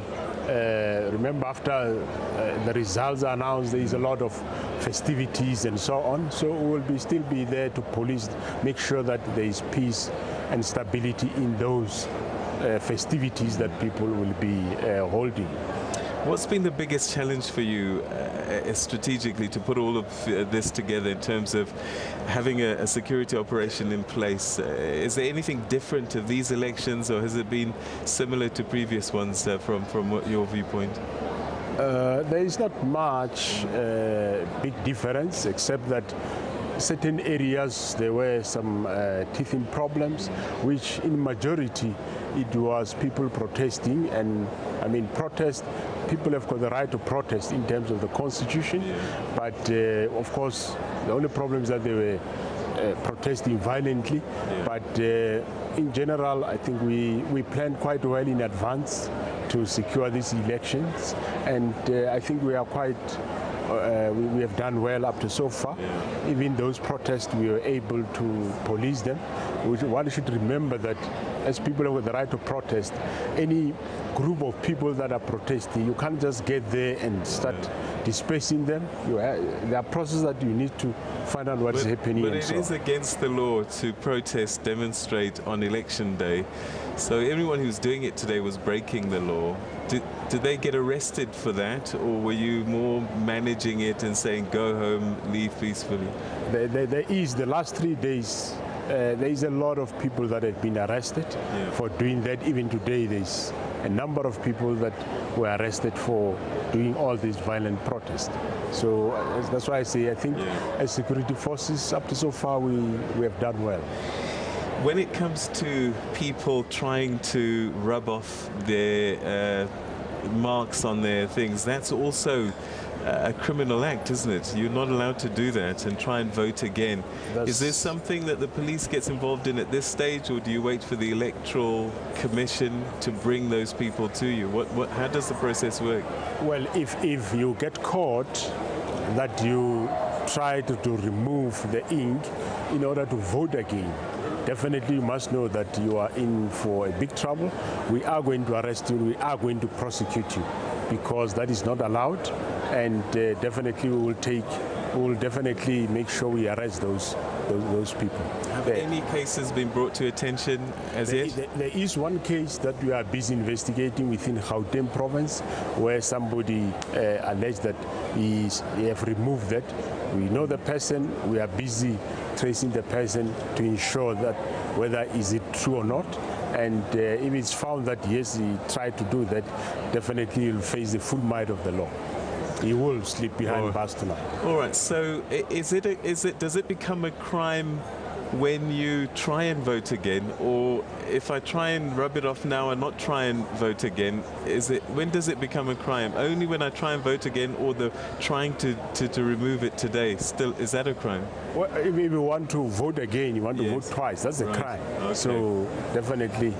Remember, after the results are announced, there is a lot of festivities and so on. So we will still be there to police, make sure that there is peace and stability in those festivities that people will be holding. What's been the biggest challenge for you strategically to put all of this together in terms of having a security operation in place? Is there anything different to these elections, or has it been similar to previous ones from your viewpoint? There is not much big difference, except that certain areas there were some teething problems, which in majority it was people protesting. And I mean, people have got the right to protest in terms of the constitution, but of course the only problem is that they were protesting violently. But in general, I think we planned quite well in advance to secure these elections, and I think we are quite. We have done well up to so far. Yeah. Even those protests, we were able to police them. One should remember that as people with the right to protest, any group of people that are protesting, you can't just get there and start dispersing them. There are processes that you need to find out what is happening. But it is against the law to protest, demonstrate on election day. So everyone who's doing it today was breaking the law. Did they get arrested for that, or were you more managing it and saying go home, leave peacefully? There is, the last 3 days, there is a lot of people that have been arrested for doing that. Even today, there's a number of people that were arrested for doing all these violent protests. So that's why I say I think as security forces, up to so far, we have done well. When it comes to people trying to rub off their marks on their things, that's also a criminal act, isn't it? You're not allowed to do that and try and vote again. Is there something that the police gets involved in at this stage, or do you wait for the Electoral Commission to bring those people to you? How does the process work? Well, if you get caught that you try to remove the ink in order to vote again, definitely you must know that you are in for a big trouble. We are going to arrest you, we are going to prosecute you, because that is not allowed, and definitely we will definitely make sure we arrest those people. Have any cases been brought to attention as yet? There is one case that we are busy investigating within Gauteng province, where somebody alleged that he have removed that. We know the person, we are busy tracing the person to ensure that whether is it true or not. And if it's found that yes, he tried to do that, definitely he'll face the full might of the law. He will sleep behind bars tonight. All right. So does it become a crime when you try and vote again, or if I try and rub it off now and not try and vote again, when does it become a crime? Only when I try and vote again, or the trying to remove it today? Still, is that a crime? Well, if you want to vote again, you want to vote twice, that's a crime. Okay. So definitely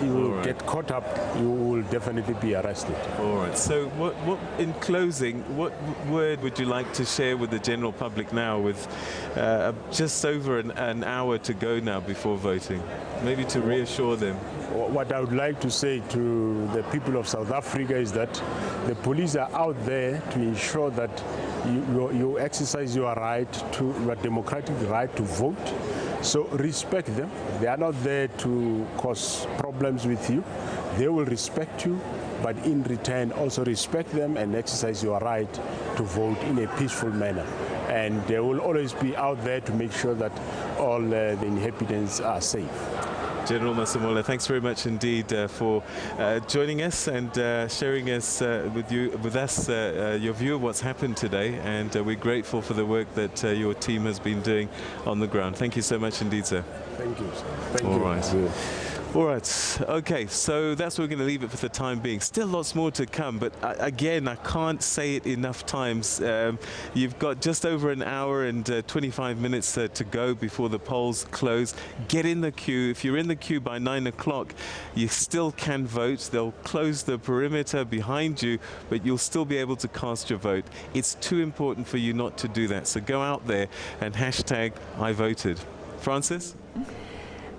you will get caught up, you will definitely be arrested. All right. So what in closing, what word would you like to share with the general public now, with just over an hour to go now before voting? Maybe to reassure them. What I would like to say to the people of South Africa is that the police are out there to ensure that you exercise your democratic right to vote. So respect them. They are not there to cause problems with you. They will respect you, but in return also respect them and exercise your right to vote in a peaceful manner. And they will always be out there to make sure that all the inhabitants are safe. General Masemola, thanks very much indeed for joining us and sharing us with us your view of what's happened today, and we're grateful for the work that your team has been doing on the ground. Thank you so much indeed, sir. Thank you, sir. Thank you. All right. All right, okay, so that's where we're going to leave it for the time being. Still lots more to come, but again, I can't say it enough times. You've got just over an hour and 25 minutes to go before the polls close. Get in the queue. If you're in the queue by 9 o'clock, you still can vote. They'll close the perimeter behind you, but you'll still be able to cast your vote. It's too important for you not to do that. So go out there and hashtag I voted. Francis?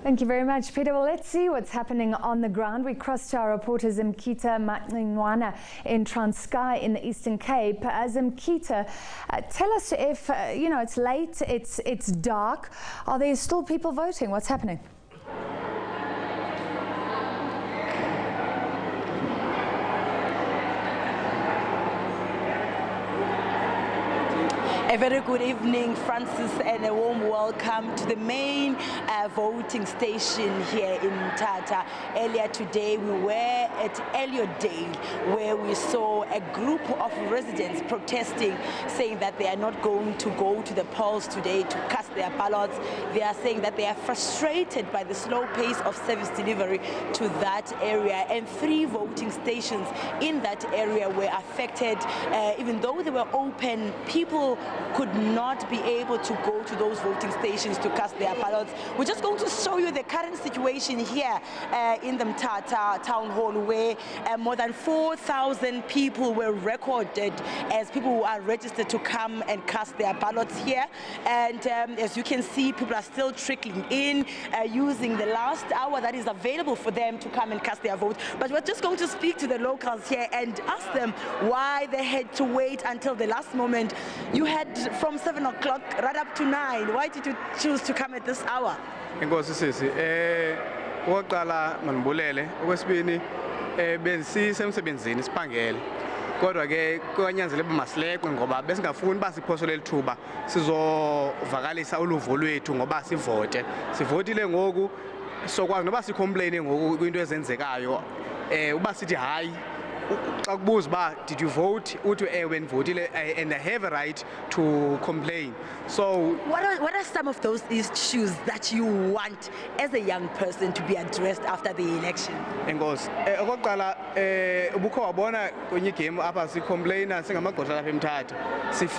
Thank you very much, Peter. Well, let's see what's happening on the ground. We cross to our reporter Zimkita Maqinwana in Transkei in the Eastern Cape. Zimkita, tell us if, it's late, it's dark. Are there still people voting? What's happening? A very good evening, Francis, and a warm welcome to the main voting station here in Mthatha. Earlier today, we were at Elliotdale, where we saw a group of residents protesting, saying that they are not going to go to the polls today to cast their ballots. They are saying that they are frustrated by the slow pace of service delivery to that area, and 3 voting stations in that area were affected. Even though they were open, people could not be able to go to those voting stations to cast their ballots. We're just going to show you the current situation here in the Mthatha town hall, where more than 4,000 people were recorded as people who are registered to come and cast their ballots here. And as you can see, people are still trickling in, using the last hour that is available for them to come and cast their vote. But we're just going to speak to the locals here and ask them why they had to wait until the last moment. You had from 7 o'clock right up to 9. Why did you choose to come at this hour? Inkosi sisi oqala manibulele okwesibini bensisemsebenzini siphangele kodwa ke kwanyanzela masileqwe ngoba besingafuni basiphoso lelithuba sizovakalisa uluvo lwethu ngoba sivotile ngoku sokwazi noba sicomplaine ngoku kwinto ezenzekayo uba sithi hayi xa kubuza ba did you vote uthi ewe ndivotile and I have a right to complain. So what are some of those issues that you want as a young person to be addressed after the election? Enkosi okokuqala ubukho wabona kwenye game apha sicomplaina singamagqwetha lapha eMthatha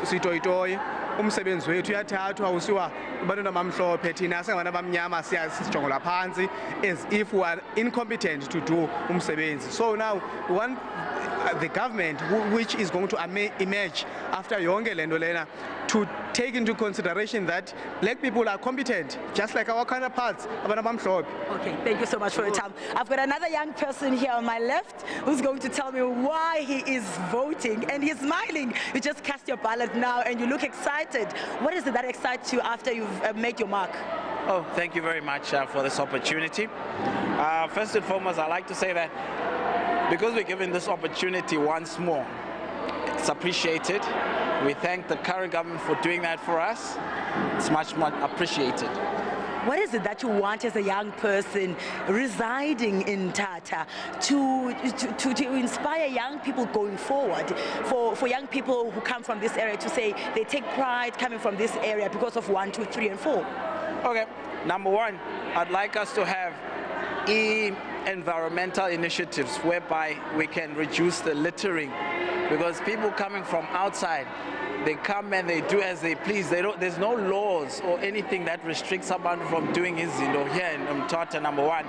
sitoyitoye umsebenzi wethu uyathathwa usiwa abantu abamhlophe thina singabantu abamnyama sijongola phansi as if we are incompetent to do umsebenzi. So now we want the government which is going to emerge after yonke lento lena to take into consideration that black people are competent just like our counterparts abantu abamhlophe. Okay, thank you so much for your time. I've got another young person here on my left who's going to tell me why he is voting, and he's smiling. You just cast your ballot now and you look excited. What is it that excites you after you've made your mark? Oh, thank you very much for this opportunity. First and foremost, I'd like to say that because we're given this opportunity once more, it's appreciated. We thank the current government for doing that for us. It's much more appreciated. What is it that you want as a young person residing in Mthatha to inspire young people going forward, for young people who come from this area to say they take pride coming from this area because of 1, 2, 3, and 4? Okay, number one, I'd like us to have environmental initiatives whereby we can reduce the littering, because people coming from outside, they come and they do as they please. There's no laws or anything that restricts someone from doing his here in Mthatha. Number one,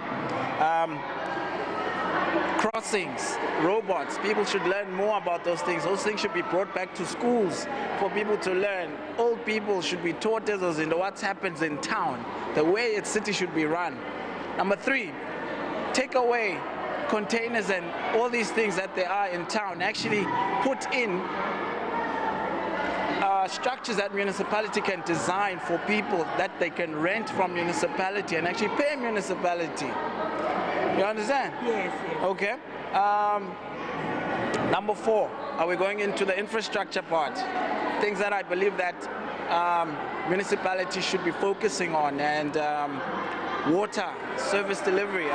crossings, robots, people should learn more about those things. Those things should be brought back to schools for people to learn. Old people should be taught as what happens in town, the way a city should be run. Number three, take away containers and all these things that there are in town. Actually put in structures that municipality can design for people that they can rent from municipality and actually pay municipality. You understand? Yes. Okay. Number four, are we going into the infrastructure part? Things that I believe that municipality should be focusing on, and water, service delivery,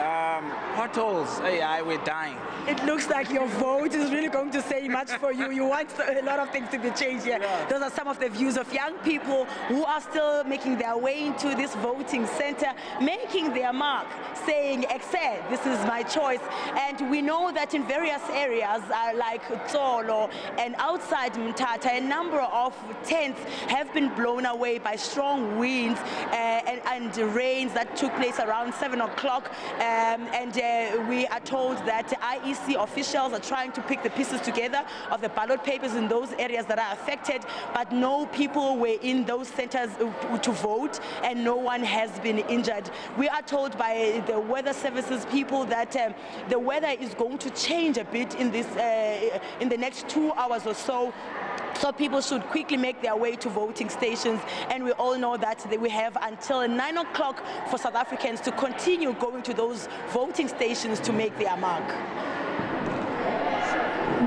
potholes. Hey, we're dying. It looks like your vote is really going to say much for you. You want a lot of things to be changed here. Yeah. Those are some of the views of young people who are still making their way into this voting center, making their mark, saying, "Excel, this is my choice." And we know that in various areas like Tsolo and outside Mthatha, a number of tents have been blown away by strong winds and rains that took place around 7 o'clock. We are told that IEC officials are trying to pick the pieces together of the ballot papers in those areas that are affected, but no people were in those centers to vote, and no one has been injured. We are told by the weather services people that the weather is going to change a bit in the next 2 hours or so. So people should quickly make their way to voting stations, and we all know that we have until 9 o'clock for South Africans to continue going to those voting stations to make their mark.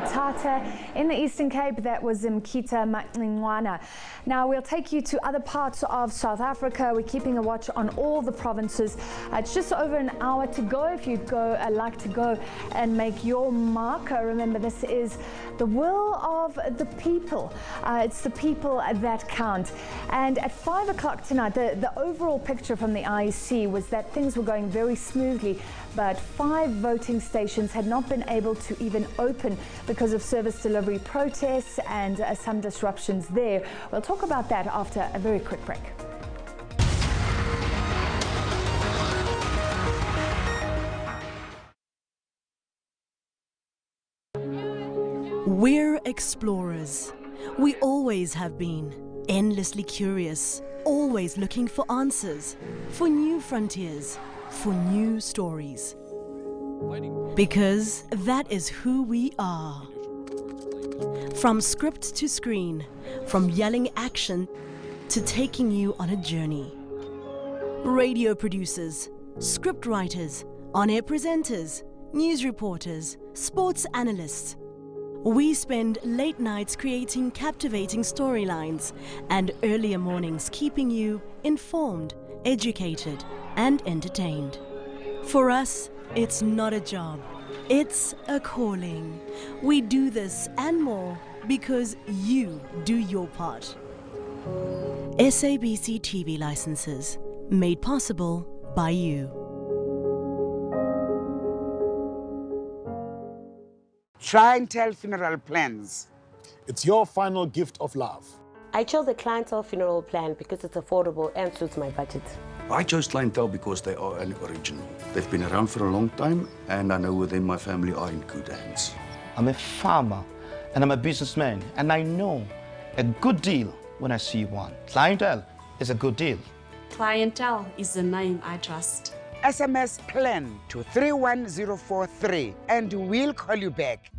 Mthatha. In the Eastern Cape, that was Mkita Macingwana. Now, we'll take you to other parts of South Africa. We're keeping a watch on all the provinces. It's just over an hour to go. If you'd like to go and make your mark, remember this is the will of the people. It's the people that count. And at 5 o'clock tonight, the overall picture from the IEC was that things were going very smoothly, but 5 voting stations had not been able to even open because of service delivery protests and some disruptions there. We'll talk about that after a very quick break. We're explorers. We always have been, endlessly curious, always looking for answers, for new frontiers, for new stories. Because that is who we are. From script to screen, from yelling action to taking you on a journey. Radio producers, script writers, on-air presenters, news reporters, sports analysts. We spend late nights creating captivating storylines and earlier mornings keeping you informed, educated, and entertained. For us, it's not a job, it's a calling. We do this and more because you do your part. SABC TV licenses, made possible by you. Try and tell funeral plans. It's your final gift of love. I chose the clientele funeral plan because it's affordable and suits my budget. I chose clientele because they are an original. They've been around for a long time, and I know within my family are in good hands. I'm a farmer, and I'm a businessman, and I know a good deal when I see one. Clientele is a good deal. Clientele is the name I trust. SMS plan to 31043 and we'll call you back.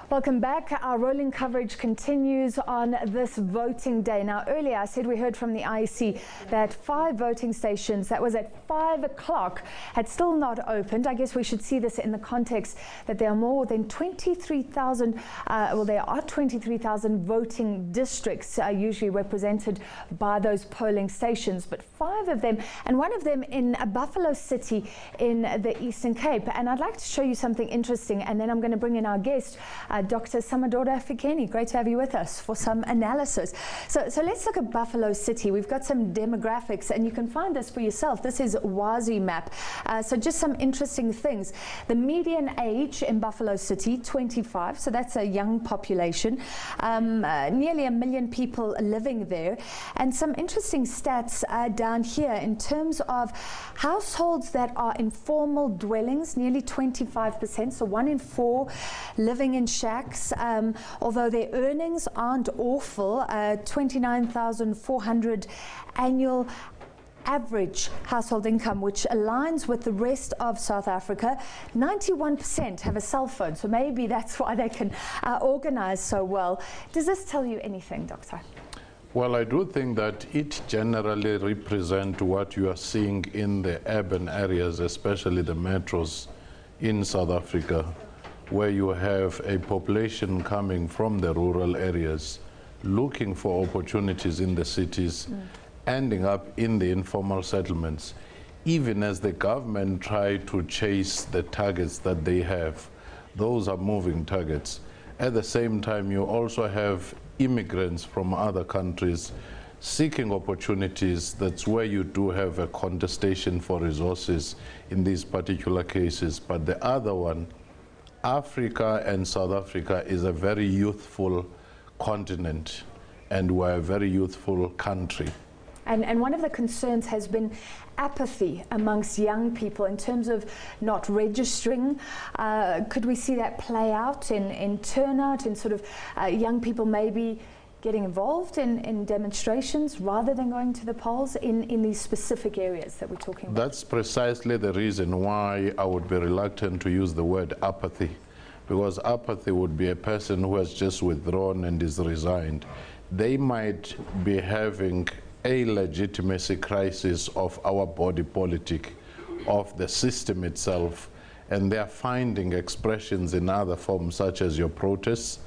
Welcome back. Our rolling coverage continues on this voting day. Now, earlier I said we heard from the IEC that 5 voting stations, that was at 5 o'clock, had still not opened. I guess we should see this in the context that there are more than 23,000, there are 23,000 voting districts usually represented by those polling stations, but 5 of them, and one of them in Buffalo City in the Eastern Cape. And I'd like to show you something interesting, and then I'm going to bring in our guest, Dr. Samadora Fikeni. Great to have you with us for some analysis. So let's look at Buffalo City. We've got some demographics, and you can find this for yourself. This is Wazi map. So just some interesting things. The median age in Buffalo City, 25, so that's a young population. Nearly 1 million people living there. And some interesting stats down here in terms of households that are in formal dwellings, nearly 25%, so 1 in 4 living in shacks, although their earnings aren't awful, 29,400 annual average household income, which aligns with the rest of South Africa. 91% have a cell phone, so maybe that's why they can organize so well. Does this tell you anything, Doctor? Well, I do think that it generally represents what you are seeing in the urban areas, especially the metros in South Africa, where you have a population coming from the rural areas, looking for opportunities in the cities, ending up in the informal settlements, even as the government try to chase the targets that they have. Those are moving targets. At the same time, you also have immigrants from other countries seeking opportunities. That's where you do have a contestation for resources in these particular cases. But the other one, Africa and South Africa is a very youthful continent, and we're a very youthful country. And one of the concerns has been apathy amongst young people in terms of not registering. Could we see that play out in turnout, in sort of young people maybe getting involved in demonstrations rather than going to the polls in these specific areas that we're talking about? That's precisely the reason why I would be reluctant to use the word apathy, because apathy would be a person who has just withdrawn and is resigned. they might be having a legitimacy crisis of our body politic, of the system itself, and they are finding expressions in other forms such as your protests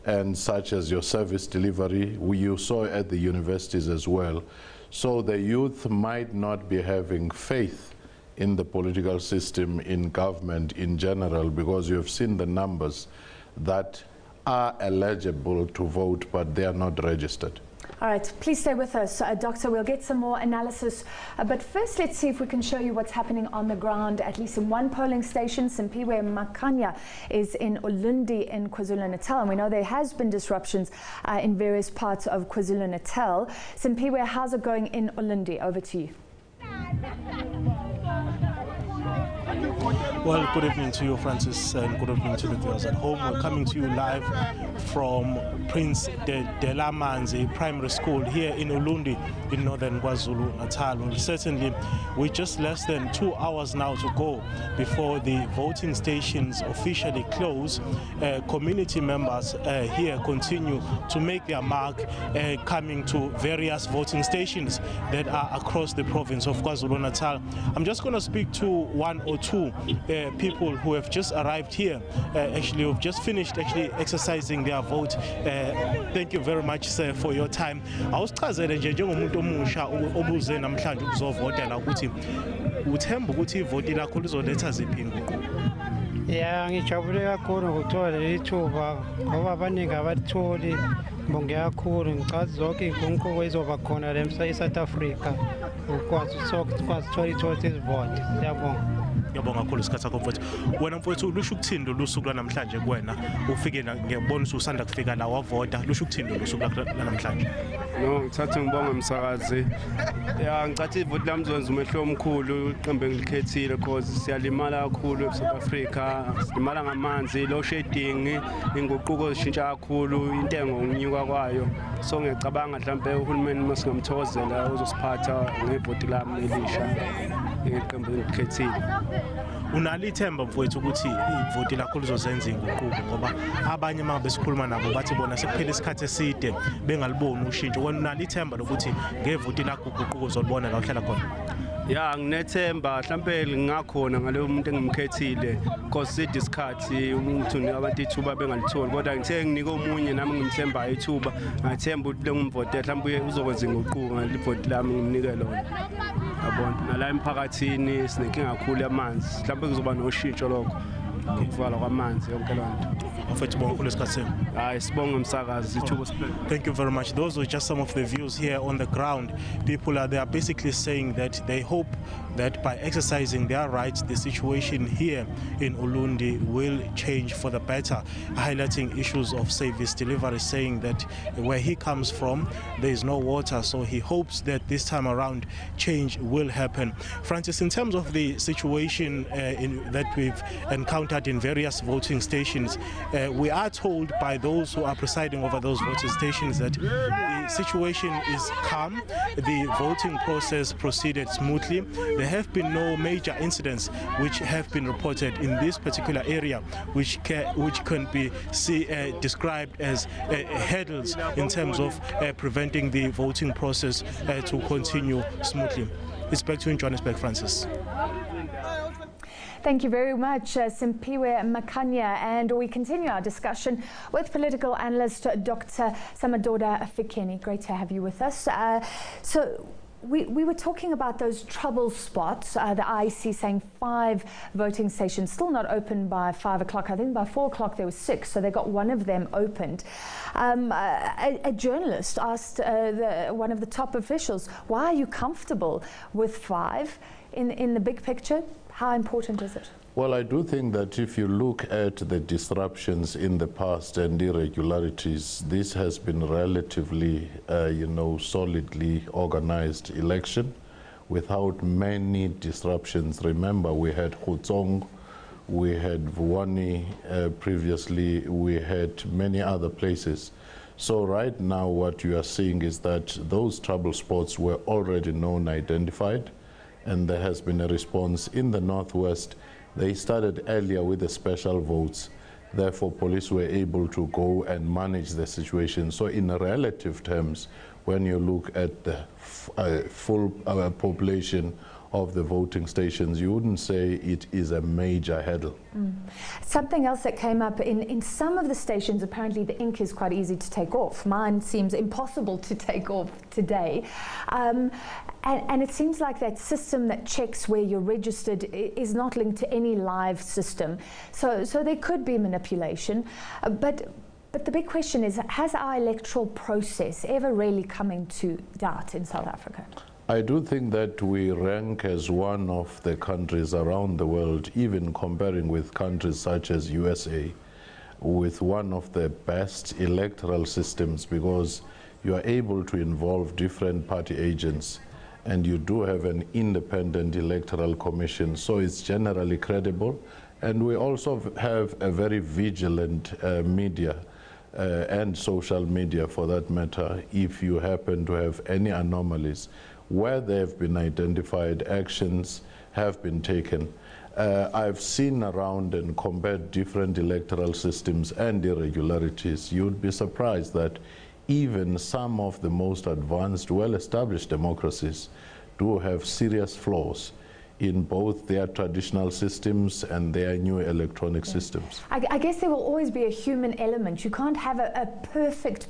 and such as your service delivery, you saw at the universities as well. So the youth might not be having faith in the political system, in government in general, because you have seen the numbers that are eligible to vote, but they are not registered. All right, please stay with us. Doctor, we'll get some more analysis. But first, let's see if we can show you what's happening on the ground, at least in one polling station. Simpiwe Makanya is in Ulundi in KwaZulu-Natal. And we know there has been disruptions in various parts of KwaZulu-Natal. Simpiwe, how's it going in Ulundi? Over to you. Well, good evening to you, Francis, and good evening to the viewers at home. We're coming to you live from Prince Delamanzi Primary School here in Ulundi in northern KwaZulu-Natal. Well, certainly, we're just less than 2 hours now to go before the voting stations officially close. Community members here continue to make their mark, coming to various voting stations that are across the province of KwaZulu-Natal. I'm just going to speak to one or two people who have just arrived here, actually who have just finished exercising their vote. Thank you very much, sir, for your time. Awusichazele nje njengomuntu omusha obuze namhlanje ukuzovota la ukuthi uthemba ukuthi ivoti lakho lizoletha ziphi inguquko? Ya, ngijabule kakhulu ngokuthola leli thuba ngoba abaningi abalitholi. Ngibonge kakhulu, ngicathi zonke inguquko ezoba khona la eSouth Africa ukwazi ukuthola izivoti. Siyabonga. Ngiyabonga kakhulu isikhathi sakho mfowethu. Wena mfowethu lusho ukuthini lusuku lwanamhlanje kuwena? Ufike ngiyabona usanda kufika la wavota. Lusho ukuthini lusuku lwanamhlanje? No, ngithatha ngibonga umsakazi. Ya, ngicathi ivoti lami lizowenza umehlo omkhulu, iqembu engilikhethile because siyalimala kakhulu eSouth Africa. Silimala ngamanzi, low shedding, inguquko zishintsha kakhulu, intengo ukunyuka kwayo. So ngiyacabanga mhlawumbe uhulumeni masingamthokozela uzosiphatha ngevoti lami elisha. Iqembu engilikhethile. Unalo ithemba mfowethu ukuthi ivoti lakho lizozenza inguquko ngoba abanye uma besikhuluma nabo bathi bona sekuphela isikhathi eside bengaliboni ushintsho. Wena unalo ithemba lokuthi ngevoti lakho uguquko uzolibona la uhlala khona? Ya, nginethemba mhlawumbe ngingakhona ngaloyo muntu engimkhethile because sidde isikhathi umuntu abantu ithuba bengalitholi, kodwa ngithe nginike omunye nami ngimthemba ithuba, ngathemba ukuthi lengimvote mhlawumbe uzokwenza inguquko ngalivoti lami ngimnike lona. Yabona, nala emphakathini sinenkinga kakhulu yamanzi, mhlawumbe kuzoba noshintsho lokho ukuvala kwamanzi yonke lonto. Thank you very much. Those were just some of the views here on the ground. People they are basically saying that they hope that by exercising their rights, the situation here in Ulundi will change for the better, highlighting issues of service delivery, saying that where he comes from, there is no water, so he hopes that this time around change will happen. Francis, in terms of the situation that we've encountered in various voting stations, we are told by those who are presiding over those voting stations that the situation is calm. The voting process proceeded smoothly. There have been no major incidents which have been reported in this particular area, which can be described as hurdles in terms of preventing the voting process to continue smoothly. It's back to you in Johannesburg, Francis. Thank you very much, Simpiwe Makanya. And we continue our discussion with political analyst Dr. Samadoda Fikeni. Great to have you with us. So we were talking about those trouble spots, the IEC saying 5 voting stations still not open by 5 o'clock. I think by 4 o'clock there were 6, so they got one of them opened. A journalist asked one of the top officials, why are you comfortable with 5 in the big picture? How important is it? Well, I do think that if you look at the disruptions in the past and irregularities, this has been relatively, solidly organized election without many disruptions. Remember, we had Khutsong, we had Vuwani previously, we had many other places. So right now what you are seeing is that those trouble spots were already known, identified, and there has been a response in the Northwest. They started earlier with the special votes. Therefore, police were able to go and manage the situation. So in relative terms, when you look at the full population of the voting stations, you wouldn't say it is a major hurdle. Something else that came up in some of the stations, apparently the ink is quite easy to take off. Mine seems impossible to take off today. And it seems like that system that checks where you're registered is not linked to any live system. So there could be manipulation. But the big question is, has our electoral process ever really come into doubt in South Africa? I do think that we rank as one of the countries around the world, even comparing with countries such as USA, with one of the best electoral systems, because you are able to involve different party agents and you do have an independent electoral commission, so it's generally credible. And we also have a very vigilant media and social media, for that matter. If you happen to have any anomalies, where they have been identified, actions have been taken. I've seen around and compared different electoral systems and irregularities. You'd be surprised that even some of the most advanced, well-established democracies do have serious flaws in both their traditional systems and their new electronic systems. I guess there will always be a human element. You can't have a perfect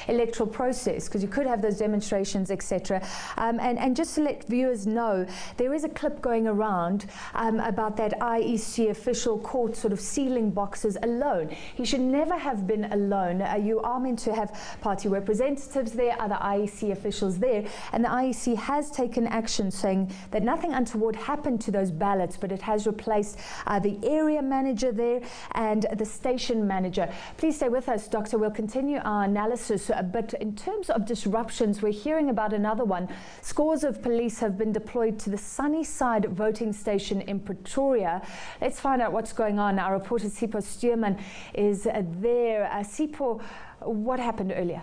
electoral process, because you could have those demonstrations, etc. And just to let viewers know, there is a clip going around about that IEC official caught sort of sealing boxes alone. He should never have been alone. You are meant to have party representatives there, other IEC officials there, and the IEC has taken action saying that nothing untoward happened to those ballots, but it has replaced the area manager there and the station manager. Please stay with us, Doctor. We'll continue our analysis, but in terms of disruptions, we're hearing about another one. Scores of police have been deployed to the Sunnyside voting station in Pretoria. Let's find out what's going on. Our reporter Sipho Stuurman is there. Sipho, what happened earlier?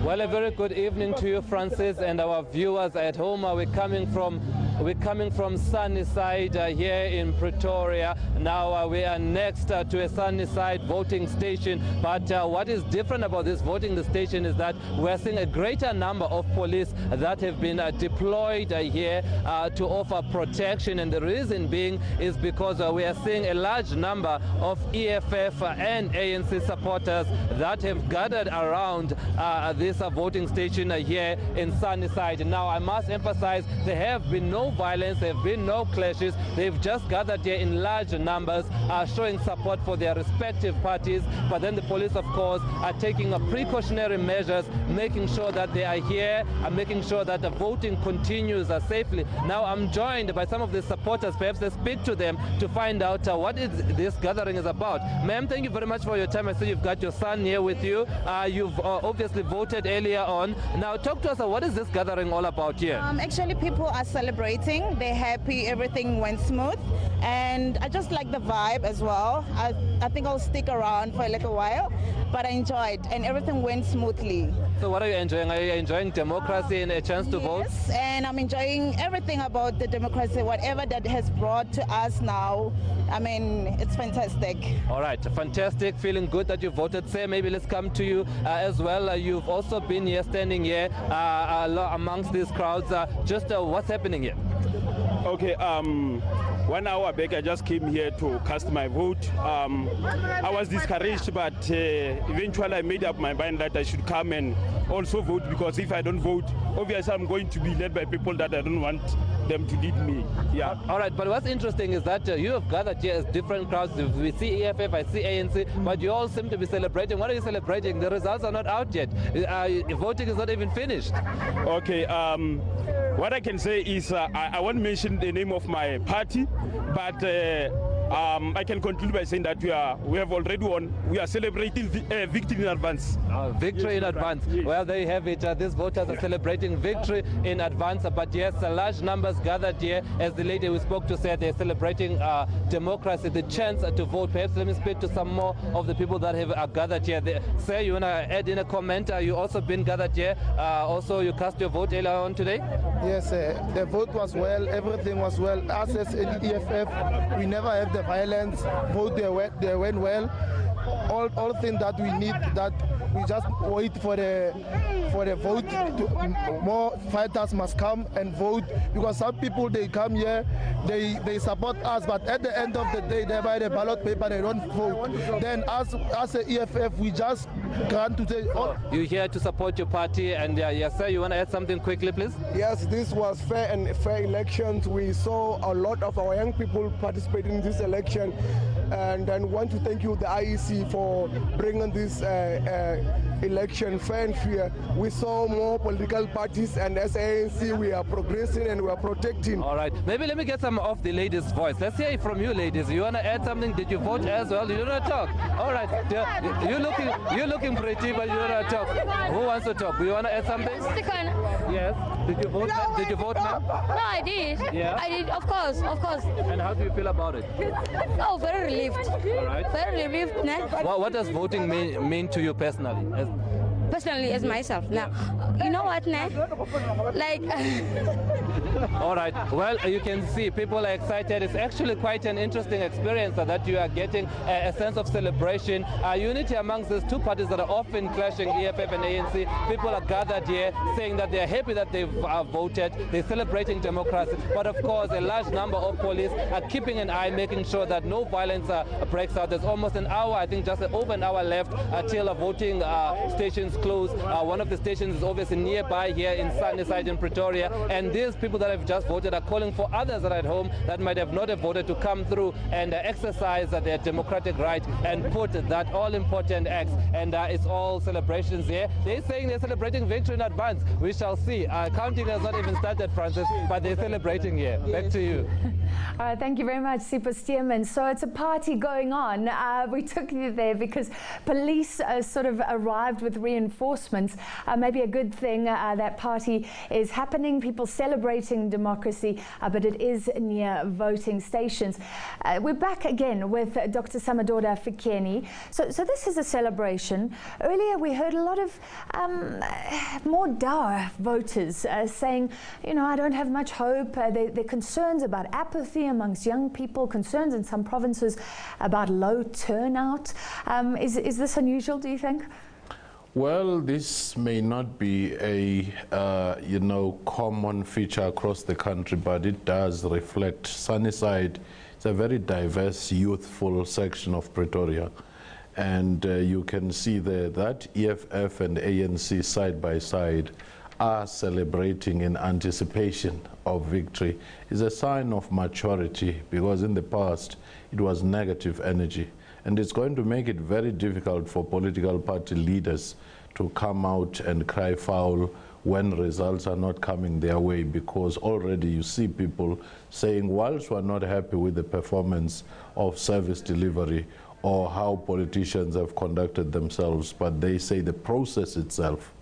Well, a very good evening to you, Francis, and our viewers at home. We're coming from Sunnyside here in Pretoria. Now we are next to a Sunnyside voting station. But what is different about this voting station is that we're seeing a greater number of police that have been deployed here to offer protection. And the reason being is because we are seeing a large number of EFF and ANC supporters that have gathered around this voting station here in Sunnyside. Now, I must emphasize, there have been no violence, there have been no clashes. They've just gathered here in large numbers, showing support for their respective parties. But then the police, of course, are taking precautionary measures, making sure that they are here and making sure that the voting continues safely. Now, I'm joined by some of the supporters. Perhaps let's speak to them to find out what this gathering is about. Ma'am, thank you very much for your time. I see you've got your son here with you. You've obviously voted earlier on. Now, talk to us, what is this gathering all about here? Actually, people are celebrating. They're happy. Everything went smooth. And I just like the vibe as well. I think I'll stick around for a little while. But I enjoyed, and everything went smoothly. So what are you enjoying? Are you enjoying democracy and a chance to vote? Yes, and I'm enjoying everything about the democracy, whatever that has brought to us now. I mean, it's fantastic. All right, fantastic. Feeling good that you voted. Say, maybe let's come to you as well. You've also been here, standing here amongst these crowds. Just what's happening here? Okay, 1 hour back I just came here to cast my vote. I was discouraged, but eventually I made up my mind that I should come and also vote, because if I don't vote, obviously I'm going to be led by people that I don't want them to lead me. Yeah. All right, but what's interesting is that you have gathered here as different crowds. We see EFF, I see ANC, but you all seem to be celebrating. What are you celebrating? The results are not out yet. Voting is not even finished. Okay, what I can say is I won't mention the name of my party, but I can conclude by saying that we have already won. We are celebrating victory in advance. Victory in advance. Yes. Well, there you have it. These voters are celebrating victory in advance. But yes, large numbers gathered here. As the lady we spoke to said, they're celebrating democracy, the chance to vote. Perhaps let me speak to some more of the people that have gathered here. Sir, you want to add in a comment? You also been gathered here. Also, you cast your vote earlier on today? Yes, the vote was well. Everything was well. Us as an EFF, we never have the violence. Vote they went well. All things that we need, that we just wait for the vote. More fighters must come and vote, because some people, they come here, they support us, but at the end of the day, they buy the ballot paper, they don't vote. Then as a EFF, we just grant to say. You're here to support your party, and yes, sir, you want to add something quickly, please? Yes, this was fair elections. We saw a lot of our young people participating in this election, and then want to thank you, the IEC, for bringing this election fair and fair. We saw more political parties, and as ANC, we are progressing and we are protecting. All right, maybe let me get some of the ladies' voice. Let's hear it from you, ladies. You want to add something? Did you vote as well? You don't want to talk. All right, you're looking pretty, but you don't want to talk. Who wants to talk? You want to add something? Yes. Did you vote? Did you vote, ma'am? No, I did. Yeah? I did, of course, of course. And how do you feel about it? Oh, very relieved. All right. Very relieved. Nah. What does voting mean to you personally? Personally, as myself. Now, you know what, nah? Like. All right. Well, you can see people are excited. It's actually quite an interesting experience that you are getting a sense of celebration, unity amongst these two parties that are often clashing, EFF and ANC. People are gathered here saying that they're happy that they've voted. They're celebrating democracy. But of course, a large number of police are keeping an eye, making sure that no violence breaks out. There's almost an hour, I think just over an hour left till voting stations close. One of the stations is obviously nearby here in Sunnyside in Pretoria, and these people that have just voted are calling for others that are at home that might have not have voted to come through and exercise their democratic right and put that all-important act. And it's all celebrations here. They're saying they're celebrating victory in advance. We shall see. Counting has not even started, Francis, but they're celebrating here. Back to you. All right, thank you very much, Sipho Stearman. So it's a party going on. We took you there because police sort of arrived with reinforcements. Maybe a good thing that party is happening. People celebrating democracy, but it is near voting stations. We're back again with Dr. Samadoda Fikeni. So this is a celebration. Earlier we heard a lot of more dour voters saying, you know, I don't have much hope. They're concerns about apathy amongst young people, concerns in some provinces about low turnout. Is this unusual, do you think? Well, this may not be a common feature across the country, but it does reflect Sunnyside. It's a very diverse, youthful section of Pretoria, and you can see there that EFF and ANC side by side are celebrating in anticipation of victory. Is a sign of maturity, because in the past it was negative energy. And it's going to make it very difficult for political party leaders to come out and cry foul when results are not coming their way, because already you see people saying, whilst we're not happy with the performance of service delivery or how politicians have conducted themselves, but they say the process itself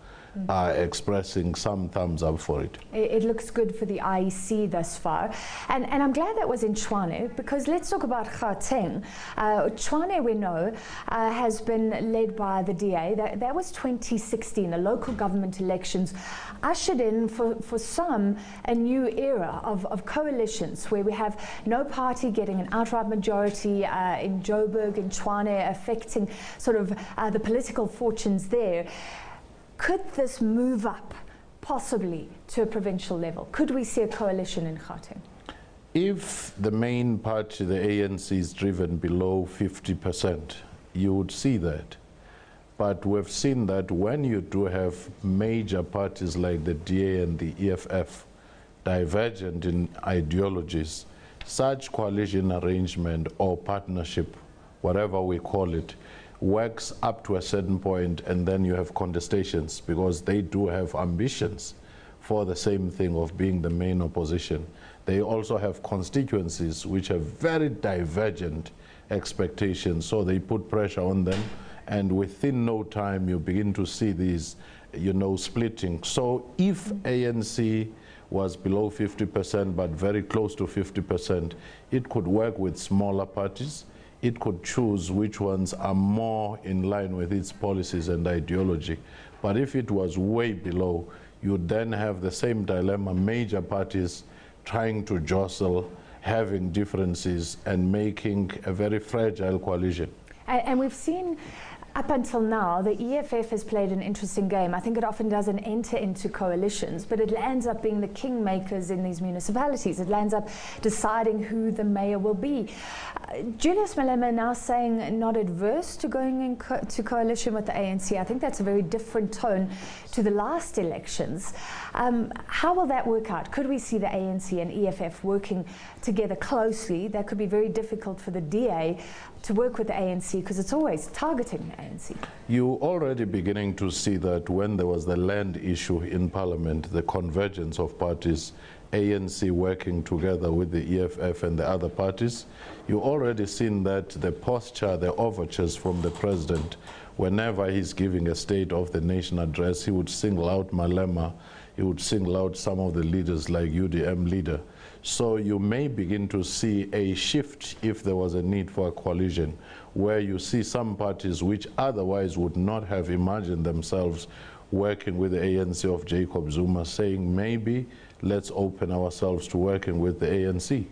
are expressing some thumbs up for it. It looks good for the IEC thus far. And I'm glad that was in Tshwane, because let's talk about Gauteng. Tshwane, we know, has been led by the DA. That was 2016, the local government elections ushered in for some a new era of coalitions where we have no party getting an outright majority in Joburg and Tshwane, affecting sort of the political fortunes there. Could this move up, possibly, to a provincial level? Could we see a coalition in Gauteng? If the main party, the ANC, is driven below 50%, you would see that. But we've seen that when you do have major parties like the DA and the EFF divergent in ideologies, such coalition arrangement or partnership, whatever we call it, works up to a certain point, and then you have contestations, because they do have ambitions for the same thing of being the main opposition. they also have constituencies which have very divergent expectations, so they put pressure on them, and within no time you begin to see these, splitting. So if ANC was below 50% but very close to 50%, it could work with smaller parties. It could choose which ones are more in line with its policies and ideology. But if it was way below, you'd then have the same dilemma, major parties trying to jostle, having differences, and making a very fragile coalition. And we've seen up until now, the EFF has played an interesting game. I think it often doesn't enter into coalitions, but it ends up being the kingmakers in these municipalities. It lands up deciding who the mayor will be. Julius Malema now saying not adverse to going into coalition with the ANC. I think that's a very different tone to the last elections. How will that work out? Could we see the ANC and EFF working together closely? That could be very difficult for the DA to work with the ANC because it's always targeting the ANC. You're already beginning to see that when there was the land issue in Parliament, the convergence of parties, ANC working together with the EFF and the other parties, you already seen that the posture, the overtures from the president, whenever he's giving a State of the Nation address, he would single out Malema, he would single out some of the leaders like UDM leader. So you may begin to see a shift if there was a need for a coalition, where you see some parties which otherwise would not have imagined themselves working with the ANC of Jacob Zuma, saying maybe let's open ourselves to working with the ANC.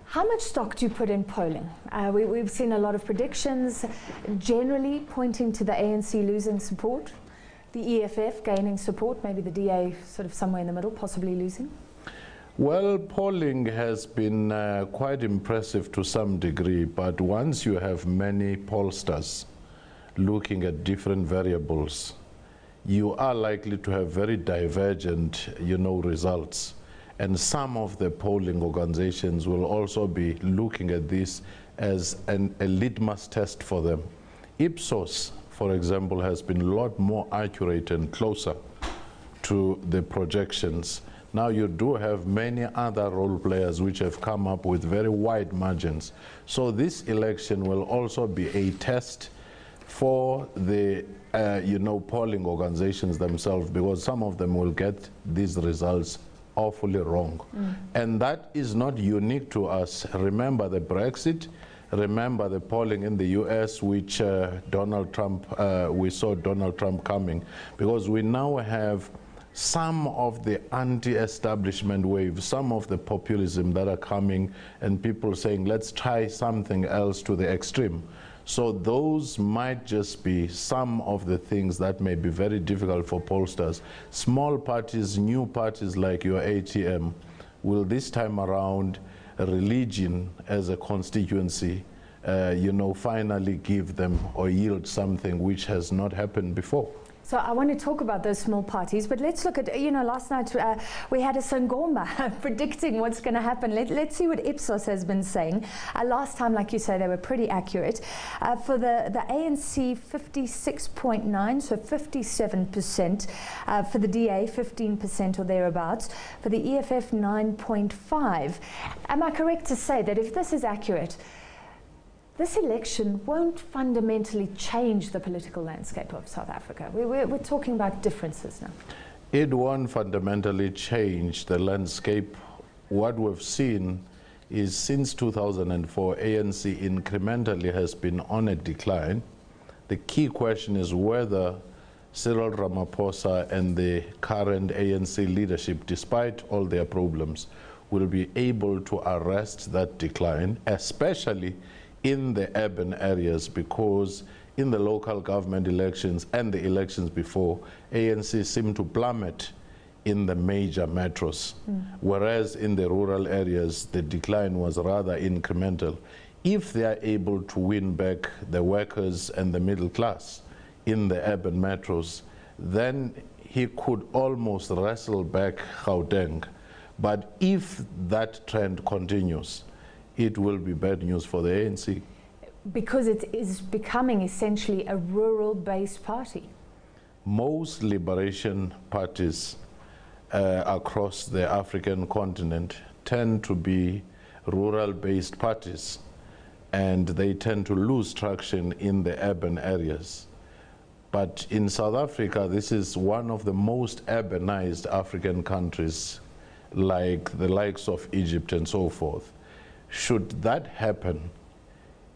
How much stock do you put in polling? We've seen a lot of predictions generally pointing to the ANC losing support, the EFF gaining support, maybe the DA sort of somewhere in the middle, possibly losing. Well, polling has been quite impressive to some degree, but once you have many pollsters looking at different variables, you are likely to have very divergent, results. And some of the polling organizations will also be looking at this as a litmus test for them. Ipsos, for example, has been a lot more accurate and closer to the projections. Now you do have many other role players which have come up with very wide margins. So this election will also be a test for the polling organizations themselves, because some of them will get these results awfully wrong. And that is not unique to us. Remember the Brexit, remember the polling in the US, which Donald Trump, we saw Donald Trump coming, because we now have some of the anti-establishment wave, some of the populism that are coming, and people saying, let's try something else to the extreme. So those might just be some of the things that may be very difficult for pollsters. Small parties, new parties like your ATM, will this time around religion as a constituency, finally give them or yield something which has not happened before? So I want to talk about those small parties, but let's look at, last night we had a Sangoma predicting what's going to happen. Let's see what Ipsos has been saying. Last time, like you say, they were pretty accurate. For the ANC, 56.9, so 57%. For the DA, 15% or thereabouts. For the EFF, 9.5. Am I correct to say that if this is accurate, this election won't fundamentally change the political landscape of South Africa? We're talking about differences now. It won't fundamentally change the landscape. What we've seen is since 2004, ANC incrementally has been on a decline. The key question is whether Cyril Ramaphosa and the current ANC leadership, despite all their problems, will be able to arrest that decline, especially in the urban areas, because in the local government elections and the elections before, ANC seemed to plummet in the major metros, whereas in the rural areas, the decline was rather incremental. If they are able to win back the workers and the middle class in the urban metros, then he could almost wrestle back Gauteng. But if that trend continues, it will be bad news for the ANC. Because it is becoming essentially a rural-based party. Most liberation parties across the African continent tend to be rural-based parties, and they tend to lose traction in the urban areas. But in South Africa, this is one of the most urbanized African countries, like the likes of Egypt and so forth. Should that happen,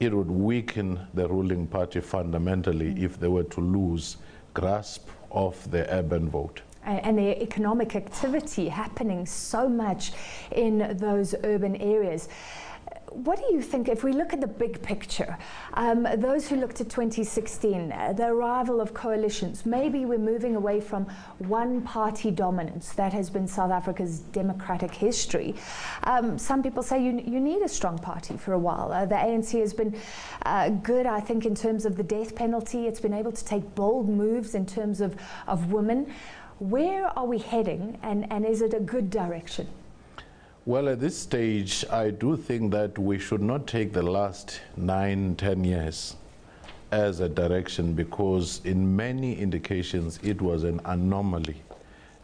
it would weaken the ruling party fundamentally if they were to lose grasp of the urban vote. And the economic activity happening so much in those urban areas. What do you think, if we look at the big picture, those who looked at 2016, the arrival of coalitions, maybe we're moving away from one-party dominance that has been South Africa's democratic history. Some people say you need a strong party for a while. The ANC has been good, I think, in terms of the death penalty. It's been able to take bold moves in terms of women. Where are we heading, and is it a good direction? Well, at this stage, I do think that we should not take the last 9-10 years as a direction, because in many indications it was an anomaly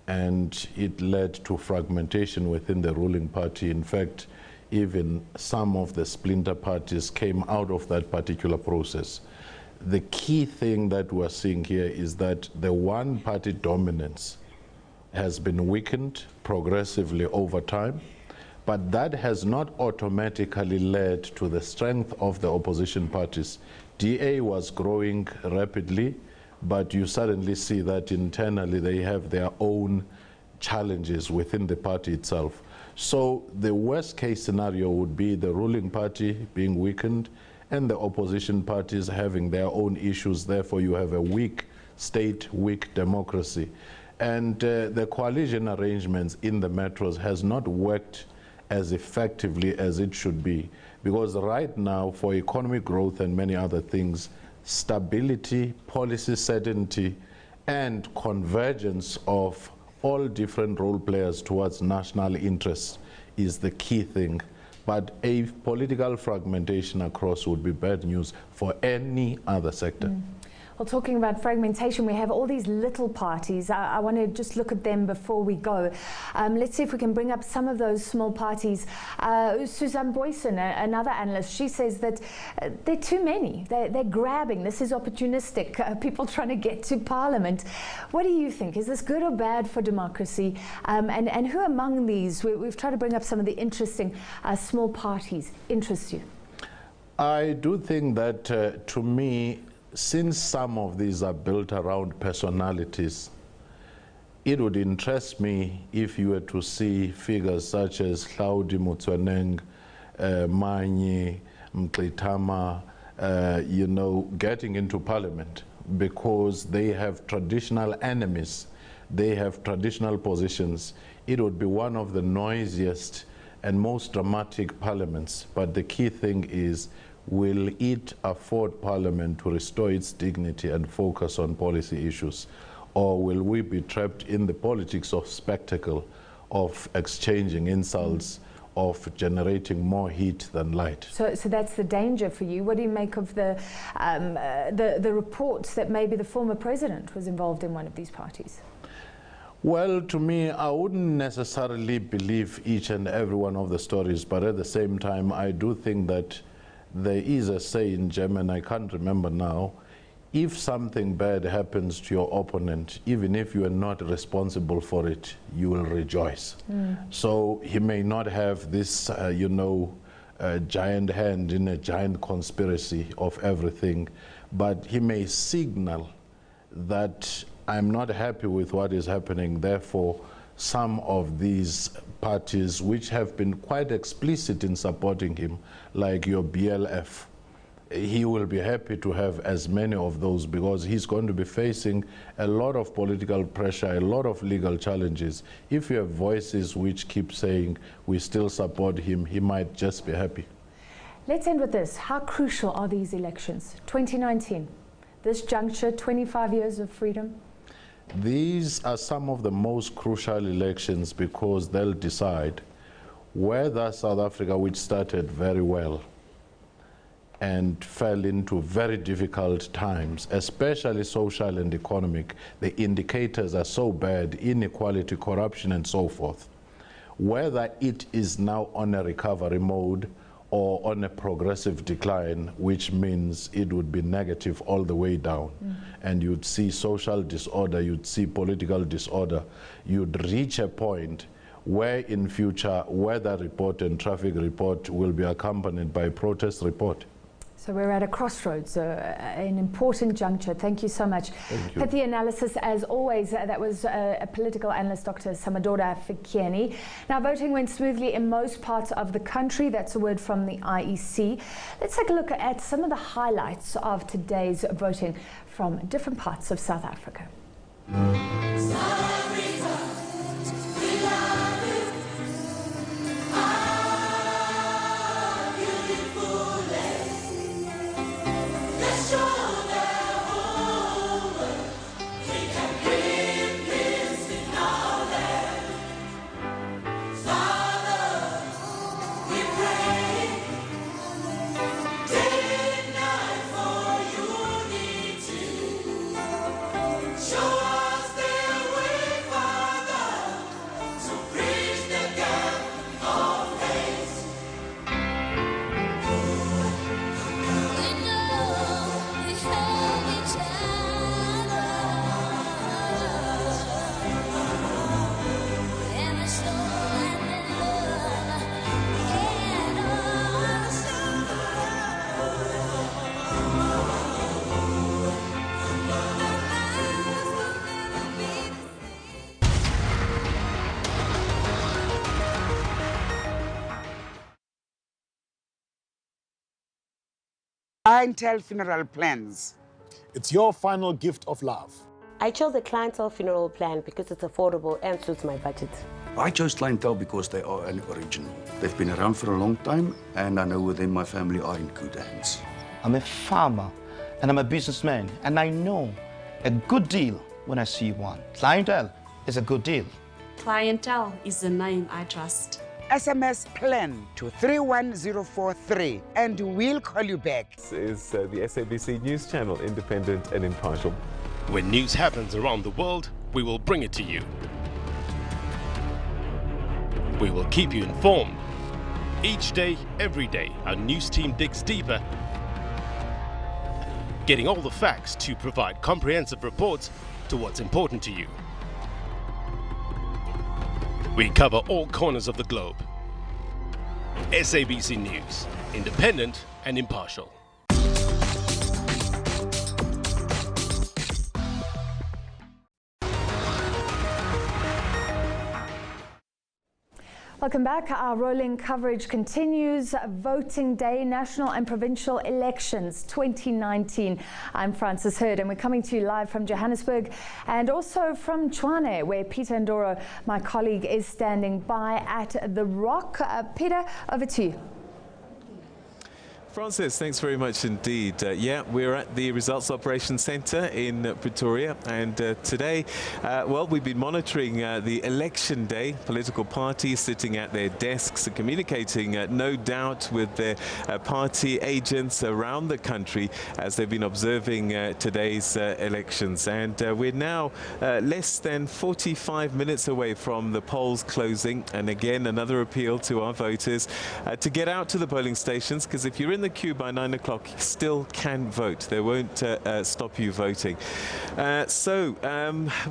and it led to fragmentation within the ruling party. In fact, even some of the splinter parties came out of that particular process. The key thing that we're seeing here is that the one-party dominance has been weakened progressively over time. But that has not automatically led to the strength of the opposition parties. DA was growing rapidly, but you suddenly see that internally they have their own challenges within the party itself. So the worst case scenario would be the ruling party being weakened and the opposition parties having their own issues. Therefore, you have a weak state, weak democracy. And the coalition arrangements in the metros has not worked as effectively as it should be, because right now, for economic growth and many other things, stability, policy certainty, and convergence of all different role players towards national interests is the key thing. But a political fragmentation across would be bad news for any other sector. Well, talking about fragmentation, we have all these little parties. I want to just look at them before we go. Let's see if we can bring up some of those small parties. Suzanne Boyson, another analyst, she says that there are too many. They're grabbing. This is opportunistic. People trying to get to parliament. What do you think? Is this good or bad for democracy? And who among these, we've tried to bring up some of the interesting small parties, interests you? I do think that, to me, since some of these are built around personalities, it would interest me if you were to see figures such as Hlaudi Motsoeneng, Manyi, Mklitama, getting into parliament, because they have traditional enemies, they have traditional positions. It would be one of the noisiest and most dramatic parliaments, but the key thing is, will it afford Parliament to restore its dignity and focus on policy issues? Or will we be trapped in the politics of spectacle, of exchanging insults, of generating more heat than light? So that's the danger for you. What do you make of the reports that maybe the former president was involved in one of these parties? Well, to me, I wouldn't necessarily believe each and every one of the stories, but at the same time, I do think that there is a say in German, I can't remember now, if something bad happens to your opponent, even if you are not responsible for it, you will rejoice. So he may not have this, giant hand in a giant conspiracy of everything, but he may signal that I'm not happy with what is happening, therefore some of these parties which have been quite explicit in supporting him, like your BLF, he will be happy to have as many of those, because he's going to be facing a lot of political pressure, a lot of legal challenges. If you have voices which keep saying we still support him, he might just be happy. Let's end with this. How crucial are these elections? 2019, this juncture, 25 years of freedom? These are some of the most crucial elections, because they'll decide whether South Africa, which started very well and fell into very difficult times, especially social and economic, the indicators are so bad, inequality, corruption, and so forth. whether it is now on a recovery mode or on a progressive decline, which means it would be negative all the way down. And you'd see social disorder, you'd see political disorder. You'd reach a point where in future weather report and traffic report will be accompanied by protest report. So we're at a crossroads, an important juncture. Thank you so much. Thank you. Pithy analysis, as always. That was a political analyst, Dr. Samadora Fikieni. Now, voting went smoothly in most parts of the country. That's a word from the IEC. Let's take a look at some of the highlights of today's voting from different parts of South Africa. Clientele funeral plans. It's your final gift of love. I chose the clientele funeral plan because it's affordable and suits my budget. I chose clientele because they are an original. They've been around for a long time, and I know within my family are in good hands. I'm a farmer and I'm a businessman, and I know a good deal when I see one. Clientele is a good deal. Clientele is the name I trust. SMS plan to 31043 and we'll call you back. This is the SABC News Channel, independent and impartial. When news happens around the world, we will bring it to you. We will keep you informed. Each day, every day, our news team digs deeper, getting all the facts to provide comprehensive reports to what's important to you. We cover all corners of the globe. SABC News, independent and impartial. Welcome back. Our rolling coverage continues. Voting Day, national and provincial elections 2019. I'm Frances Hurd, and we're coming to you live from Johannesburg and also from Tshwane, where Peter Ndoro, my colleague, is standing by at the Rock. Peter, over to you. Francis, thanks very much indeed. Yeah, we're at the Results Operations Centre in Pretoria, and today, well, we've been monitoring the election day. Political parties sitting at their desks and communicating, no doubt, with their party agents around the country as they've been observing today's elections. And we're now less than 45 minutes away from the polls closing. And again, another appeal to our voters to get out to the polling stations, because if you're in the queue by 9 o'clock, you still can vote. They won't stop you voting.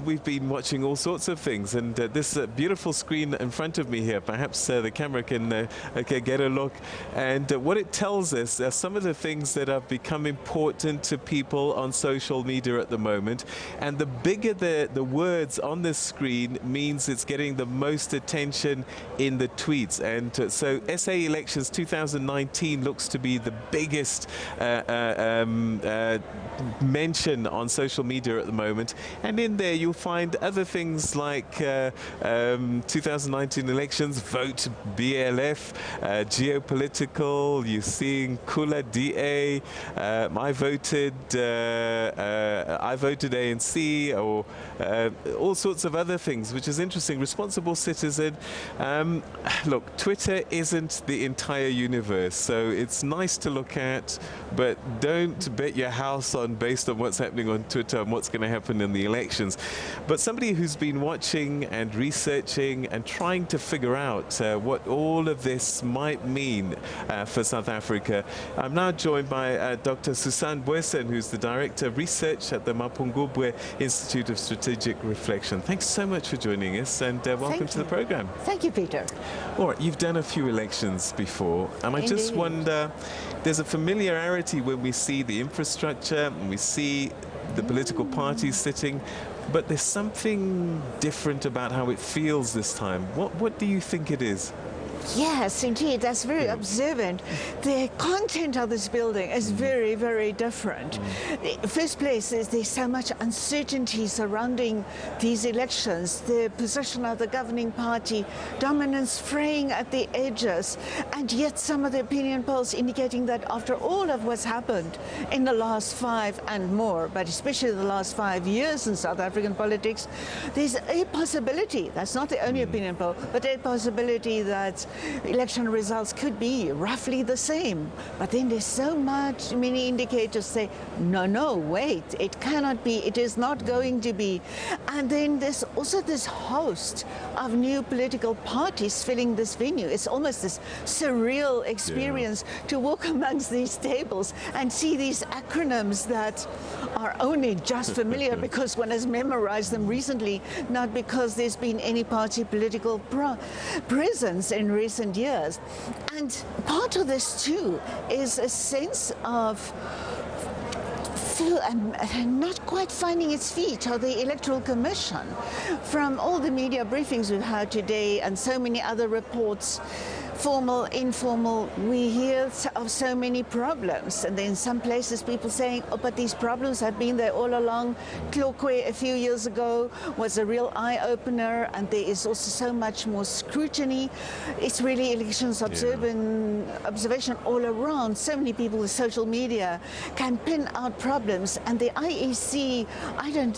We've been watching all sorts of things, and this beautiful screen in front of me here, perhaps the camera can get a look, and what it tells us are some of the things that have become important to people on social media at the moment, and the bigger the words on the screen means it's getting the most attention in the tweets. And so SA Elections 2019 looks to be the biggest mention on social media at the moment, and in there you'll find other things like 2019 elections, vote BLF, geopolitical, you're seeing Kula DA, I voted ANC, or all sorts of other things, which is interesting. Responsible citizen. Look, Twitter isn't the entire universe, so it's nice nice to look at, but don't bet your house on based on what's happening on Twitter and what's going to happen in the elections. But somebody who's been watching and researching and trying to figure out what all of this might mean for South Africa. I'm now joined by Dr. Susan Boysen, who's the Director of Research at the Mapungubwe Institute of Strategic Reflection. Thanks so much for joining us, and welcome to the program. Thank you, Peter. All right, you've done a few elections before, and I just wonder, there's a familiarity when we see the infrastructure and we see the political parties sitting, but there's something different about how it feels this time. What do you think it is? Yes, indeed. That's very observant. The content of this building is very, very different. The first place is there's so much uncertainty surrounding these elections, the position of the governing party, dominance fraying at the edges, and yet some of the opinion polls indicating that after all of what's happened in the last 5 and more, but especially the last 5 years in South African politics, there's a possibility, that's not the only opinion poll, but a possibility that election results could be roughly the same. But then there's so many indicators say, no, wait, it cannot be, it is not going to be. And then there's also this host of new political parties filling this venue. It's almost this surreal experience to walk amongst these tables and see these acronyms that are only just familiar because one has memorized them recently, not because there's been any party political presence in recent years. And part of this too is a sense of not quite finding its feet, or the Electoral Commission. From all the media briefings we've had today and so many other reports, formal, informal, we hear of so many problems. And in some places people saying, oh, but these problems have been there all along. Tlokwe a few years ago was a real eye-opener, and there is also so much more scrutiny. It's really elections observation all around. So many people with social media can pin out problems, and the IEC, I don't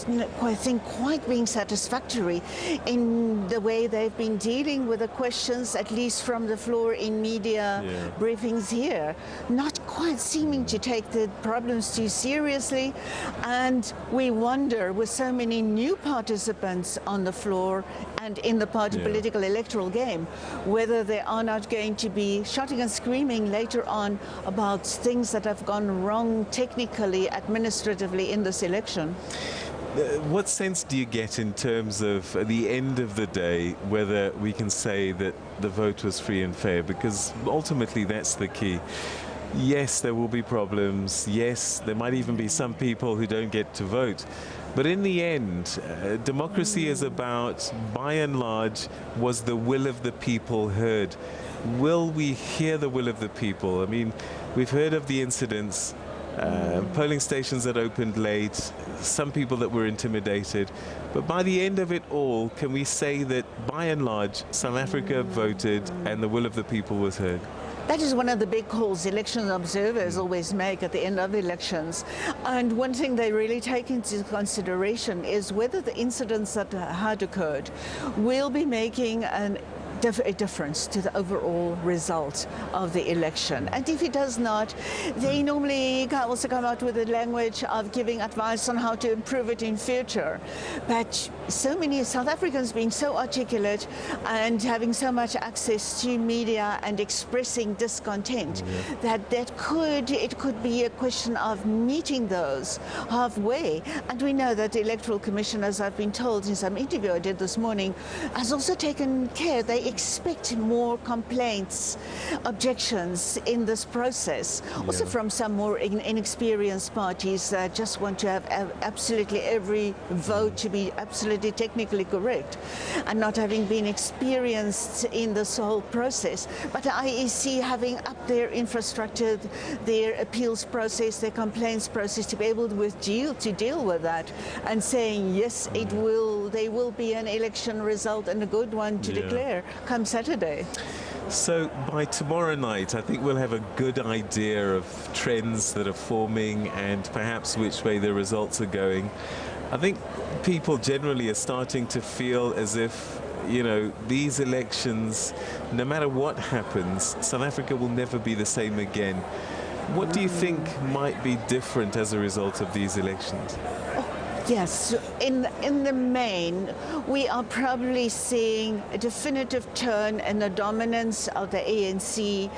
think quite being satisfactory in the way they've been dealing with the questions, at least from the floor in media briefings here, not quite seeming to take the problems too seriously. And we wonder, with so many new participants on the floor and in the party political electoral game, whether they are not going to be shouting and screaming later on about things that have gone wrong technically, administratively in this election. What sense do you get in terms of, at the end of the day, whether we can say that the vote was free and fair? Because ultimately that's the key. Yes, there will be problems. Yes, there might even be some people who don't get to vote. But in the end, democracy is about, by and large, was the will of the people heard? Will we hear the will of the people? I mean, we've heard of the incidents. Polling stations that opened late, some people that were intimidated. But by the end of it all, can we say that by and large, South Africa voted and the will of the people was heard? That is one of the big calls election observers always make at the end of elections. And one thing they really take into consideration is whether the incidents that had occurred will be making a difference to the overall result of the election. And if it does not, they normally also come out with the language of giving advice on how to improve it in future. But so many South Africans being so articulate and having so much access to media and expressing discontent, that it could be a question of meeting those halfway. And we know that the Electoral Commission, as I've been told in some interview I did this morning, has also taken care. They expect more complaints, objections in this process. Also from some more inexperienced parties that just want to have absolutely every vote to be absolutely technically correct, and not having been experienced in this whole process. But the IEC having up their infrastructure, their appeals process, their complaints process, to be able to deal with that, and saying yes, there will be an election result, and a good one to declare come Saturday. So by tomorrow night, I think we'll have a good idea of trends that are forming and perhaps which way the results are going. I think people generally are starting to feel as if, you know, these elections, no matter what happens, South Africa will never be the same again. What do you think might be different as a result of these elections? Yes, in the main, we are probably seeing a definitive turn in the dominance of the ANC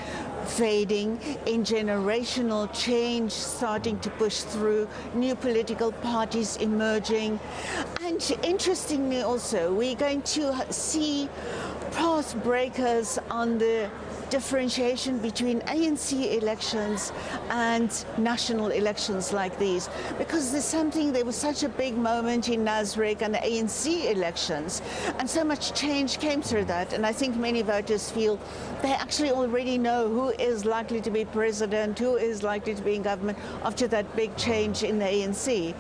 fading, in generational change starting to push through, new political parties emerging. And interestingly also, we're going to see path breakers on the differentiation between ANC elections and national elections like these, because there was such a big moment in Nasrec and the ANC elections, and so much change came through that, and I think many voters feel they actually already know who is likely to be president, who is likely to be in government after that big change in the ANC.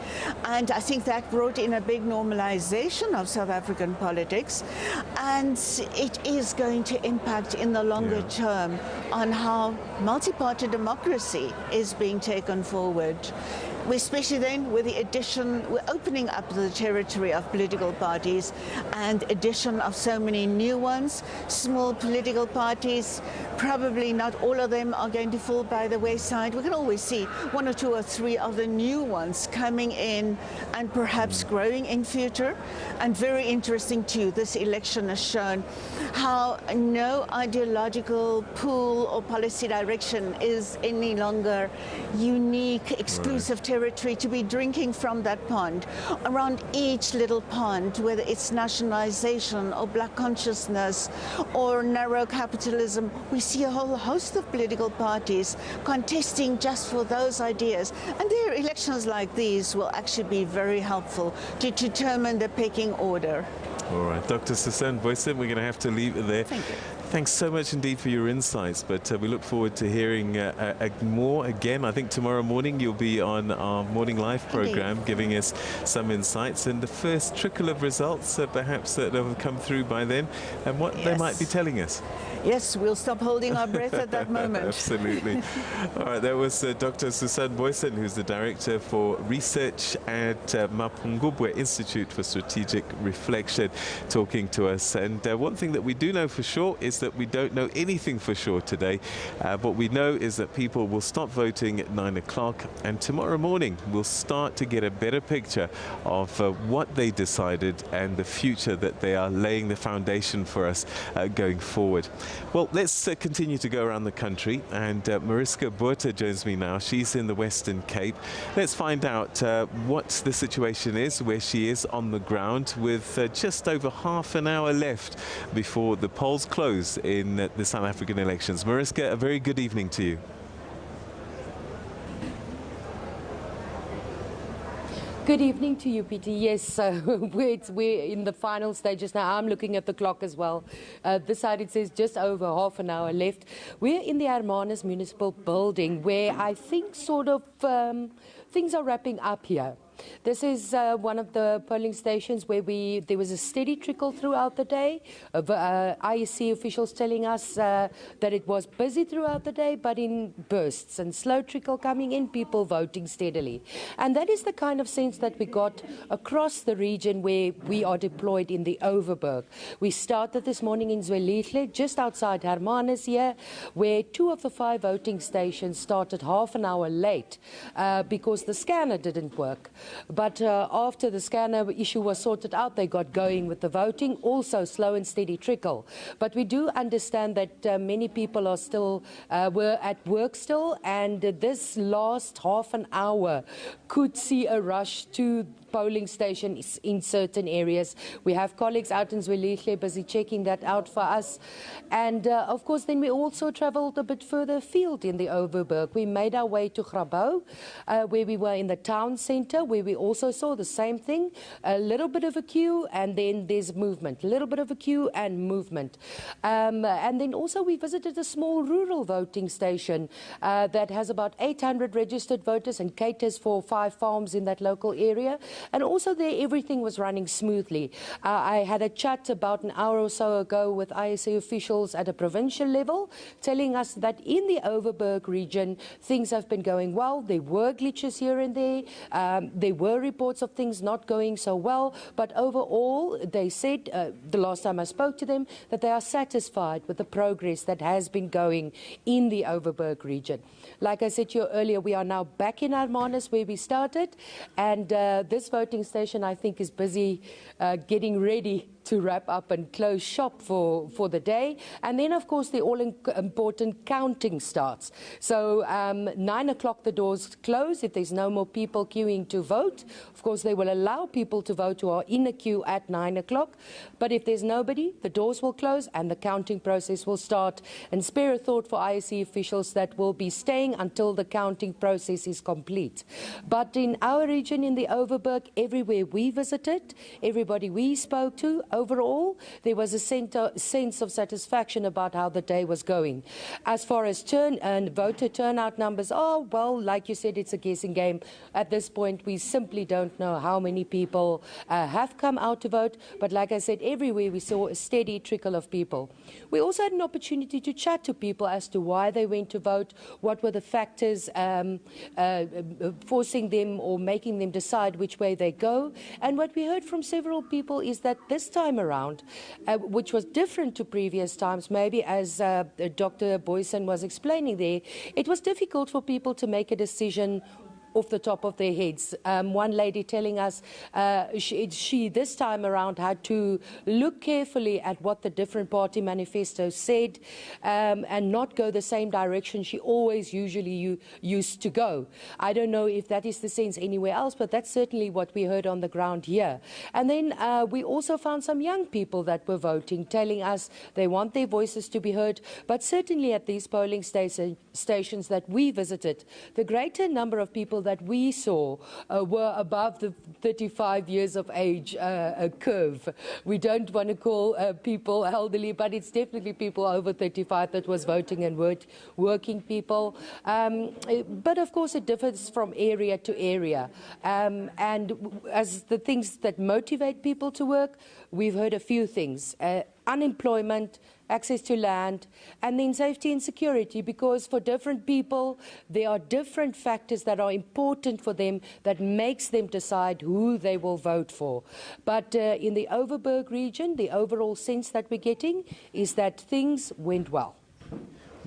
And I think that brought in a big normalization of South African politics, and it is going to impact in the longer term on how multi-party democracy is being taken forward. Especially then with the addition, we're opening up the territory of political parties and addition of so many new ones, small political parties. Probably not all of them are going to fall by the wayside. We can always see one or two or three of the new ones coming in and perhaps growing in future. And very interesting too, this election has shown how no ideological pool or policy direction is any longer unique, exclusive territory to be drinking from that pond. Around each little pond, whether it's nationalization or black consciousness or narrow capitalism, we see a whole host of political parties contesting just for those ideas. And their elections like these will actually be very helpful to determine the pecking order. All right, Dr. Susan Boysen, we're going to have to leave it there. Thank you. Thanks so much indeed for your insights, but we look forward to hearing more again. I think tomorrow morning you'll be on our Morning Live program giving us some insights and the first trickle of results perhaps that have come through by then and what they might be telling us. Yes, we'll stop holding our breath at that moment. Absolutely. All right, that was Dr. Susan Boysen, who's the Director for Research at Mapungubwe Institute for Strategic Reflection, talking to us. And one thing that we do know for sure is that we don't know anything for sure today. What we know is that people will stop voting at 9 o'clock, and tomorrow morning we'll start to get a better picture of what they decided and the future that they are laying the foundation for us going forward. Well, let's continue to go around the country, and Mariska Botha joins me now. She's in the Western Cape. Let's find out what the situation is, where she is on the ground, with just over half an hour left before the polls close in the South African elections. Mariska, a very good evening to you. Good evening to you, Peter. Yes, we're in the final stages now. I'm looking at the clock as well. This side it says just over half an hour left. We're in the Hermanus Municipal Building, where I think sort of things are wrapping up here. This is one of the polling stations where there was a steady trickle throughout the day of IEC officials telling us that it was busy throughout the day, but in bursts and slow trickle coming in, people voting steadily. And that is the kind of sense that we got across the region where we are deployed in the Overberg. We started this morning in Zwelihle, just outside Hermanus here, where 2 of the 5 voting stations started half an hour late because the scanner didn't work. But after the scanner issue was sorted out, they got going with the voting, also slow and steady trickle. But we do understand that many people are still, were at work still, and this last half an hour could see a rush to polling stations in certain areas. We have colleagues out in Zwelihle busy checking that out for us. And of course, then we also traveled a bit further afield in the Overberg. We made our way to Grabouw, where we were in the town centre, where we also saw the same thing, a little bit of a queue, and then there's movement, a little bit of a queue and movement. And then also we visited a small rural voting station that has about 800 registered voters and caters for 5 farms in that local area. And also there, everything was running smoothly. I had a chat about an hour or so ago with ISA officials at a provincial level, telling us that in the Overberg region, things have been going well. There were glitches here and there. There were reports of things not going so well, but overall, they said, the last time I spoke to them, that they are satisfied with the progress that has been going in the Overberg region. Like I said to you earlier, we are now back in Hermanus where we started, and this voting station, I think, is busy getting ready to wrap up and close shop for the day. And then, of course, the all-important counting starts. So 9 o'clock, the doors close. If there's no more people queuing to vote, of course, they will allow people to vote who are in a queue at 9 o'clock. But if there's nobody, the doors will close and the counting process will start. And spare a thought for IEC officials that will be staying until the counting process is complete. But in our region, in the Overberg, everywhere we visited, everybody we spoke to, overall, there was a sense of satisfaction about how the day was going. As far as voter turnout numbers, oh, well, like you said, it's a guessing game. At this point, we simply don't know how many people have come out to vote. But like I said, everywhere we saw a steady trickle of people. We also had an opportunity to chat to people as to why they went to vote, what were the factors forcing them or making them decide which way they go. And what we heard from several people is that this time around, which was different to previous times, maybe as Dr. Boyson was explaining there, it was difficult for people to make a decision off the top of their heads. One lady telling us she this time around had to look carefully at what the different party manifestos said and not go the same direction she always usually used to go. I don't know if that is the sense anywhere else, but that's certainly what we heard on the ground here. And then we also found some young people that were voting, telling us they want their voices to be heard, but certainly at these polling stations that we visited, the greater number of people that we saw were above the 35 years of age curve. We don't want to call people elderly, but it's definitely people over 35 that was voting and working people. But of course it differs from area to area. And as the things that motivate people to work, we've heard a few things. Unemployment, access to land, and then safety and security, because for different people, there are different factors that are important for them that makes them decide who they will vote for. But in the Overberg region, the overall sense that we're getting is that things went well.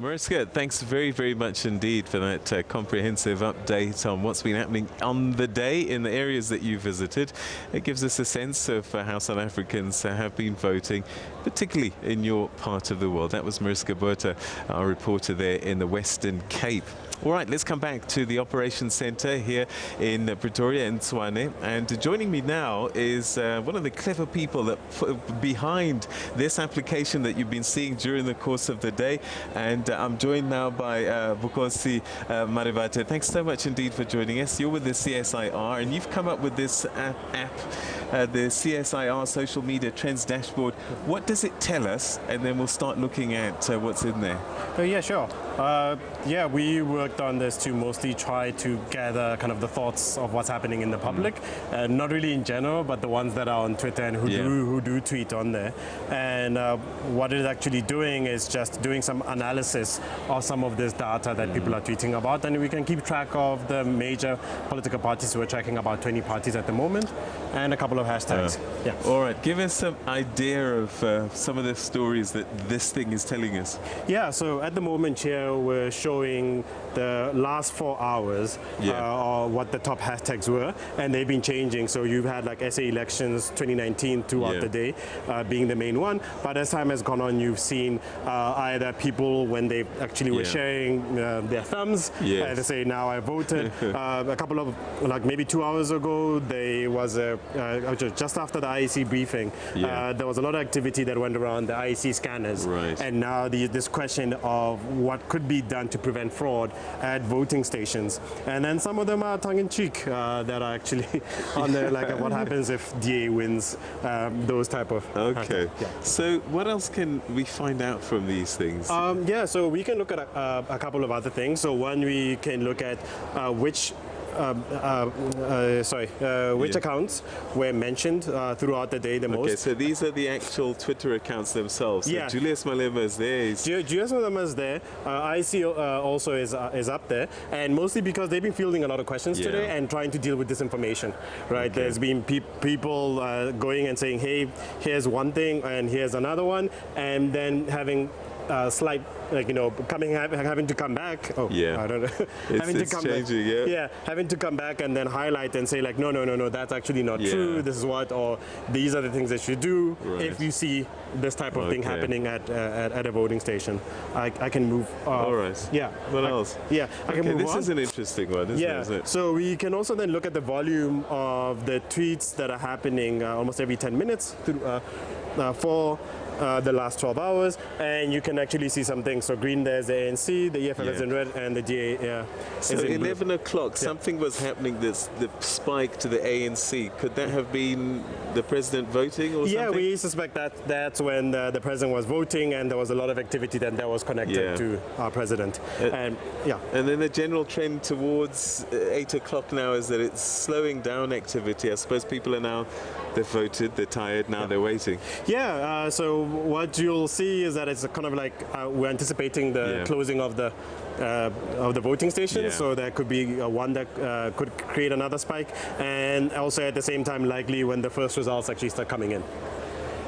Mariska, thanks very, very much indeed for that comprehensive update on what's been happening on the day in the areas that you visited. It gives us a sense of how South Africans have been voting, particularly in your part of the world. That was Mariska Botha, our reporter there in the Western Cape. All right, let's come back to the Operations Centre here in Pretoria in Tshwane. And joining me now is one of the clever people that behind this application that you've been seeing during the course of the day. And I'm joined now by Vukosi Marivate. Thanks so much indeed for joining us. You're with the CSIR and you've come up with this app, the CSIR Social Media Trends Dashboard. What does it tell us? And then we'll start looking at what's in there. Yeah, sure. Yeah, we worked on this to mostly try to gather kind of the thoughts of what's happening in the public, not really in general, but the ones that are on Twitter and who do tweet on there. And what it is actually doing is just doing some analysis of some of this data that people are tweeting about, and we can keep track of the major political parties. We're tracking about 20 parties at the moment, and a couple of hashtags. Yeah. All right, give us some idea of some of the stories that this thing is telling us. Yeah, so at the moment here, we're showing the last 4 hours or what the top hashtags were, and they've been changing. So you've had like SA elections 2019 throughout the day being the main one, but as time has gone on, you've seen either people when they actually were sharing their thumbs, they say now I voted. A couple of like maybe 2 hours ago, there was just after the IEC briefing, there was a lot of activity that went around the IEC scanners, and now this question of what could be done to prevent fraud at voting stations. And then some of them are tongue-in-cheek that are actually on there, like what happens if DA wins, those type of... Okay. So what else can we find out from these things? Yeah, so we can look at a couple of other things. So one, we can look at which which accounts were mentioned throughout the day the most. Okay, so these are the actual Twitter accounts themselves. So Yeah. Julius Malema is there. Julius Malema is there. IC also is up there, and mostly because they've been fielding a lot of questions today and trying to deal with disinformation. Right? Okay. There's been people going and saying, "Hey, here's one thing, and here's another one," and then having slight, having to come back. Oh, yeah. I don't know. It's changing, yeah. Having to come back and then highlight and say like, no, that's actually not true. This is what, or these are the things that you do if you see this type of thing happening at a voting station. I can move. All right. Yeah. What else? Yeah. I can move this on. is an interesting one, isn't it? So we can also then look at the volume of the tweets that are happening almost every 10 minutes for the last 12 hours, and you can actually see some things. So green, there's the ANC, the EFF is in red, and the GA so is in 11 blue. o'clock, something was happening, the spike to the ANC. Could that have been the president voting or something? Yeah, we suspect that that's when the president was voting, and there was a lot of activity that was connected to our president. And then the general trend towards 8 o'clock now is that it's slowing down activity. I suppose people are now, they've voted, they're tired, now they're waiting. Yeah, so what you'll see is that it's kind of like we're anticipating the closing of the voting stations, so there could be one that could create another spike, and also at the same time likely when the first results actually start coming in.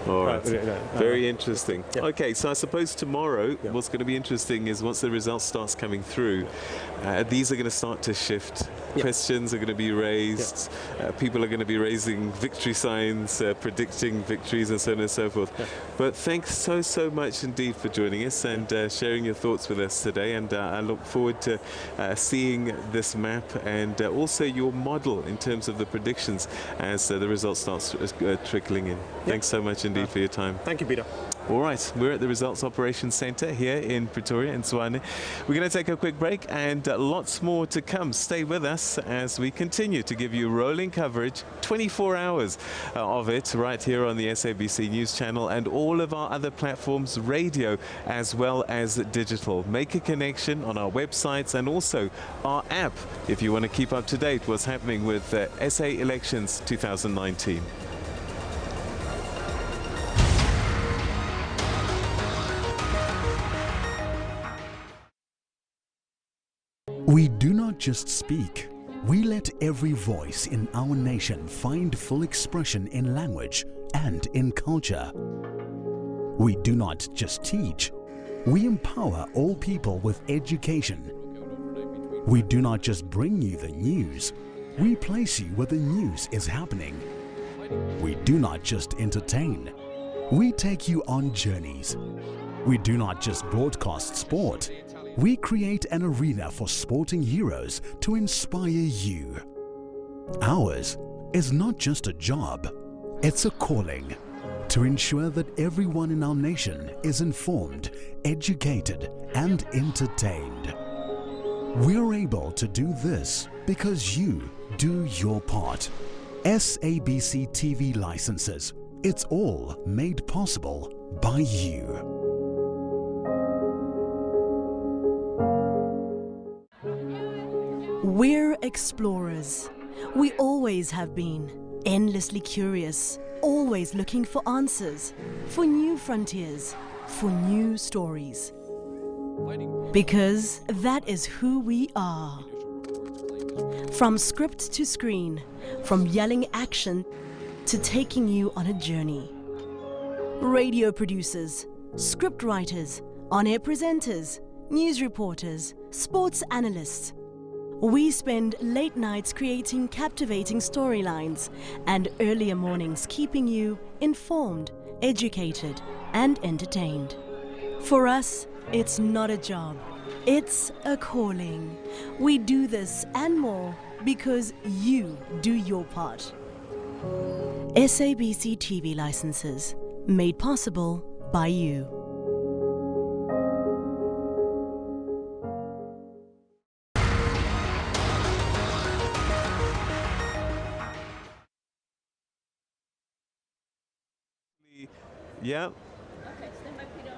All right. Very interesting. Yeah. Okay, so I suppose tomorrow what's going to be interesting is once the results starts coming through, these are going to start to shift. Questions are going to be raised. People are going to be raising victory signs, predicting victories and so on and so forth. But thanks so much indeed for joining us and sharing your thoughts with us today. And I look forward to seeing this map and also your model in terms of the predictions as the results starts trickling in. Thanks so much indeed for your time. Thank you, Peter. All right, we're at the Results Operations Centre here in Pretoria, in Tshwane. We're going to take a quick break and lots more to come. Stay with us as we continue to give you rolling coverage, 24 hours of it, right here on the SABC News Channel and all of our other platforms, radio as well as digital. Make a connection on our websites and also our app if you want to keep up to date what's happening with SA Elections 2019. We do not just speak, we let every voice in our nation find full expression in language and in culture. We do not just teach, we empower all people with education. We do not just bring you the news, we place you where the news is happening. We do not just entertain, we take you on journeys. We do not just broadcast sport, we create an arena for sporting heroes to inspire you. Ours is not just a job, it's a calling to ensure that everyone in our nation is informed, educated, and entertained. We're able to do this because you do your part. SABC TV licenses, it's all made possible by you. We're explorers. We always have been. Endlessly curious, always looking for answers, for new frontiers, for new stories. Because that is who we are. From script to screen, from yelling action to taking you on a journey. Radio producers, script writers, on-air presenters, news reporters, sports analysts. We spend late nights creating captivating storylines and earlier mornings keeping you informed, educated, and entertained. For us, it's not a job, it's a calling. We do this and more because you do your part. SABC TV licenses, made possible by you. Yeah. Okay, stand by, Peter.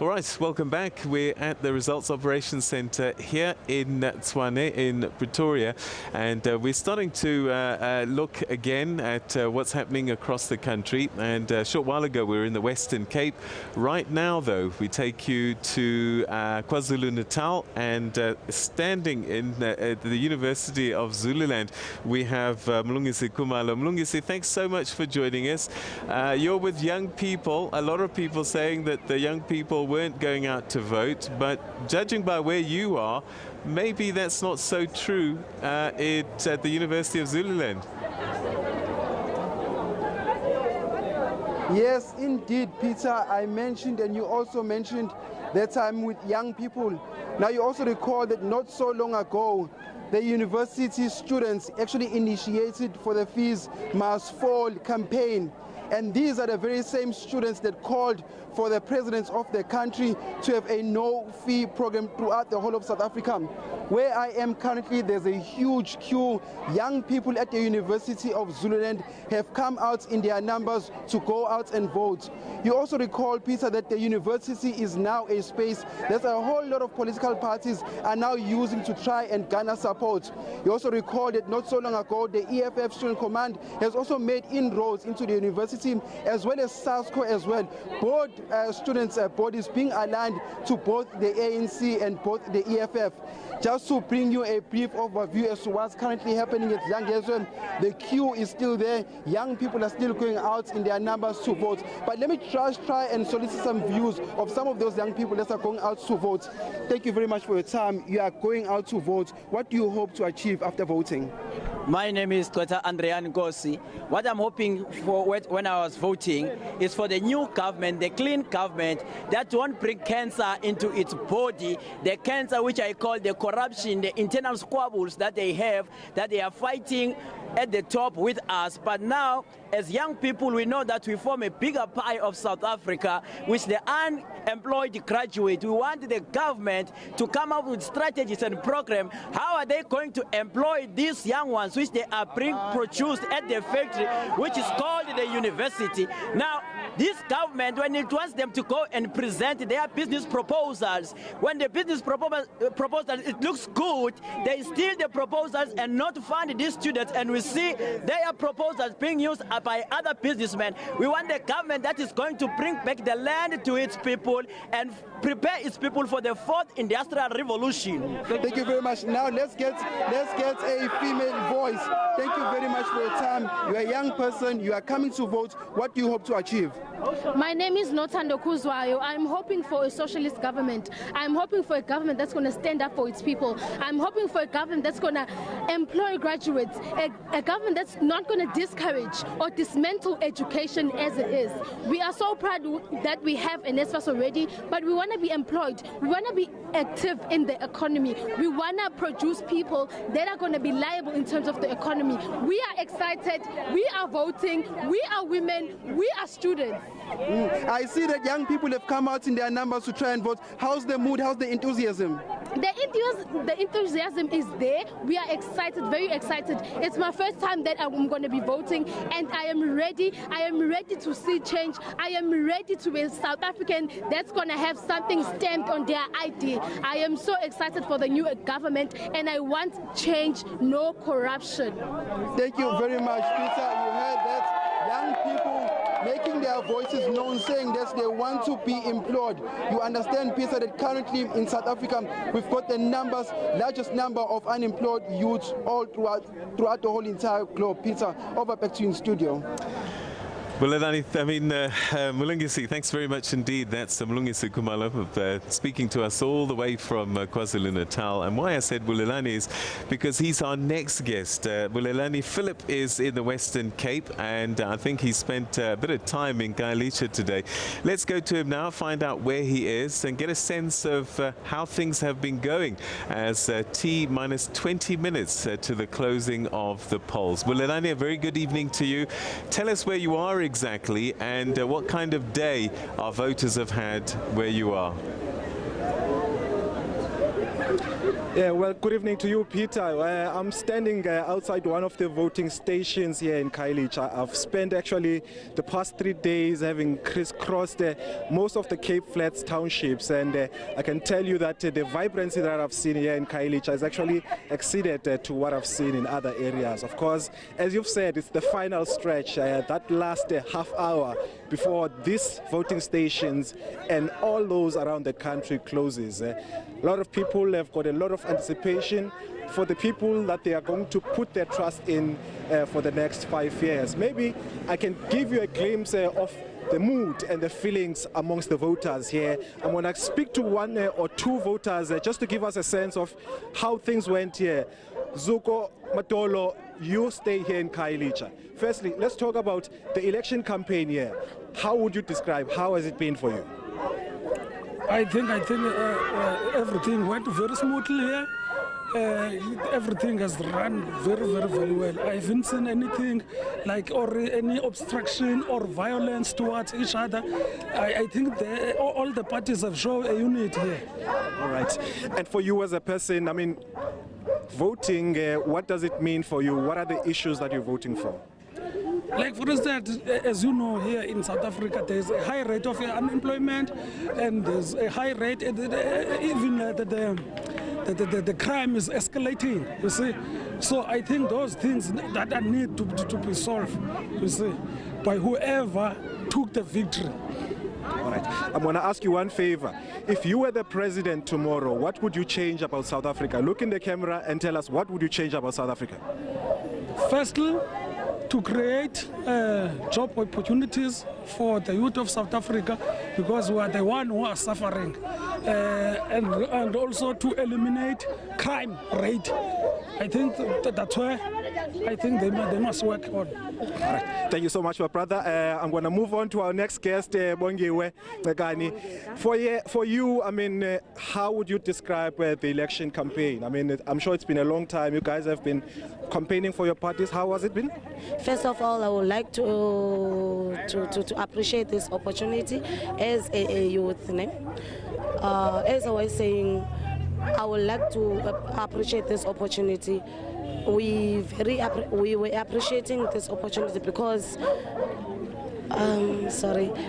All right, welcome back. We're at the Results Operations Centre here in Tshwane in Pretoria, and we're starting to look again at what's happening across the country. And a short while ago, we were in the Western Cape. Right now, though, we take you to KwaZulu-Natal, and standing in the University of Zululand, we have Mlungisi Khumalo. Mlungisi, thanks so much for joining us. You're with young people. A lot of people saying that the young people weren't going out to vote, but judging by where you are, maybe that's not so true at the University of Zululand. Yes, indeed, Peter. I mentioned, and you also mentioned, that I'm with young people. Now, you also recall that not so long ago, the university students actually initiated for the Fees Must Fall campaign. And these are the very same students that called for the presidents of the country to have a no-fee program throughout the whole of South Africa. Where I am currently, there's a huge queue. Young people at the University of Zululand have come out in their numbers to go out and vote. You also recall, Peter, that the university is now a space that a whole lot of political parties are now using to try and garner support. You also recall that not so long ago, the EFF Student Command has also made inroads into the university, as well as SASCO as well. Both students' bodies being aligned to both the ANC and both the EFF. Just to bring you a brief overview as to what's currently happening at Zangezwe, the queue is still there. Young people are still going out in their numbers to vote. But let me try and solicit some views of some of those young people that are going out to vote. Thank you very much for your time. You are going out to vote. What do you hope to achieve after voting? My name is Dr. Andrean Ngosi. What I'm hoping for when I was voting is for the new government, the clean government that won't bring cancer into its body, the cancer which I call the corruption, the internal squabbles that they have, that they are fighting at the top with us. But now, as young people, we know that we form a bigger pie of South Africa, which the unemployed graduate. We want the government to come up with strategies and programs. How are they going to employ these young ones, which they are being produced at the factory, which is called the university? Now, this government, when it wants them to go and present their business proposals, when the business proposal it looks good, they steal the proposals and not fund these students, and we see their proposals being used by other businessmen. We want the government that is going to bring back the land to its people and prepare its people for the fourth industrial revolution. Thank you very much. Now let's get a female voice. Thank you very much for your time. You're a young person. You are coming to vote. What do you hope to achieve? My name is Nothando Kuzwayo. I'm hoping for a socialist government. I'm hoping for a government that's going to stand up for its people. I'm hoping for a government that's going to employ graduates, a government that's not going to discourage or dismantle education as it is. We are so proud that we have an NSFAS already, but we want to be employed. We want to be active in the economy. We want to produce people that are going to be liable in terms of the economy. We are excited. We are voting. We are women. We are students. I see that young people have come out in their numbers to try and vote. How's the mood? How's the enthusiasm? The enthusiasm is there. We are excited, very excited. It's my first time that I'm going to be voting, and I am ready. I am ready to see change. I am ready to be a South African that's going to have something stamped on their ID. I am so excited for the new government, and I want change, no corruption. Thank you very much, Peter. You heard that. Young people making their voices known, saying that they want to be employed. You understand, Peter, that currently in South Africa, we've got the largest number of unemployed youths all throughout the whole entire globe. Peter, over back to you in studio. Well, Mlungisi, thanks very much indeed. That's Mlungisi Khumalo speaking to us all the way from KwaZulu-Natal. And why I said Bulelani is because he's our next guest. Bulelani Philip is in the Western Cape, and I think he spent a bit of time in Khayelitsha today. Let's go to him now, find out where he is, and get a sense of how things have been going as T-minus 20 minutes to the closing of the polls. Bulelani, a very good evening to you. Tell us where you are exactly, and what kind of day our voters have had where you are. Yeah, well, good evening to you, Peter. I'm standing outside one of the voting stations here in Khayelitsha. I've spent actually the past 3 days having crisscrossed most of the Cape Flats townships, and I can tell you that the vibrancy that I've seen here in Khayelitsha has actually exceeded to what I've seen in other areas. Of course, as you've said, it's the final stretch, that last half hour before these voting stations and all those around the country closes. A lot of people have got a lot of anticipation for the people that they are going to put their trust in for the next 5 years. Maybe I can give you a glimpse of the mood and the feelings amongst the voters here. I'm going to speak to one or two voters just to give us a sense of how things went here. Zuko Matolo, you stay here in Khayelitsha. Firstly, let's talk about the election campaign here. How would you describe, how has it been for you? I think everything went very smoothly here. Everything has run very well. I haven't seen anything like any obstruction or violence towards each other. I think all the parties have shown a unity here. All right. And for you as a person, I mean, voting, what does it mean for you? What are the issues that you're voting for? Like for instance, as you know, here in South Africa, there's a high rate of unemployment, and there's a high rate, even the crime is escalating, you see. So I think those things that need to be solved, you see, by whoever took the victory. All right. I'm going to ask you one favor. If you were the president tomorrow, what would you change about South Africa? Look in the camera and tell us, what would you change about South Africa? Firstly, to create job opportunities for the youth of South Africa, because we are the one who are suffering, and also to eliminate crime rate. I think that's where I think they must work on. All right. Thank you so much, my brother. I'm going to move on to our next guest, Bongiwe Ngani. For you, I mean, how would you describe the election campaign? I mean, I'm sure it's been a long time. You guys have been campaigning for your parties. How has it been? First of all, I would like to appreciate this opportunity as a youth name. As I was saying, I would like to appreciate this opportunity. We were appreciating this opportunity because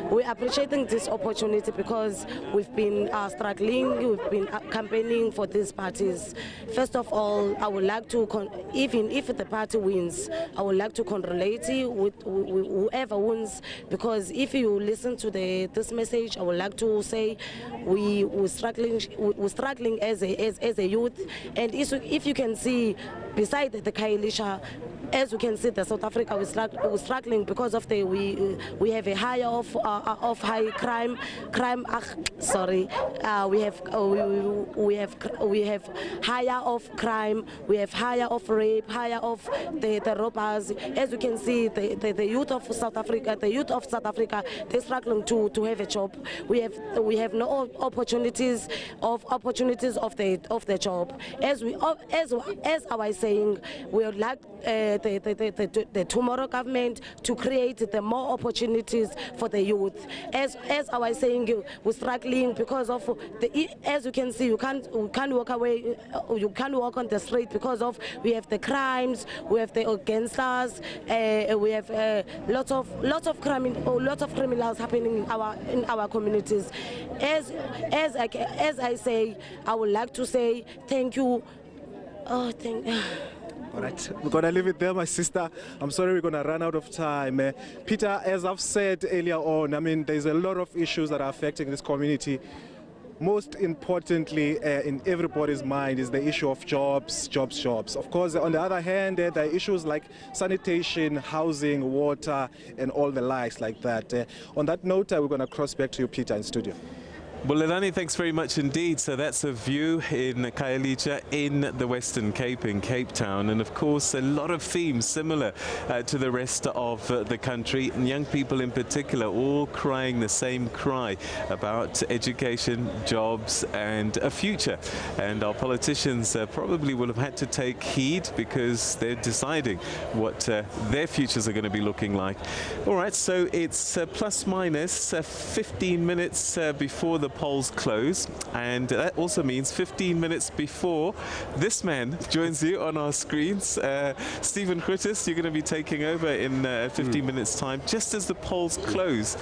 we're appreciating this opportunity because we've been struggling, we've been campaigning for these parties. First of all, I would like to, even if the party wins, I would like to congratulate you with whoever wins, because if you listen to this message, I would like to say we're struggling as a youth, and if you can see, beside the Khayelitsha, as we can see, the South Africa we're struggling because of we have a higher of high crime. We have higher of crime. We have higher of rape, higher of the robbers. As we can see, the youth of South Africa, they're struggling to have a job. We have no opportunities of the job. As I was saying, we would like the tomorrow government to create the more opportunities for the youth. As I was saying, we're struggling because of as you can see, you can't walk away, you can't walk on the street because of we have the crimes, we have the gangsters, we have lots of criminals happening in our communities. As I say, I would like to say thank you. Oh, thank you. All right, we're going to leave it there, my sister. I'm sorry we're going to run out of time. Peter, as I've said earlier on, I mean, there's a lot of issues that are affecting this community. Most importantly, in everybody's mind is the issue of jobs. Of course, on the other hand, there are issues like sanitation, housing, water, and all the likes like that. On that note, we're going to cross back to you, Peter, in studio. Well, Lelani, thanks very much indeed. So that's a view in Khayelitsha in the Western Cape, in Cape Town. And of course, a lot of themes similar to the rest of the country. And young people in particular, all crying the same cry about education, jobs, and a future. And our politicians probably will have had to take heed because they're deciding what their futures are going to be looking like. All right, so it's plus minus 15 minutes before the the polls close, and that also means 15 minutes before this man joins you on our screens. Stephen Critis, you're going to be taking over in 15 minutes' time, just as the polls close.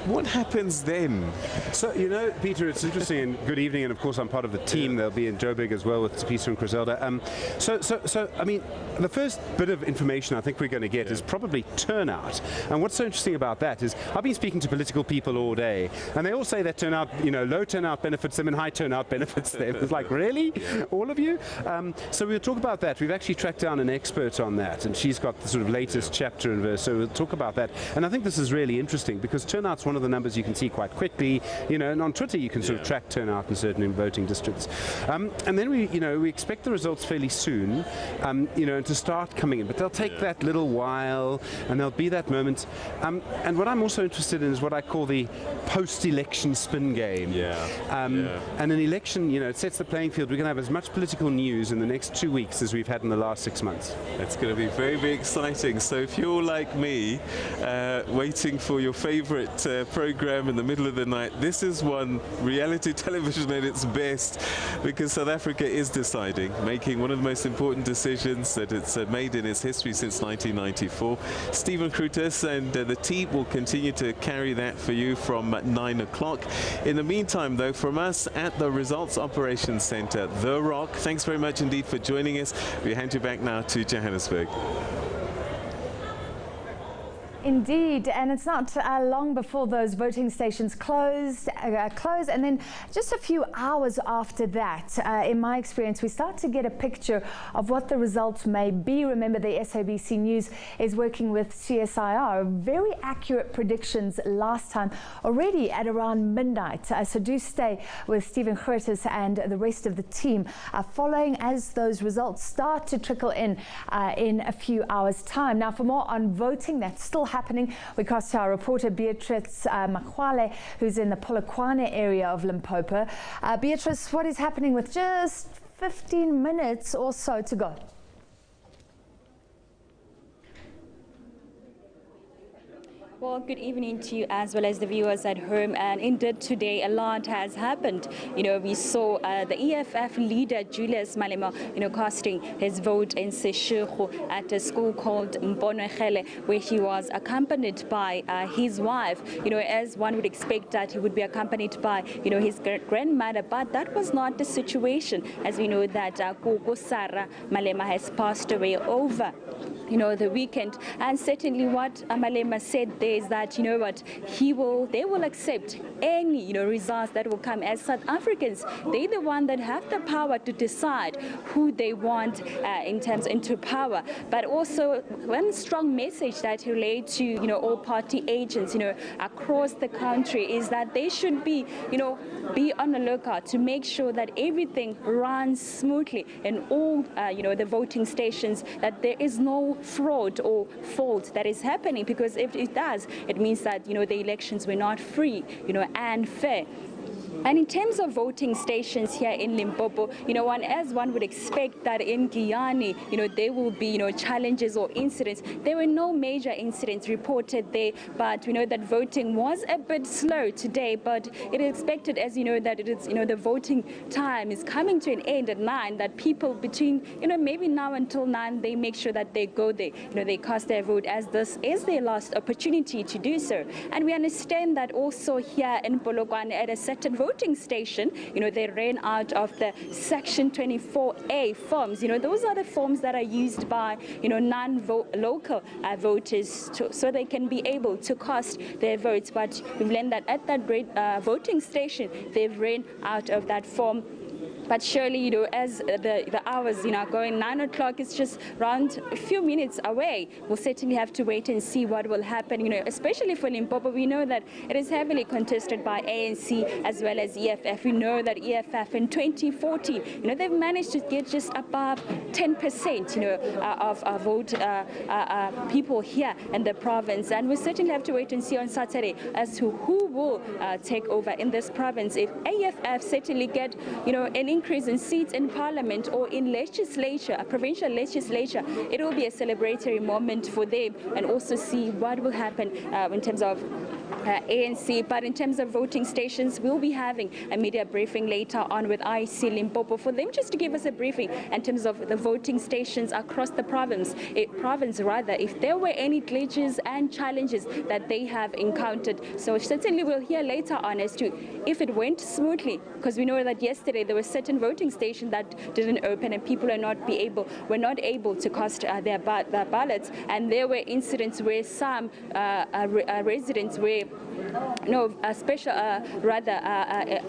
What happens then? So, you know, Peter, it's interesting, and good evening, and of course I'm part of the team. They'll be in Joburg as well with Peter and Griselda. So, I mean, the first bit of information I think we're going to get is probably turnout. And what's so interesting about that is I've been speaking to political people all day, and they all say that turnout, you know, low turnout benefits them and high turnout benefits them. It's like, really? All of you? So we'll talk about that. We've actually tracked down an expert on that, and she's got the sort of latest chapter and verse, so we'll talk about that. And I think this is really interesting because turnout's one of the numbers you can see quite quickly, you know, and on Twitter you can sort of track turnout in certain voting districts. And then we expect the results fairly soon, you know, to start coming in, but they'll take that little while, and there'll be that moment. And what I'm also interested in is what I call the post-election spin game. And an election, you know, it sets the playing field. We're going to have as much political news in the next 2 weeks as we've had in the last 6 months. It's going to be very, very exciting. So if you're like me, waiting for your favorite program in the middle of the night, this is one reality television at its best, because South Africa is deciding, making one of the most important decisions that it's made in its history since 1994. Stephen Critis and the team will continue to carry that for you from 9 o'clock. In the meantime, though, from us at the Results Operations Centre, The Rock, thanks very much indeed for joining us. We hand you back now to Johannesburg. Indeed, and it's not long before those voting stations close, and then just a few hours after that, in my experience, we start to get a picture of what the results may be. Remember, the SABC News is working with CSIR. Very accurate predictions last time, already at around midnight. So do stay with Stephen Critis and the rest of the team following as those results start to trickle in a few hours' time. Now, for more on voting, that's still happening, we cast to our reporter Beatrice Makwale, who's in the Polokwane area of Limpopo. Beatrice, what is happening with just 15 minutes or so to go? Well, good evening to you as well as the viewers at home. And indeed, today a lot has happened. You know, we saw the EFF leader Julius Malema, you know, casting his vote in Seshego at a school called Mbonegele, where he was accompanied by his wife. You know, as one would expect that he would be accompanied by, you know, his grandmother, but that was not the situation, as we know that Koko Sarah Malema has passed away over, you know, the weekend. And certainly what Malema said there is that, you know what, they will accept any, you know, results that will come. As South Africans, they're the one that have the power to decide who they want into power. But also one strong message that he relayed to, you know, all party agents, you know, across the country is that they should be, you know, be on the lookout to make sure that everything runs smoothly in all, you know, the voting stations, that there is no fraud or fault that is happening, because if it does, it means that, you know, the elections were not free, you know, and fair. And in terms of voting stations here in Limpopo, you know, as one would expect that in Guyana, you know, there will be, you know, challenges or incidents. There were no major incidents reported there, but we know that voting was a bit slow today, but it is expected, as you know, that it is, you know, the voting time is coming to an end at 9, that people between, you know, maybe now until 9, they make sure that they go there, you know, they cast their vote, as this is their last opportunity to do so. And we understand that also here in Polokwane at a certain voting station, you know, they ran out of the Section 24A forms. You know, those are the forms that are used by, you know, non-local voters so they can be able to cast their votes. But we've learned that at that voting station, they've ran out of that form. But surely, you know, as the hours, you know, going 9 o'clock is just around a few minutes away. We'll certainly have to wait and see what will happen, you know, especially for Limpopo. We know that it is heavily contested by ANC as well as EFF. We know that EFF in 2014, you know, they've managed to get just above 10%, you know, of vote people here in the province. And we certainly have to wait and see on Saturday as to who will take over in this province. If AFF certainly get, you know, an increase in seats in parliament or in legislature, a provincial legislature, it will be a celebratory moment for them, and also see what will happen in terms of ANC. But in terms of voting stations, we'll be having a media briefing later on with IEC Limpopo for them just to give us a briefing in terms of the voting stations across the province. If there were any glitches and challenges that they have encountered. So certainly we'll hear later on as to if it went smoothly, because we know that yesterday there were certain voting stations that didn't open and people were not able to cast their ballots, and there were incidents where some residents were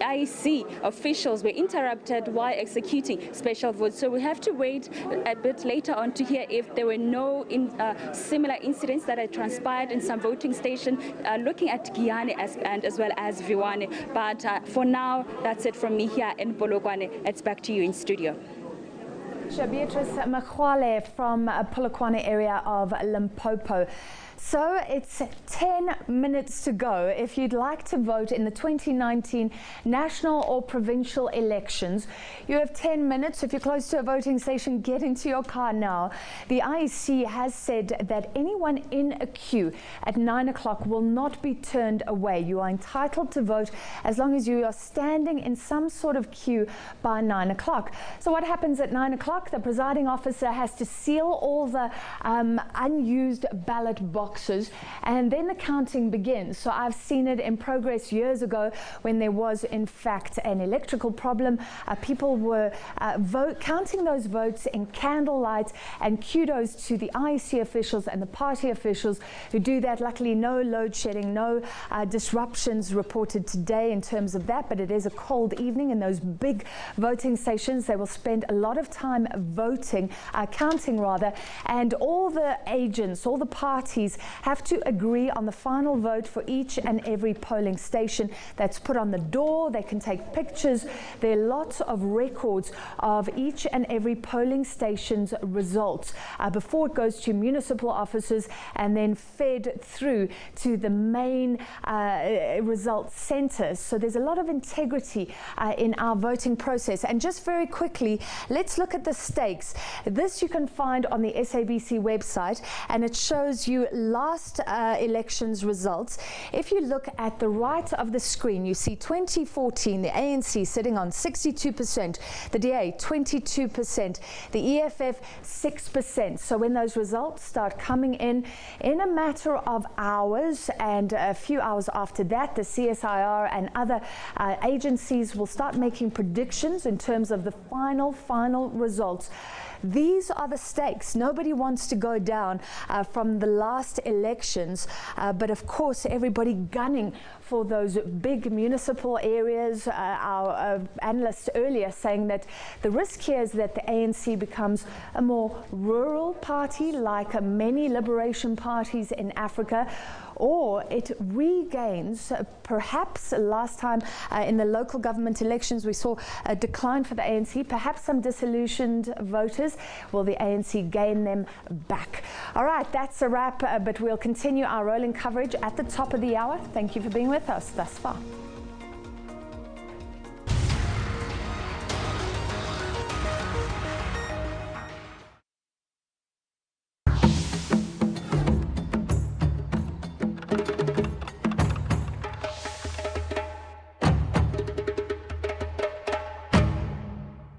IEC officials were interrupted while executing special votes. So we have to wait a bit later on to hear if there were no similar incidents that had transpired in some voting station, looking at Giyane and as well as Viwane. But for now, that's it from me here in Polokwane. It's back to you in studio. Beatrice Makwale from Polokwane area of Limpopo. So it's 10 minutes to go. If you'd like to vote in the 2019 national or provincial elections, you have 10 minutes. If you're close to a voting station, get into your car now. The IEC has said that anyone in a queue at 9 o'clock will not be turned away. You are entitled to vote as long as you are standing in some sort of queue by 9 o'clock. So what happens at 9 o'clock? The presiding officer has to seal all the unused ballot boxes, and then the counting begins. So I've seen it in progress years ago when there was in fact an electrical problem. People were counting those votes in candlelight, and kudos to the IEC officials and the party officials who do that. Luckily no load shedding, no disruptions reported today in terms of that, but it is a cold evening in those big voting stations. They will spend a lot of time counting rather, and all the agents, all the parties have to agree on the final vote for each and every polling station. That's put on the door. They can take pictures. There are lots of records of each and every polling station's results before it goes to municipal offices and then fed through to the main results centers. So there's a lot of integrity in our voting process. And just very quickly, let's look at the stakes. This you can find on the SABC website, and it shows you last elections results. If you look at the right of the screen, you see 2014, the ANC sitting on 62%, the DA 22%, the EFF 6%. So when those results start coming in a matter of hours, and a few hours after that, the CSIR and other agencies will start making predictions in terms of the final results. These are the stakes. Nobody wants to go down from the last elections, but of course everybody gunning for those big municipal areas. Our analysts earlier saying that the risk here is that the ANC becomes a more rural party like many liberation parties in Africa, or it regains, perhaps last time in the local government elections we saw a decline for the ANC, perhaps some disillusioned voters. Will the ANC gain them back? All right, that's a wrap, but we'll continue our rolling coverage at the top of the hour. Thank you for being with us thus far.